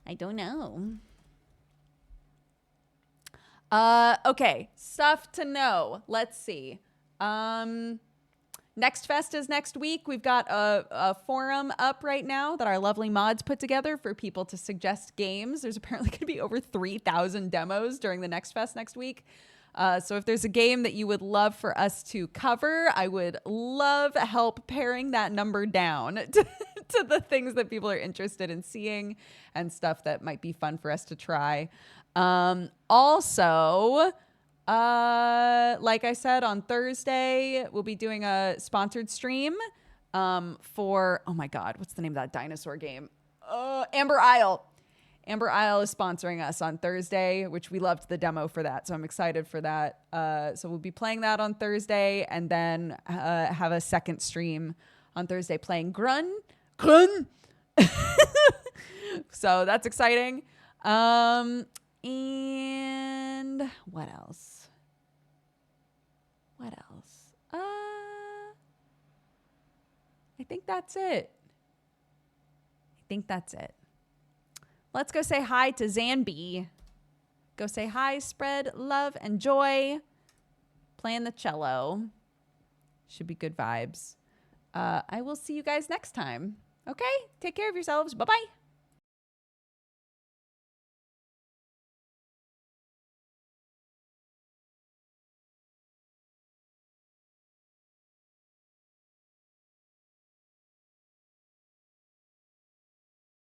I don't know. Okay, stuff to know. Let's see. Next Fest is next week. We've got a forum up right now that our lovely mods put together for people to suggest games. There's apparently going to be over 3,000 demos during the Next Fest next week. So if there's a game that you would love for us to cover, I would love help paring that number down to the things that people are interested in seeing and stuff that might be fun for us to try. Also, like I said, on Thursday, we'll be doing a sponsored stream for, oh my God, what's the name of that dinosaur game? Amber Isle. Amber Isle is sponsoring us on Thursday, which we loved the demo for that. So I'm excited for that. So we'll be playing that on Thursday and then have a second stream on Thursday playing Grun. So that's exciting. And what else? What else? I think that's it. Let's go say hi to Zanby. Go say hi, spread love and joy. Playing the cello. Should be good vibes. I will see you guys next time. Okay? Take care of yourselves. Bye-bye.